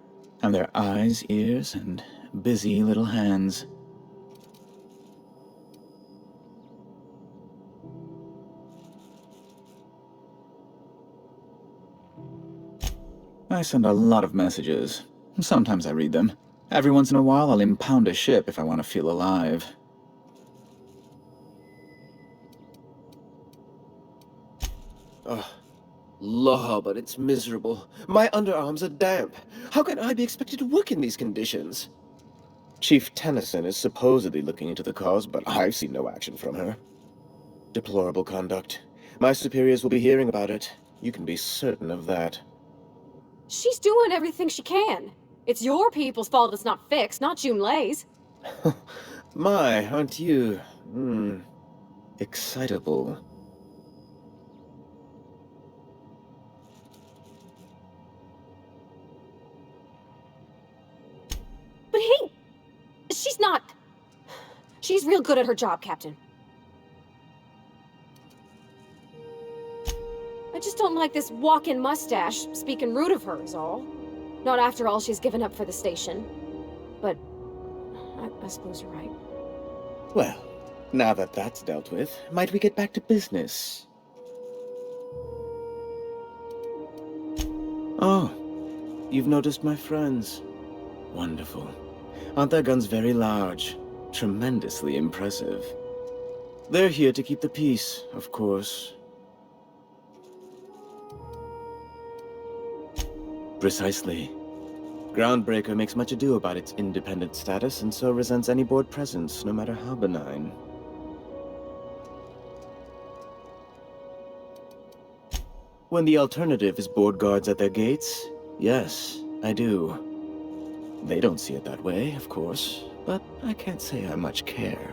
I'm their eyes, ears, and busy little hands. I send a lot of messages. Sometimes I read them. Every once in a while, I'll impound a ship if I want to feel alive. Ugh. Law, but it's miserable. My underarms are damp. How can I be expected to work in these conditions? Chief Tennyson is supposedly looking into the cause, but I've seen no action from her. Deplorable conduct. My superiors will be hearing about it. You can be certain of that. She's doing everything she can. It's your people's fault it's not fixed, not Junlei's. My, aren't you, excitable. But hey, she's not... She's real good at her job, Captain. I just don't like this walk-in mustache speaking rude of her is all. Not after all she's given up for the station. But I suppose you're right. Well, now that that's dealt with, might we get back to business? Oh, you've noticed my friends. Wonderful. Aren't their guns very large? Tremendously impressive. They're here to keep the peace, of course. Precisely. Groundbreaker makes much ado about its independent status, and so resents any board presence, no matter how benign. When the alternative is board guards at their gates, yes, I do. They don't see it that way, of course, but I can't say I much care.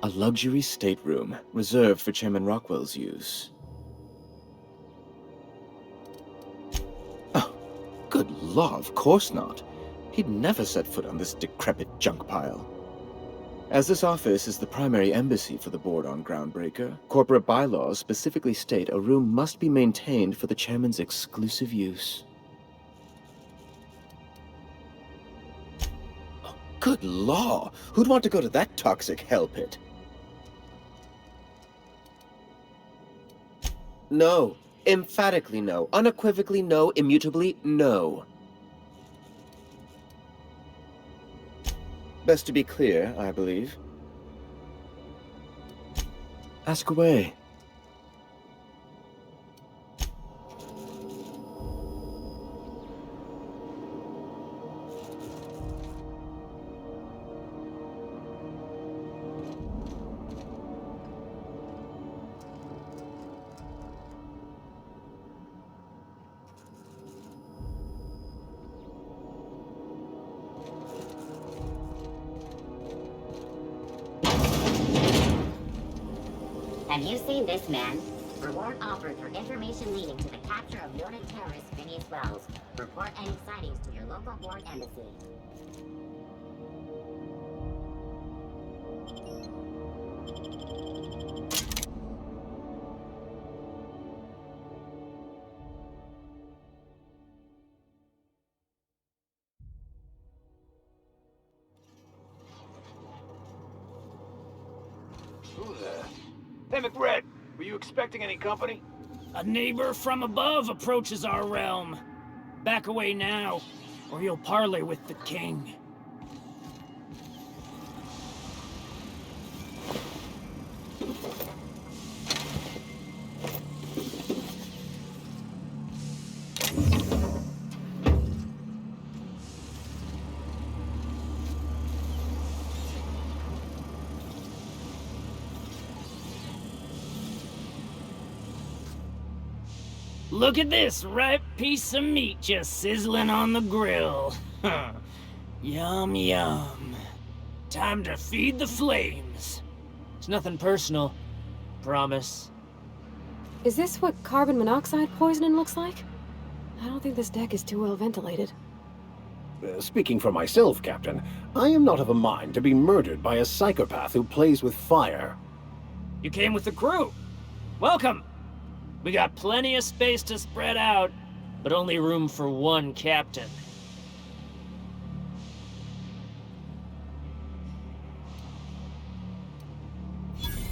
A luxury stateroom, reserved for Chairman Rockwell's use. Good law, of course not. He'd never set foot on this decrepit junk pile. As this office is the primary embassy for the board on Groundbreaker, corporate bylaws specifically state a room must be maintained for the chairman's exclusive use. Oh, good law! Who'd want to go to that toxic hell pit? No. Emphatically no. Unequivocally no. Immutably no. Best to be clear, I believe. Ask away. Have you seen this man? Reward offered for information leading to the capture of noted terrorist Phineas Wells. Report any sightings to your local board embassy. Who there? Hey, McRed, were you expecting any company? A neighbor from above approaches our realm. Back away now, or you'll parley with the king. Look at this ripe piece of meat just sizzling on the grill. Yum, yum. Time to feed the flames. It's nothing personal. Promise. Is this what carbon monoxide poisoning looks like? I don't think this deck is too well ventilated. Speaking for myself, Captain, I am not of a mind to be murdered by a psychopath who plays with fire. You came with the crew. Welcome. We got plenty of space to spread out, but only room for one captain.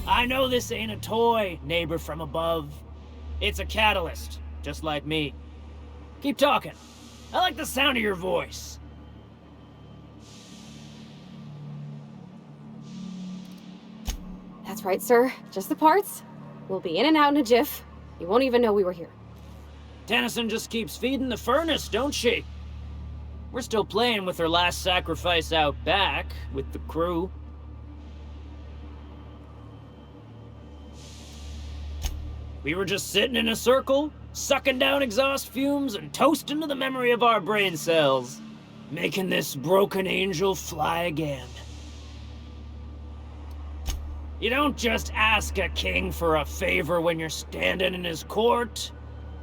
I know this ain't a toy, neighbor from above. It's a catalyst, just like me. Keep talking. I like the sound of your voice. That's right, sir. Just the parts. We'll be in and out in a jiff. You won't even know we were here. Tennyson just keeps feeding the furnace, don't she? We're still playing with her last sacrifice out back, with the crew. We were just sitting in a circle, sucking down exhaust fumes and toasting to the memory of our brain cells, making this broken angel fly again. You don't just ask a king for a favor when you're standing in his court.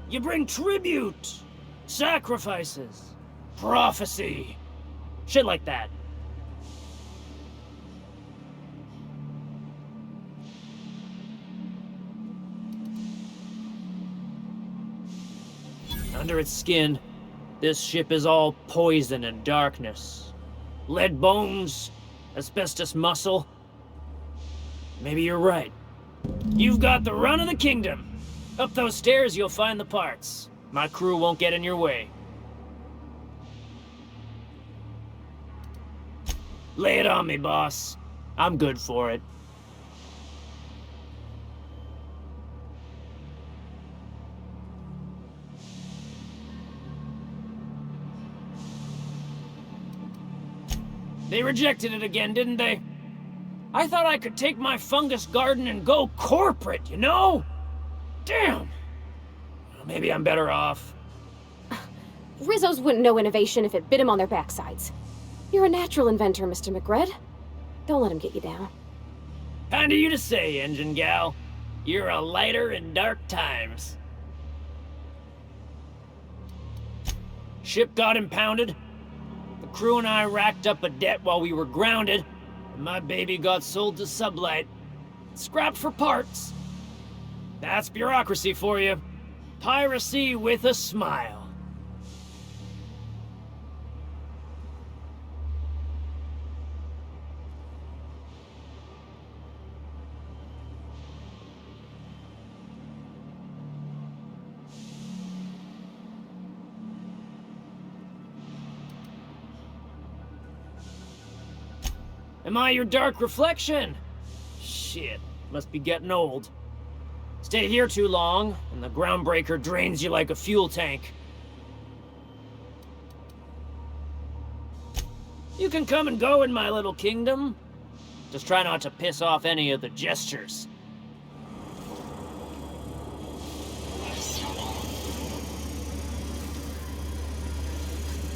You bring tribute, sacrifices, prophecy, shit like that. Under its skin, this ship is all poison and darkness. Lead bones, asbestos muscle. Maybe you're right. You've got the run of the kingdom. Up those stairs, you'll find the parts. My crew won't get in your way. Lay it on me, boss. I'm good for it. They rejected it again, didn't they? I thought I could take my fungus garden and go corporate, you know? Damn! Maybe I'm better off. Rizzos wouldn't know innovation if it bit him on their backsides. You're a natural inventor, Mr. McRed. Don't let him get you down. Kind of you to say, engine gal. You're a lighter in dark times. Ship got impounded. The crew and I racked up a debt while we were grounded. And my baby got sold to Sublight. Scrapped for parts. That's bureaucracy for you. Piracy with a smile. Am I your dark reflection? Shit, must be getting old. Stay here too long, and the groundbreaker drains you like a fuel tank. You can come and go in my little kingdom. Just try not to piss off any of the gestures.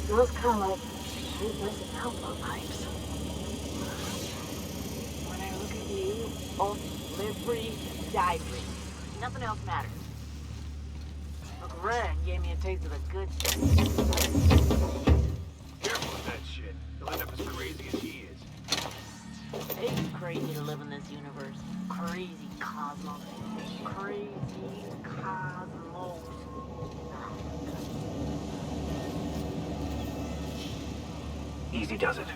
Smells kind of like paintless telephone pipes. When I look at you, both live free, die free. Nothing else matters. Uncle Red gave me a taste of the good stuff. Careful with that shit. You'll end up as crazy as he is. It's crazy to live in this universe. Crazy cosmos. Crazy cosmos. Easy does it.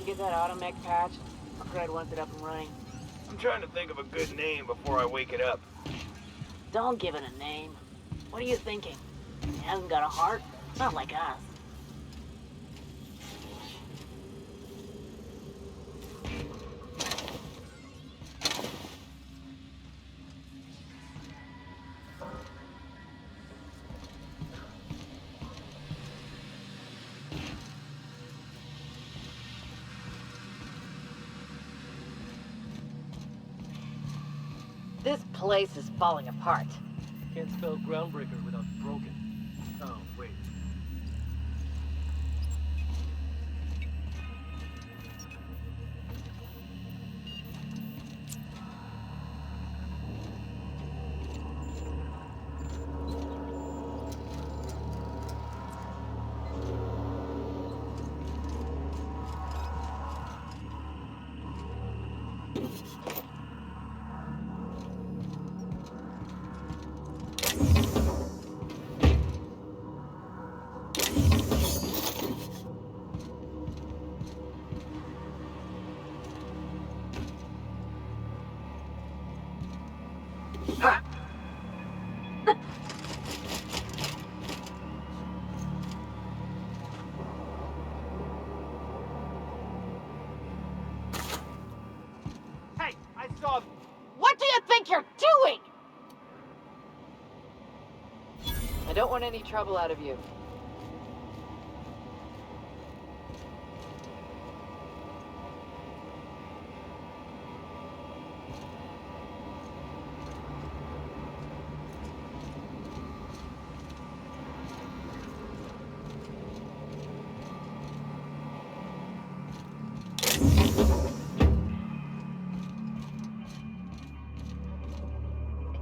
Get that automech patch? Fred wants it up and running. I'm trying to think of a good name before I wake it up. Don't give it a name. What are you thinking? It hasn't got a heart? Not like us. This place is falling apart. Can't spell groundbreaker without broken. Oh, wait. Hey, I saw them. What do you think you're doing? I don't want any trouble out of you.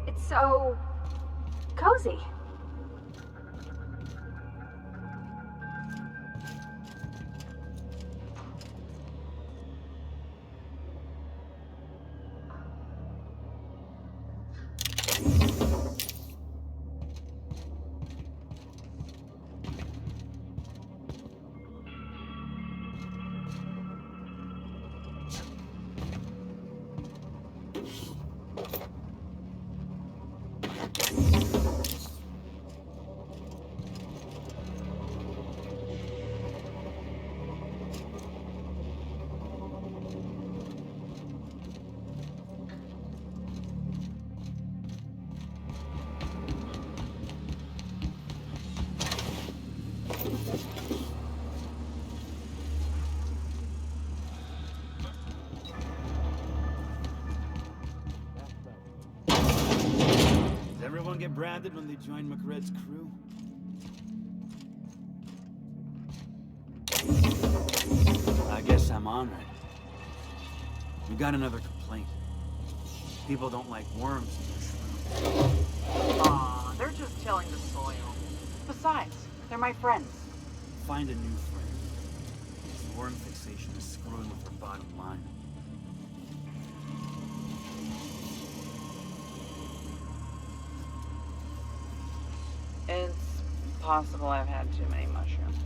It's so cozy. Does everyone get branded when they join McRed's crew? I guess I'm honored. We got another complaint. People don't like worms in their shroom. Aw, they're just tilling the soil. Besides, they're my friends. Find a new friend. This worm fixation is screwing with their bottom line. It's possible I've had too many mushrooms.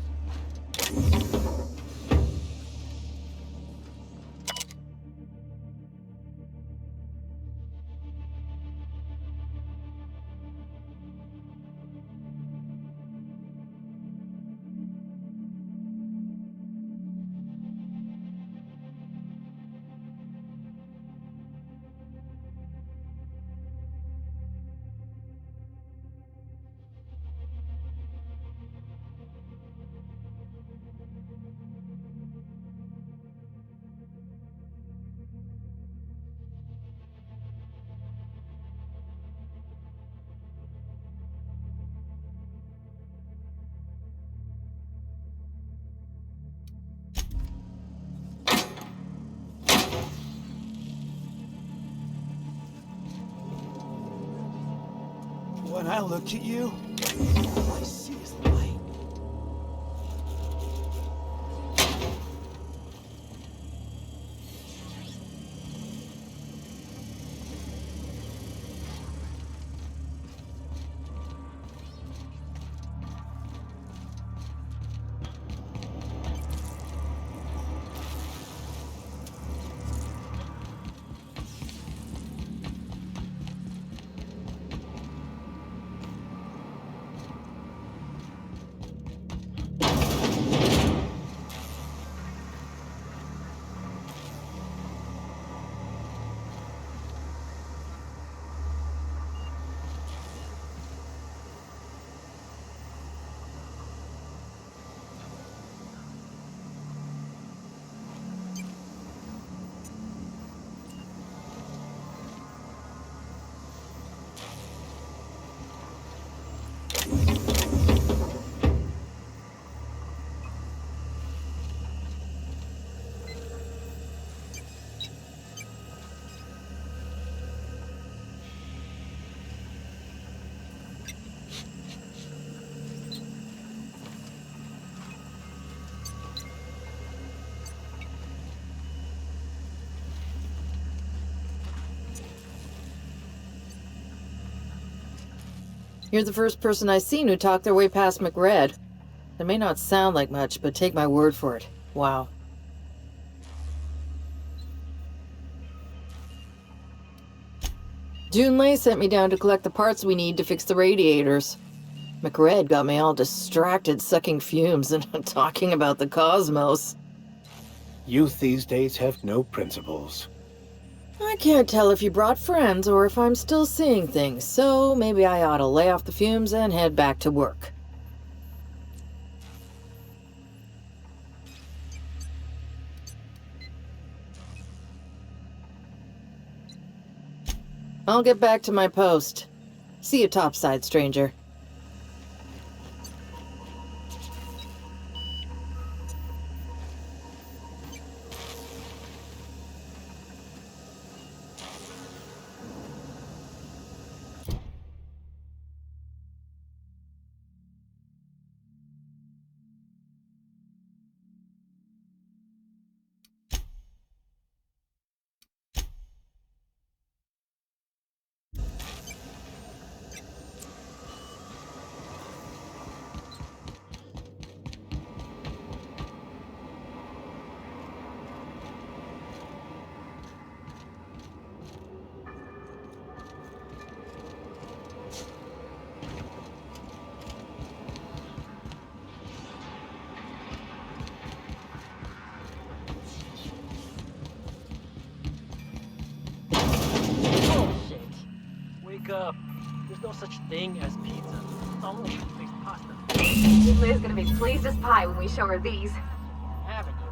When I look at you, all I see is light. You're the first person I've seen who talked their way past McRed. It may not sound like much, but take my word for it. Wow. Junlei sent me down to collect the parts we need to fix the radiators. McRed got me all distracted sucking fumes and talking about the cosmos. Youth these days have no principles. I can't tell if you brought friends or if I'm still seeing things, so maybe I ought to lay off the fumes and head back to work. I'll get back to my post. See you topside, stranger. Bullshit. Wake up. There's no such thing as pizza. It's all meat-based pasta. Liz gonna be pleased as pie when we show her these. Haven't you?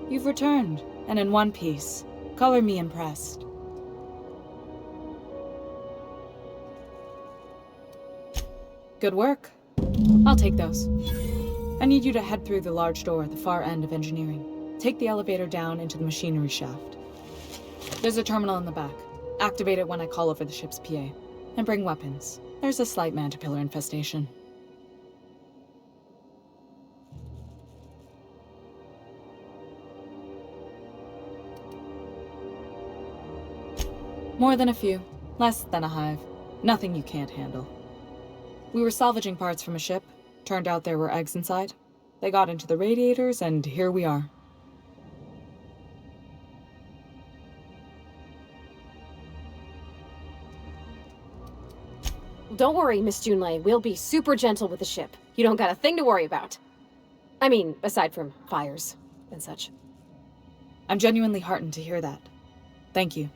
You've returned, and in one piece. Color me impressed. Good work. I'll take those. I need you to head through the large door at the far end of engineering. Take the elevator down into the machinery shaft. There's a terminal in the back. Activate it when I call over the ship's PA. And bring weapons. There's a slight mantipillar infestation. More than a few. Less than a hive. Nothing you can't handle. We were salvaging parts from a ship. Turned out there were eggs inside. They got into the radiators, and here we are. Don't worry, Miss Junlei. We'll be super gentle with the ship. You don't got a thing to worry about. I mean, aside from fires and such. I'm genuinely heartened to hear that. Thank you.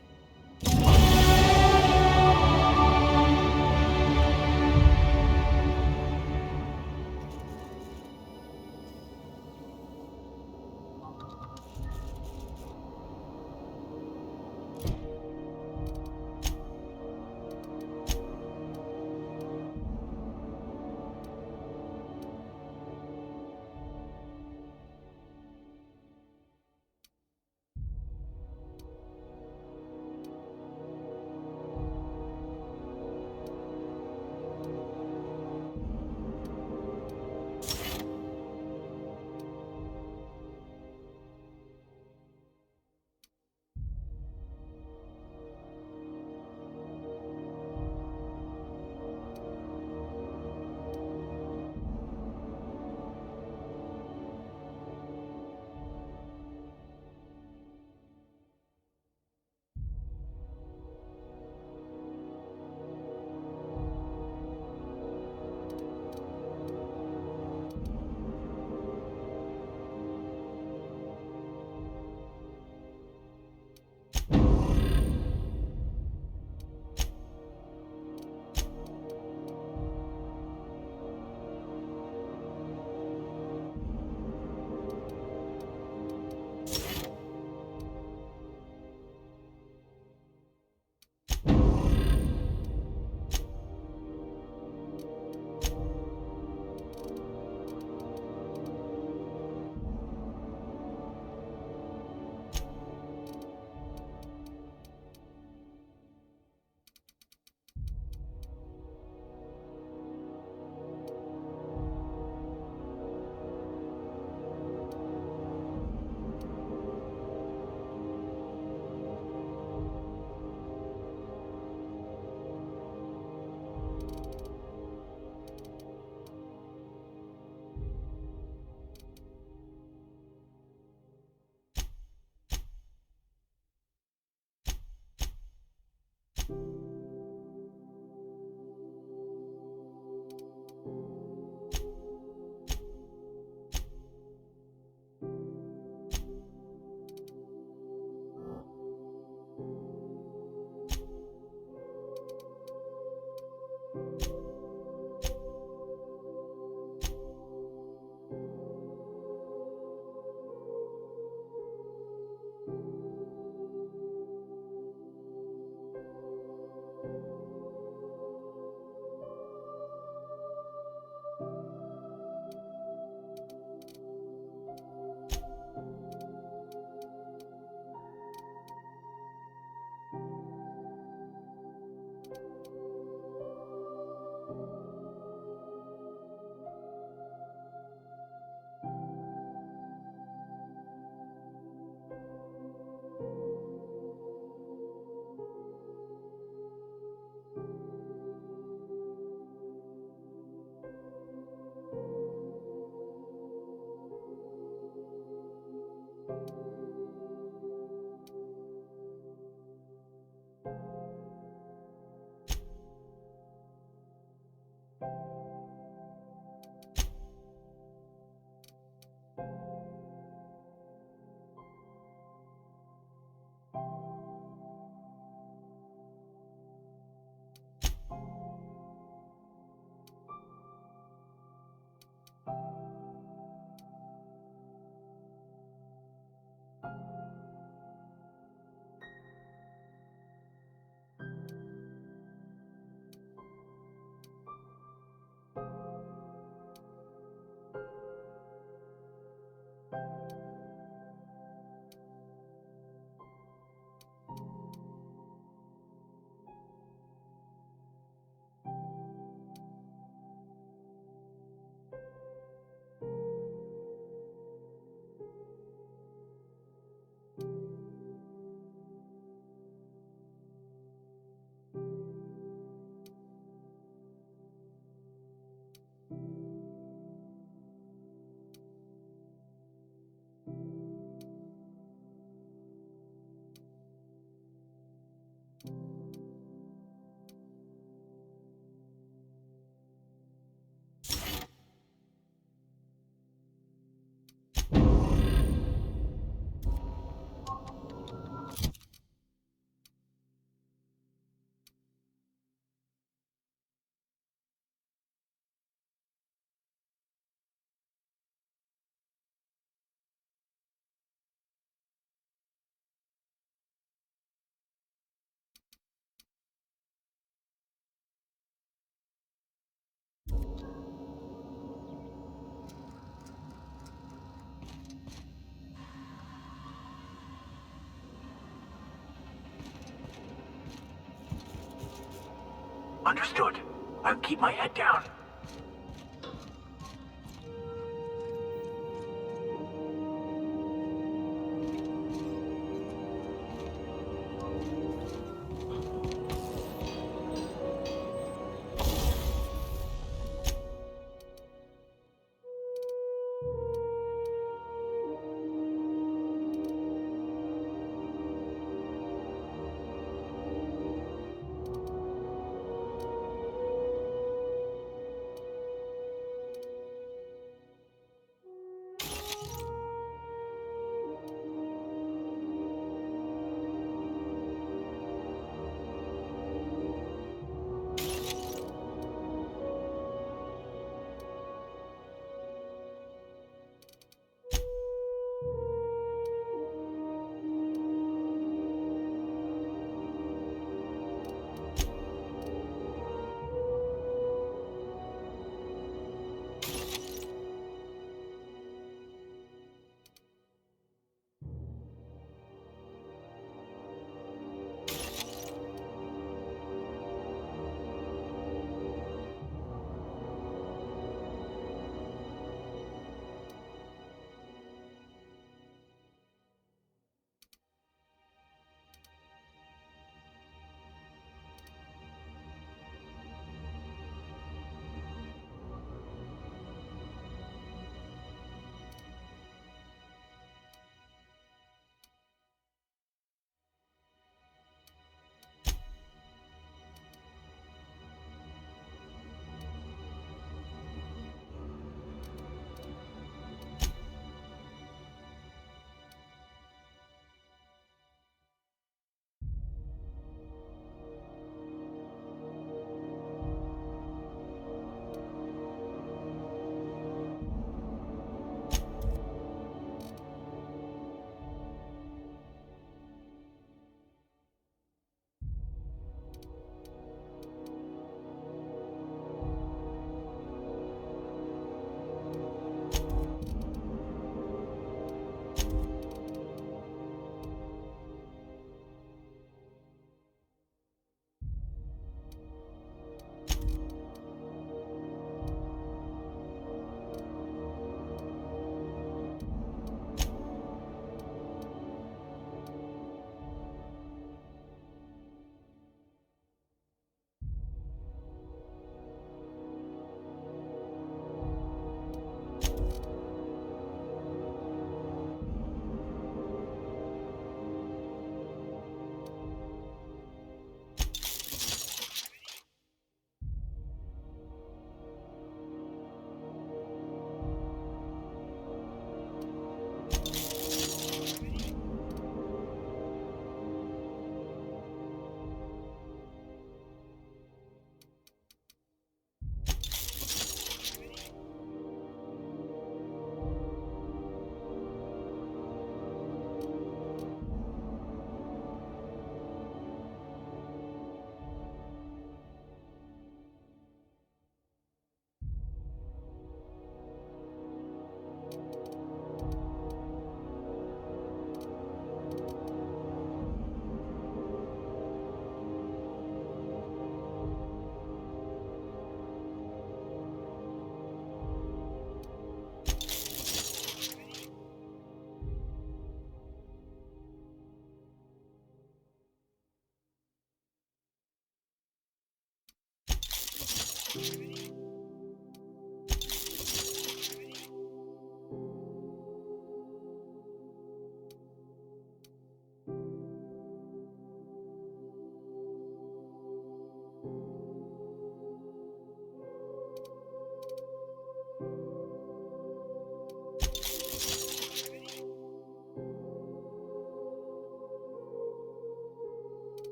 Understood. I'll keep my head down.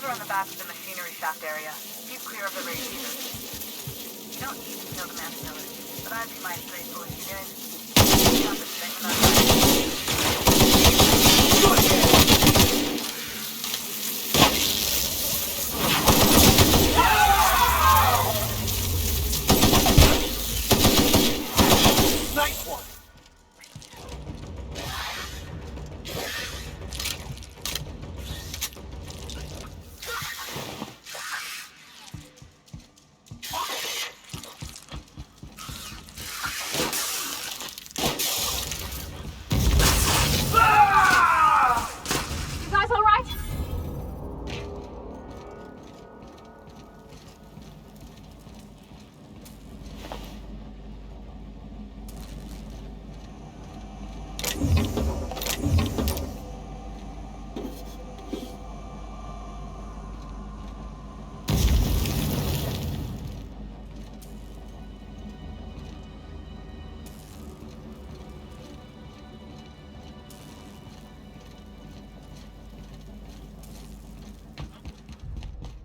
Are on the back of the machinery shaft area. Keep clear of the radiators. You don't need to kill the man's but I'd be mighty grateful if you did. Stop this thing Nice one!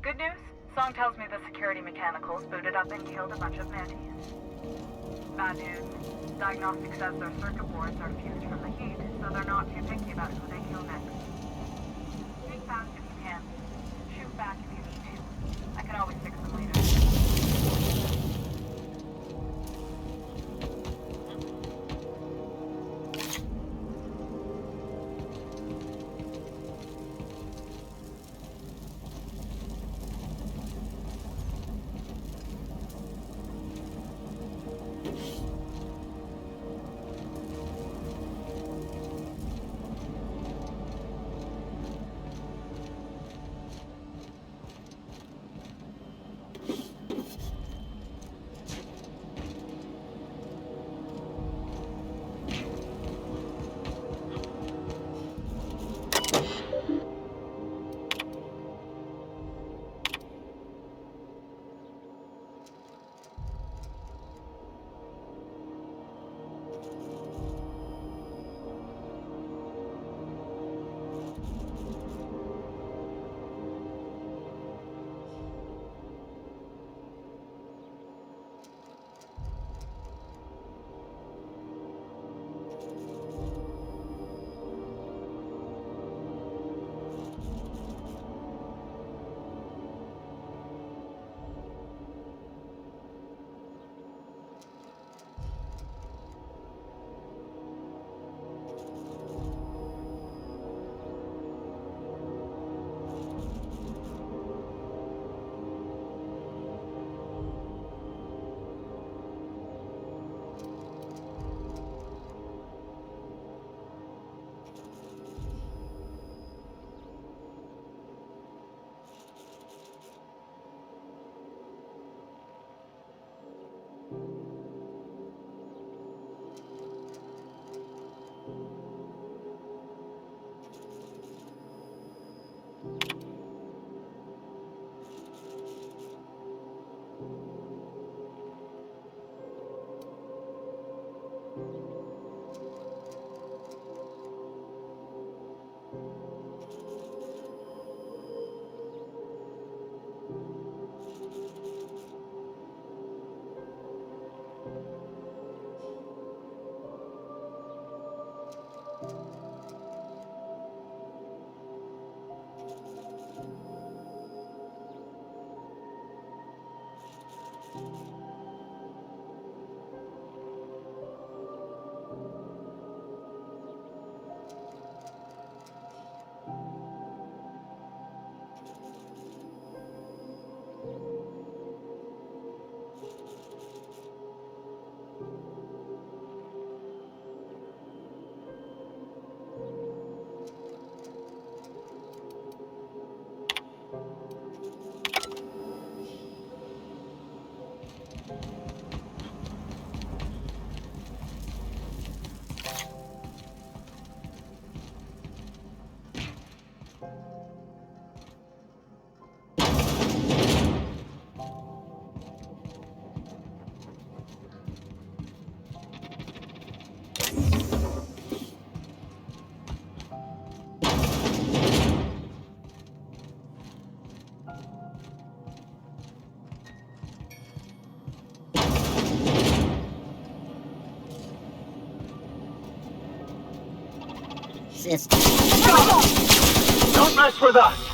Good news? Song tells me the security mechanicals booted up and killed a bunch of mantis. Bad news. Diagnostic says their circuit boards are fused from the heat, so they're not too picky about who they kill next. Think fast if you can. Shoot back if you need to. I can always fix them later. System. Don't mess with us!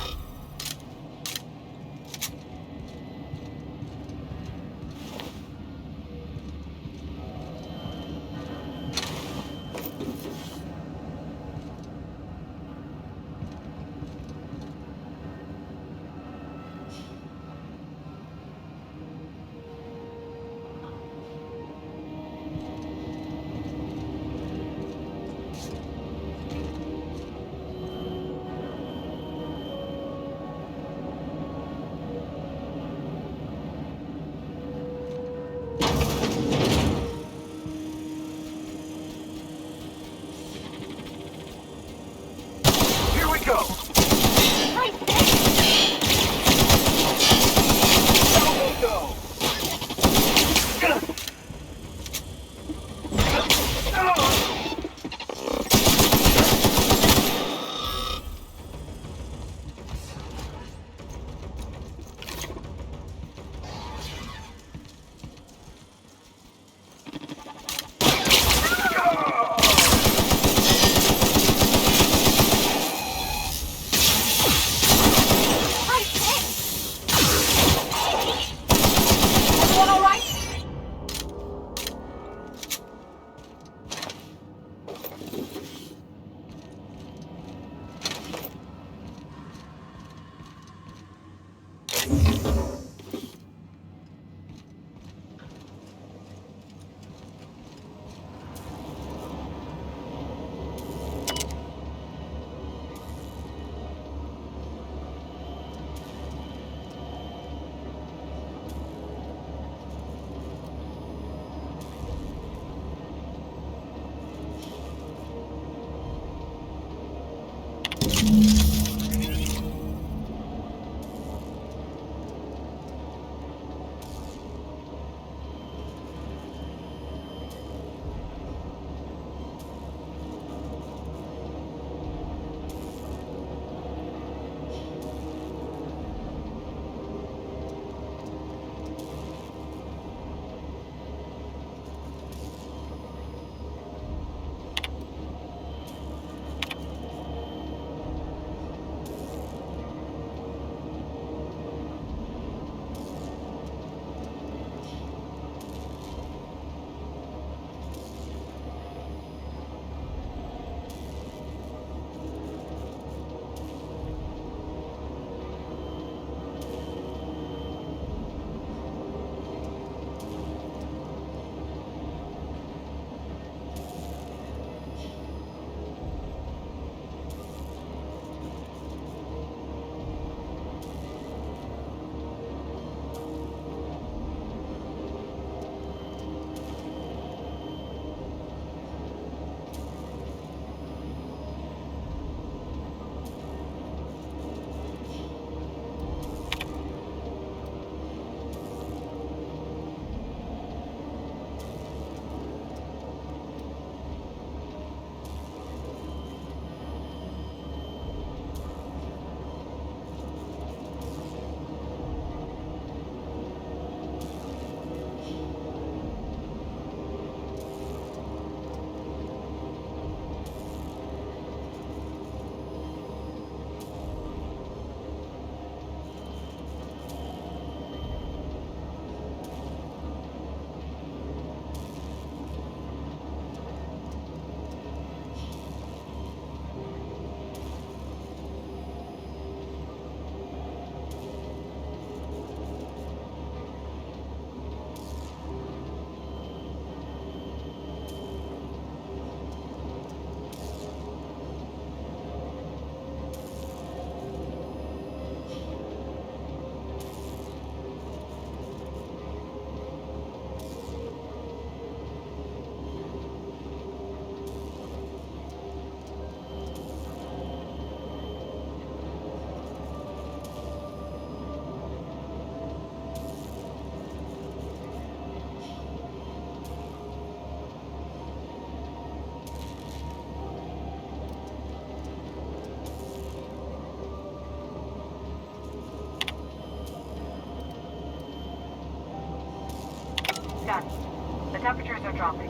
temperatures are dropping.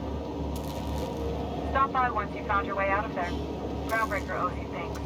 Stop by once you found your way out of there. Groundbreaker owes you thanks.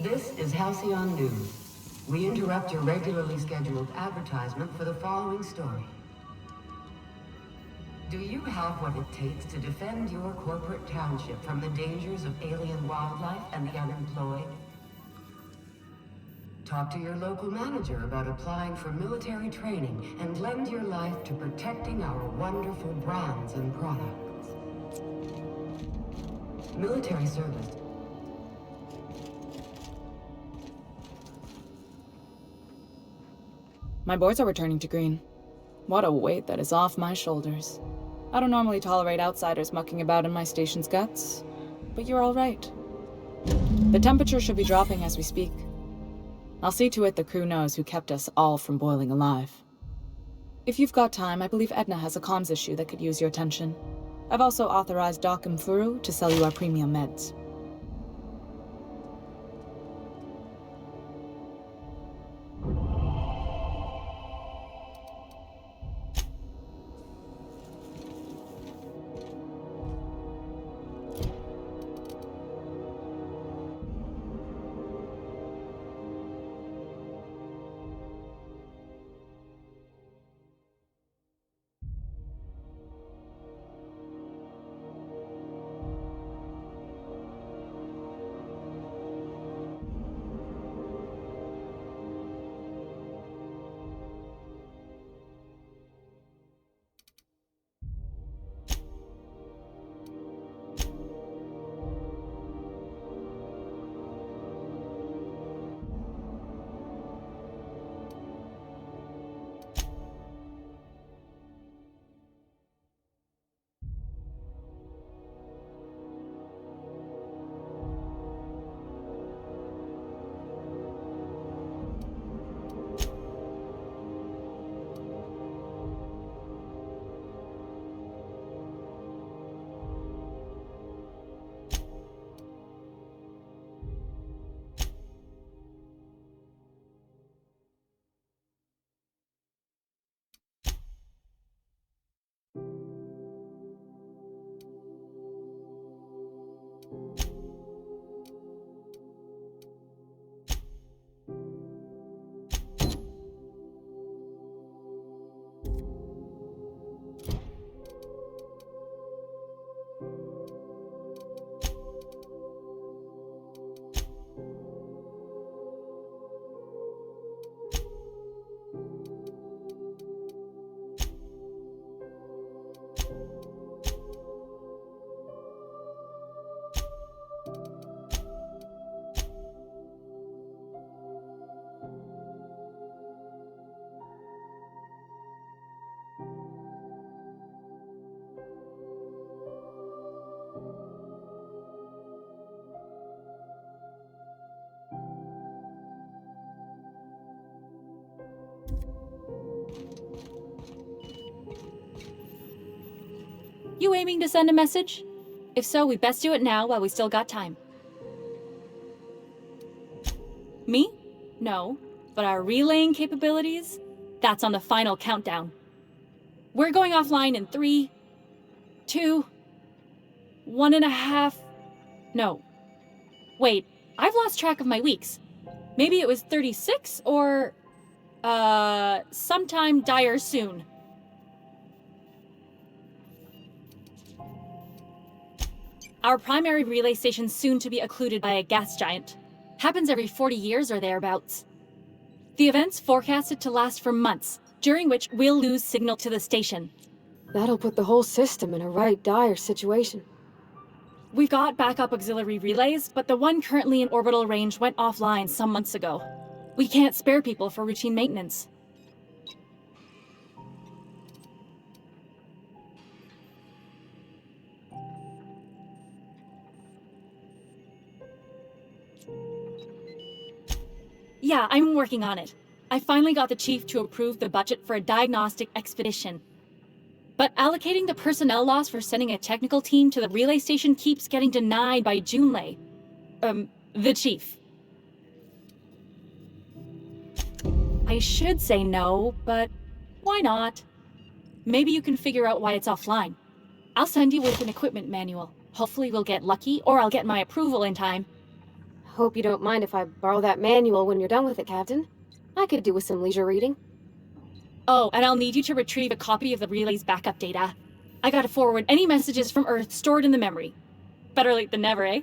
This is Halcyon News. We interrupt your regularly scheduled advertisement for the following story. Do you have what it takes to defend your corporate township from the dangers of alien wildlife and the unemployed? Talk to your local manager about applying for military training and lend your life to protecting our wonderful brands and products. Military service. My boards are returning to green. What a weight that is off my shoulders. I don't normally tolerate outsiders mucking about in my station's guts, but you're all right. The temperature should be dropping as we speak. I'll see to it the crew knows who kept us all from boiling alive. If you've got time, I believe Edna has a comms issue that could use your attention. I've also authorized Doc and Furu to sell you our premium meds. You aiming to send a message? If so, we best do it now while we still got time. Me? No. But our relaying capabilities? That's on the final countdown. We're going offline in 3, 2, 1.5... No. Wait, I've lost track of my weeks. Maybe it was 36 or... sometime dire soon. Our primary relay station's soon to be occluded by a gas giant. Happens every 40 years or thereabouts. The event's forecasted to last for months, during which we'll lose signal to the station. That'll put the whole system in a right dire situation. We've got backup auxiliary relays, but the one currently in orbital range went offline some months ago. We can't spare people for routine maintenance. Yeah, I'm working on it. I finally got the chief to approve the budget for a diagnostic expedition. But allocating the personnel loss for sending a technical team to the relay station keeps getting denied by Junlei. The chief. I should say no, but why not? Maybe you can figure out why it's offline. I'll send you with an equipment manual. Hopefully we'll get lucky, or I'll get my approval in time. Hope you don't mind if I borrow that manual when you're done with it, Captain. I could do with some leisure reading. Oh, and I'll need you to retrieve a copy of the relay's backup data. I gotta forward any messages from Earth stored in the memory. Better late than never, eh?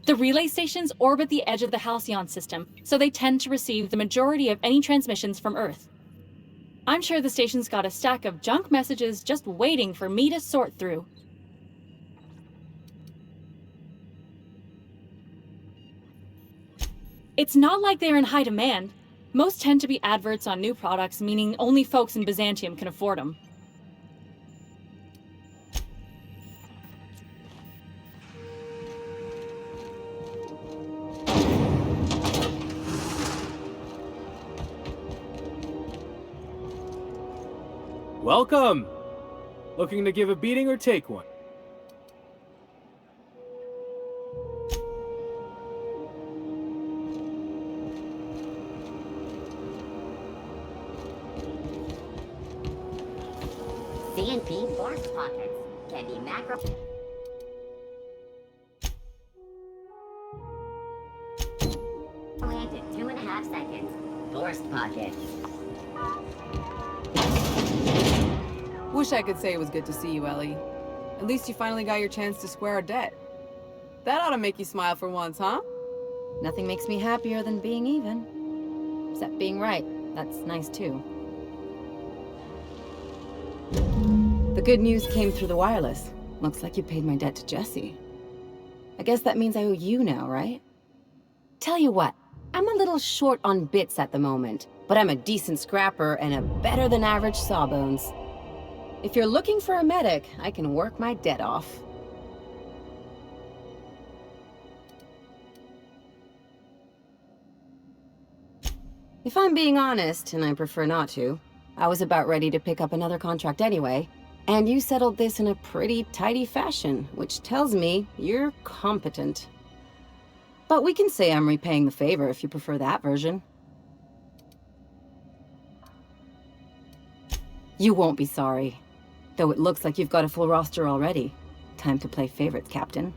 The relay stations orbit the edge of the Halcyon system, so they tend to receive the majority of any transmissions from Earth. I'm sure the station's got a stack of junk messages just waiting for me to sort through. It's not like they're in high demand. Most tend to be adverts on new products, meaning only folks in Byzantium can afford them. Welcome! Looking to give a beating or take one? CNP force pockets can be macro. Land in 2.5 seconds. Forced pockets. Wish I could say it was good to see you, Ellie. At least you finally got your chance to square our debt. That ought to make you smile for once, huh? Nothing makes me happier than being even. Except being right. That's nice too. The good news came through the wireless. Looks like you paid my debt to Jesse. I guess that means I owe you now, right? Tell you what, I'm a little short on bits at the moment, but I'm a decent scrapper and a better than average sawbones. If you're looking for a medic, I can work my debt off. If I'm being honest, and I prefer not to, I was about ready to pick up another contract anyway, and you settled this in a pretty tidy fashion, which tells me you're competent. But we can say I'm repaying the favor if you prefer that version. You won't be sorry. Though it looks like you've got a full roster already. Time to play favorites, Captain.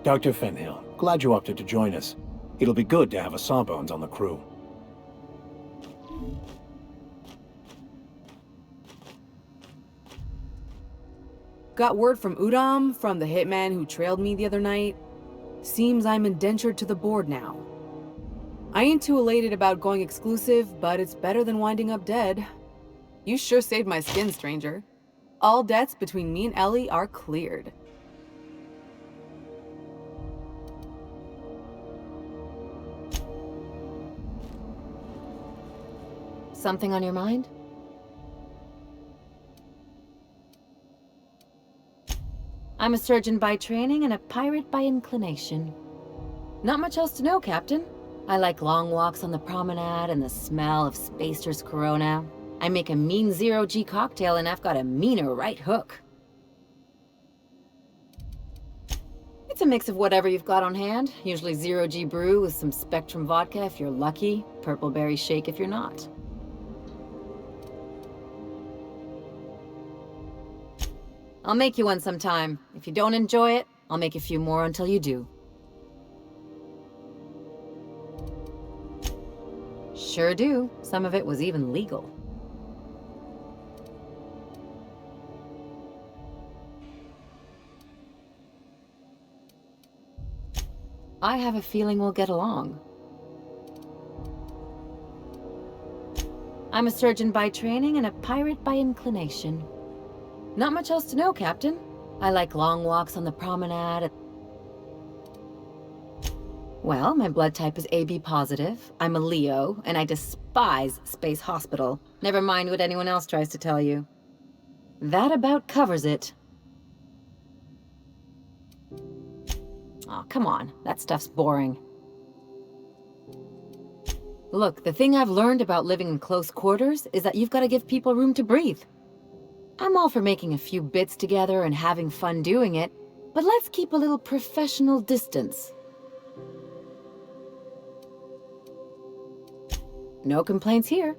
Dr. Fenhill, glad you opted to join us. It'll be good to have a Sawbones on the crew. Got word from Udom, from the hitman who trailed me the other night. Seems I'm indentured to the board now. I ain't too elated about going exclusive, but it's better than winding up dead. You sure saved my skin, stranger. All debts between me and Ellie are cleared. Something on your mind? I'm a surgeon by training and a pirate by inclination. Not much else to know, Captain. I like long walks on the promenade and the smell of Spacer's Corona. I make a mean zero-G cocktail and I've got a meaner right hook. It's a mix of whatever you've got on hand. Usually zero-G brew with some Spectrum vodka if you're lucky, purple berry shake if you're not. I'll make you one sometime. If you don't enjoy it, I'll make a few more until you do. Sure do. Some of it was even legal. I have a feeling we'll get along. I'm a surgeon by training and a pirate by inclination. Not much else to know, Captain. I like long walks on the promenade. Well, my blood type is AB positive. I'm a Leo, and I despise Space Hospital. Never mind what anyone else tries to tell you. That about covers it. Oh, come on. That stuff's boring. Look, the thing I've learned about living in close quarters is that you've got to give people room to breathe. I'm all for making a few bits together and having fun doing it, but let's keep a little professional distance. No complaints here.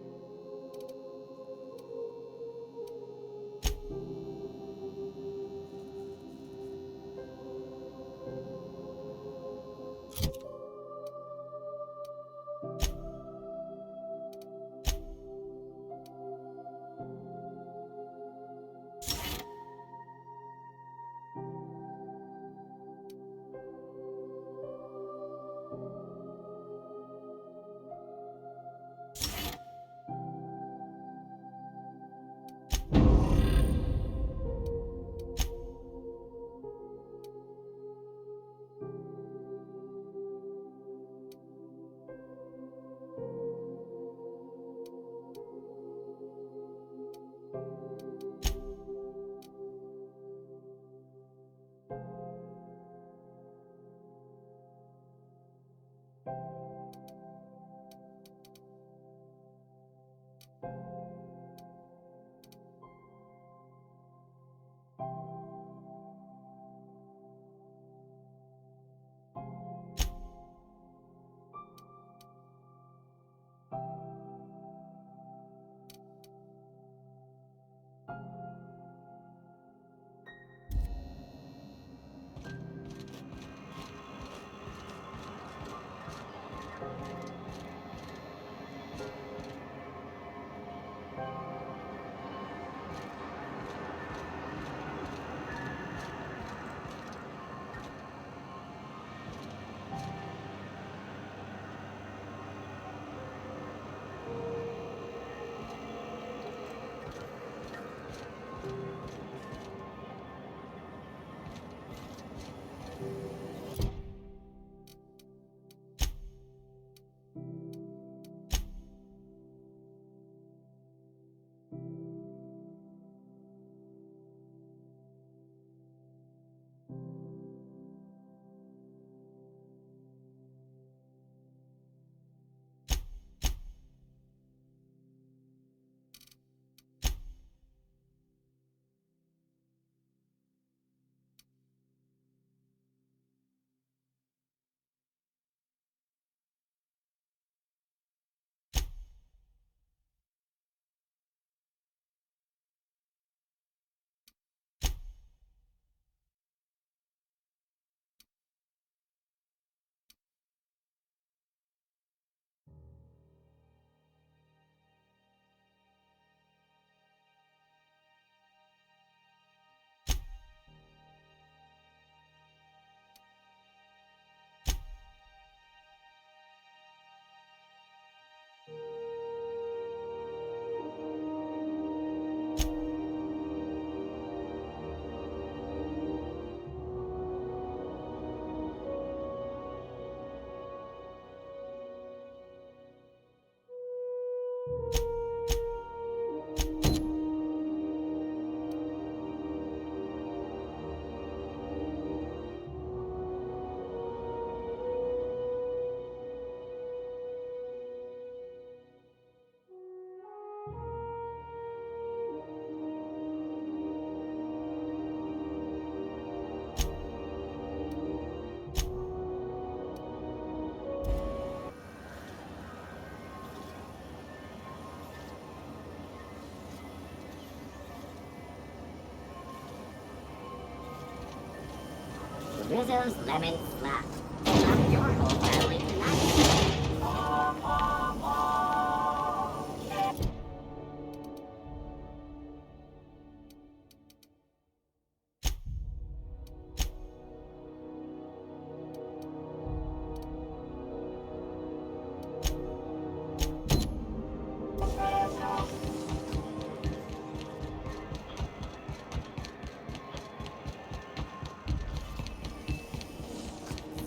Rizzo's Lemon Slap. Slap your whole family tonight.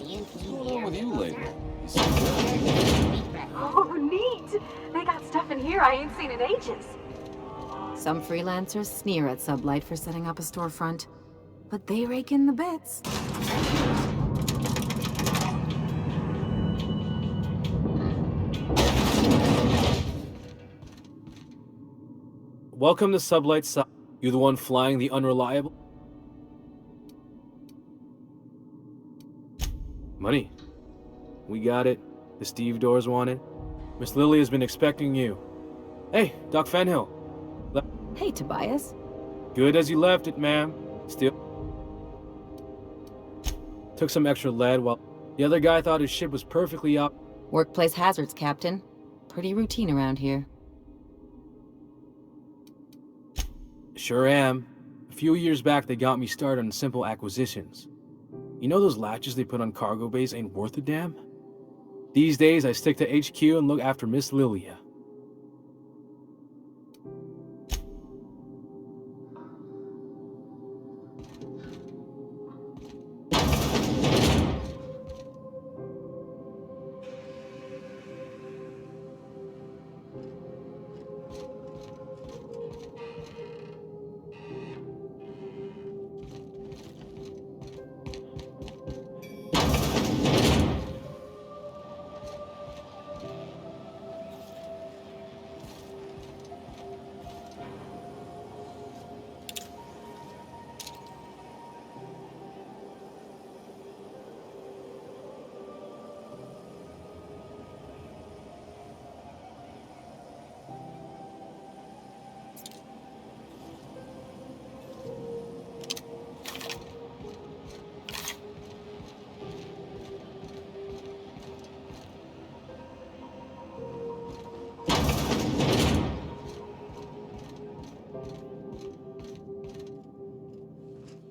What's going on with you lately? Oh, neat! They got stuff in here I ain't seen in ages. Some freelancers sneer at Sublight for setting up a storefront, but they rake in the bits. Welcome to Sublight South. You the one flying the unreliable? Money. We got it. The Steve doors want it. Miss Lily has been expecting you. Hey, Doc Fenhill. Hey, Tobias. Good as you left it, ma'am. Still. Took some extra lead while the other guy thought his ship was perfectly up. Workplace hazards, Captain. Pretty routine around here. Sure am. A few years back, they got me started on simple acquisitions. You know those latches they put on cargo bays ain't worth a damn? These days, I stick to HQ and look after Miss Lilia.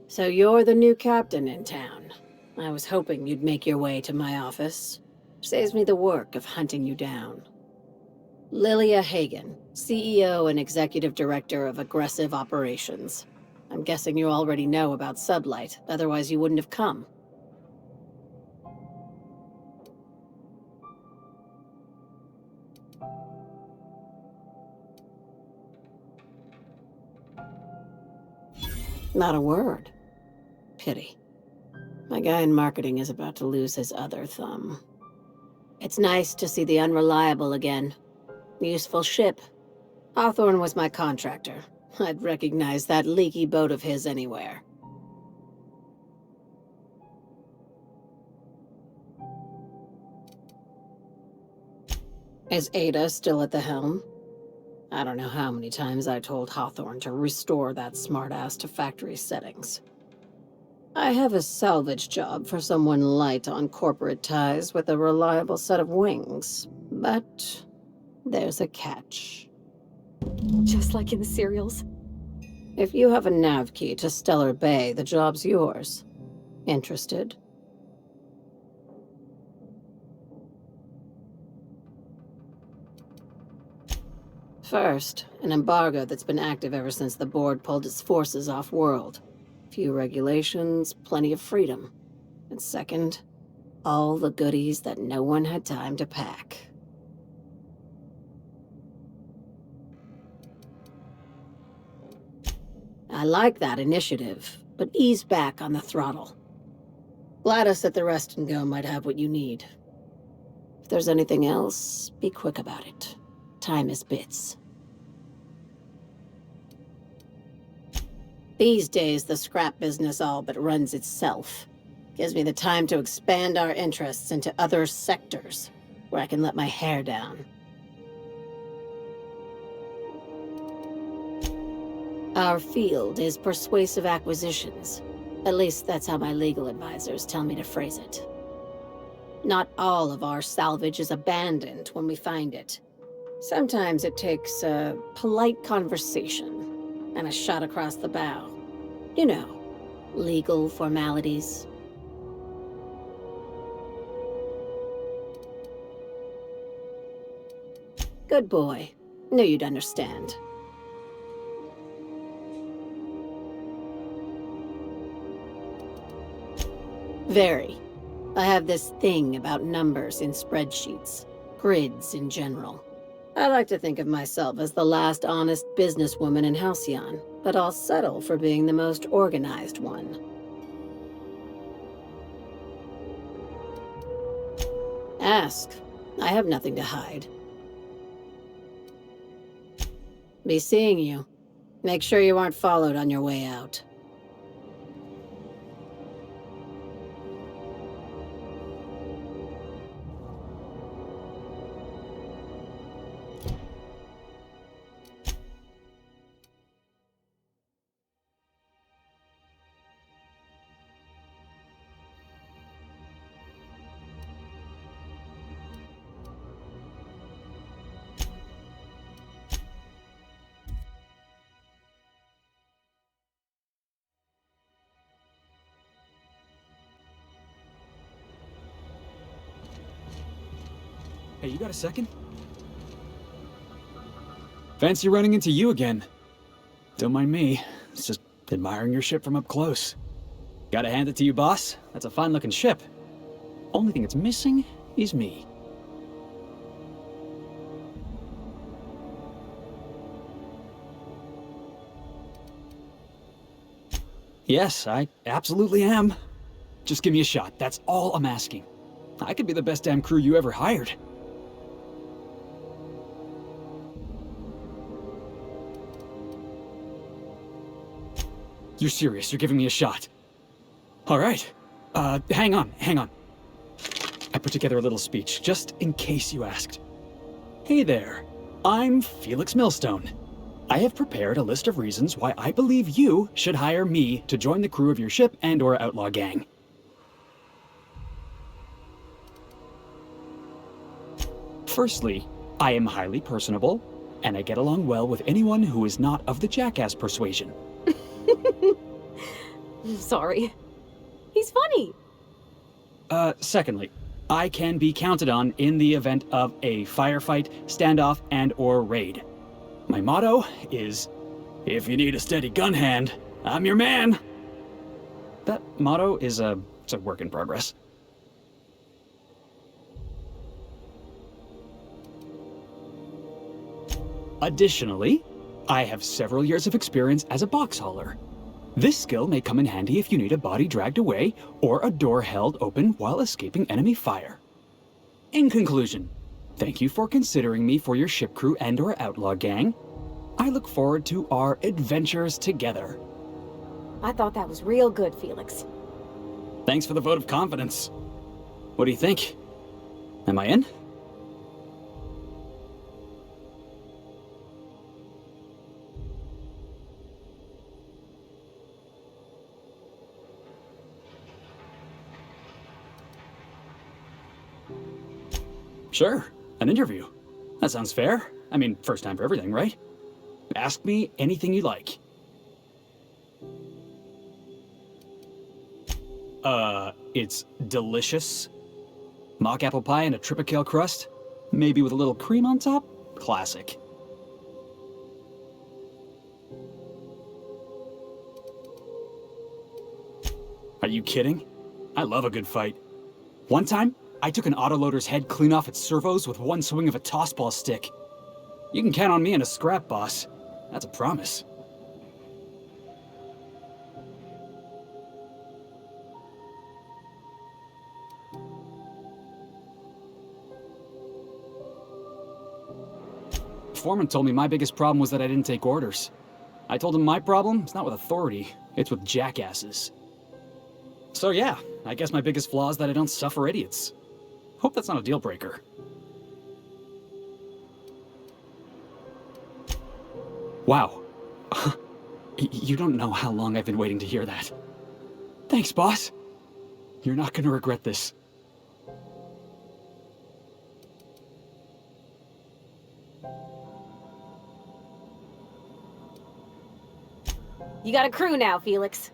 So you're the new captain in town. I was hoping you'd make your way to my office. Saves me the work of hunting you down. Lilia Hagen, CEO and Executive Director of Aggressive Operations. I'm guessing you already know about Sublight, otherwise you wouldn't have come. Not a word. Pity. My guy in marketing is about to lose his other thumb. It's nice to see the Unreliable again. Useful ship. Hawthorne was my contractor. I'd recognize that leaky boat of his anywhere. Is Ada still at the helm? I don't know how many times I told Hawthorne to restore that smartass to factory settings. I have a salvage job for someone light on corporate ties with a reliable set of wings, but there's a catch. Just like in the serials. If you have a nav key to Stellar Bay, the job's yours. Interested? First, an embargo that's been active ever since the board pulled its forces off-world. Few regulations, plenty of freedom. And second, all the goodies that no one had time to pack. I like that initiative, but ease back on the throttle. Gladys at the Rest and Go might have what you need. If there's anything else, be quick about it. Time is bits. These days, the scrap business all but runs itself. Gives me the time to expand our interests into other sectors, where I can let my hair down. Our field is persuasive acquisitions. At least that's how my legal advisors tell me to phrase it. Not all of our salvage is abandoned when we find it. Sometimes it takes a polite conversation and a shot across the bow. You know, legal formalities. Good boy. Knew you'd understand. Very. I have this thing about numbers in spreadsheets. Grids in general. I like to think of myself as the last honest businesswoman in Halcyon, but I'll settle for being the most organized one. Ask. I have nothing to hide. Be seeing you. Make sure you aren't followed on your way out. Hey, you got a second? Fancy running into you again. Don't mind me. It's just admiring your ship from up close. Gotta hand it to you, boss. That's a fine-looking ship. Only thing it's missing is me. Yes, I absolutely am. Just give me a shot. That's all I'm asking. I could be the best damn crew you ever hired. You're serious? You're giving me a shot? All right. Hang on. I put together a little speech, just in case you asked. Hey there. I'm Felix Millstone. I have prepared a list of reasons why I believe you should hire me to join the crew of your ship and/or outlaw gang. Firstly, I am highly personable, and I get along well with anyone who is not of the jackass persuasion. Sorry. He's funny. Secondly, I can be counted on in the event of a firefight, standoff, and/or raid. My motto is, if you need a steady gun hand, I'm your man. That motto is it's a work in progress. Additionally, I have several years of experience as a box hauler. This skill may come in handy if you need a body dragged away or a door held open while escaping enemy fire. In conclusion, thank you for considering me for your ship crew and/or outlaw gang. I look forward to our adventures together. I thought that was real good, Felix. Thanks for the vote of confidence. What do you think? Am I in? Sure, an interview. That sounds fair. I mean, first time for everything, right? Ask me anything you like. It's delicious. Mock apple pie and a tripicale crust, maybe with a little cream on top? Classic. Are you kidding? I love a good fight. One time, I took an autoloader's head clean off its servos with one swing of a tossball stick. You can count on me in a scrap, boss. That's a promise. Foreman told me my biggest problem was that I didn't take orders. I told him my problem is not with authority, it's with jackasses. So yeah, I guess my biggest flaw is that I don't suffer idiots. Hope that's not a deal breaker. Wow. You don't know how long I've been waiting to hear that. Thanks, boss. You're not gonna regret this. You got a crew now, Felix.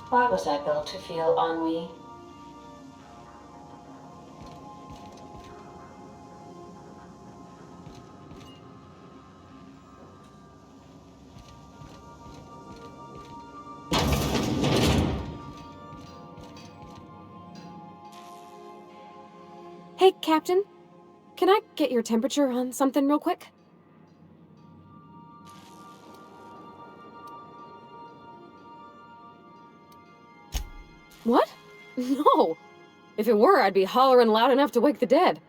Why was I built to feel ennui? Hey, Captain. Can I get your temperature on something real quick? What? No. If it were, I'd be hollering loud enough to wake the dead.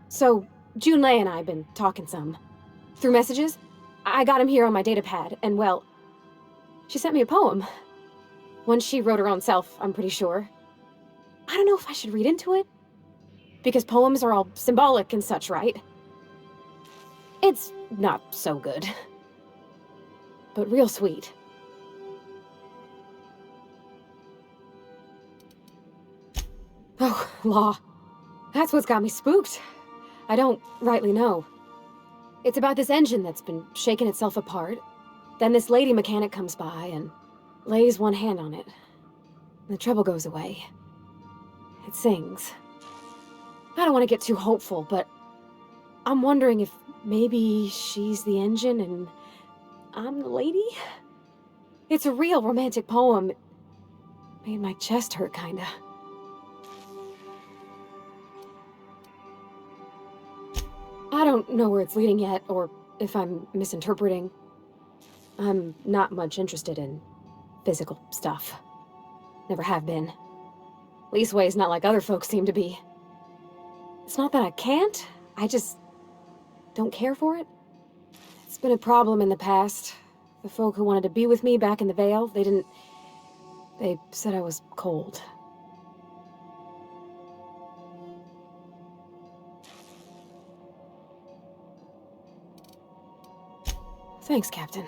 So, Junlei and I have been talking some. Through messages, I got him here on my datapad, and well, she sent me a poem. One she wrote her own self, I'm pretty sure. I don't know if I should read into it. Because poems are all symbolic and such, right? It's not so good. But real sweet. Oh, law. That's what's got me spooked. I don't rightly know. It's about this engine that's been shaking itself apart. Then this lady mechanic comes by and lays one hand on it. The trouble goes away. It sings. I don't want to get too hopeful, but I'm wondering if maybe she's the engine and I'm the lady? It's a real romantic poem. It made my chest hurt, kinda. I don't know where it's leading yet, or if I'm misinterpreting. I'm not much interested in physical stuff. Never have been. Leastways, not like other folks seem to be. It's not that I can't, I just don't care for it. It's been a problem in the past. The folk who wanted to be with me back in the Vale, they said I was cold. Thanks, Captain.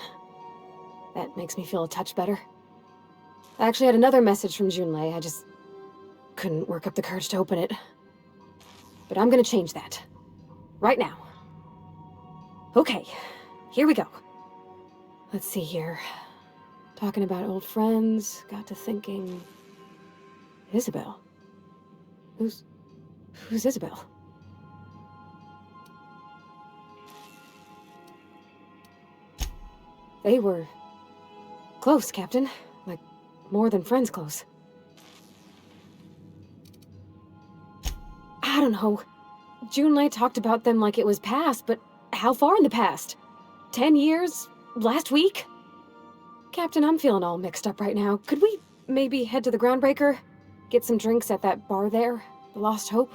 That makes me feel a touch better. I actually had another message from Junlei, I just couldn't work up the courage to open it. But I'm gonna change that. Right now. Okay, here we go. Let's see here. Talking about old friends, got to thinking... Isabel? Who's Isabel? They were... close, Captain. Like, more than friends close. I don't know. June and I talked about them like it was past, but how far in the past? 10 years? Last week? Captain, I'm feeling all mixed up right now. Could we maybe head to the Groundbreaker? Get some drinks at that bar there? The Lost Hope?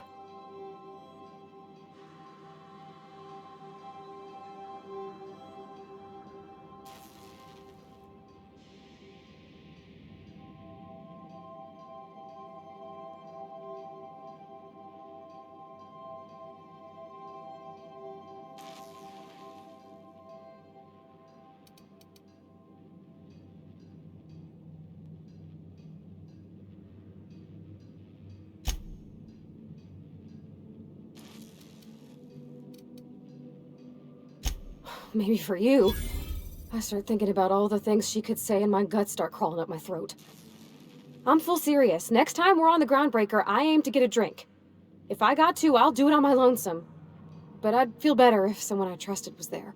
Maybe for you. I start thinking about all the things she could say and my guts start crawling up my throat. I'm full serious. Next time we're on the Groundbreaker, I aim to get a drink. If I got to, I'll do it on my lonesome. But I'd feel better if someone I trusted was there.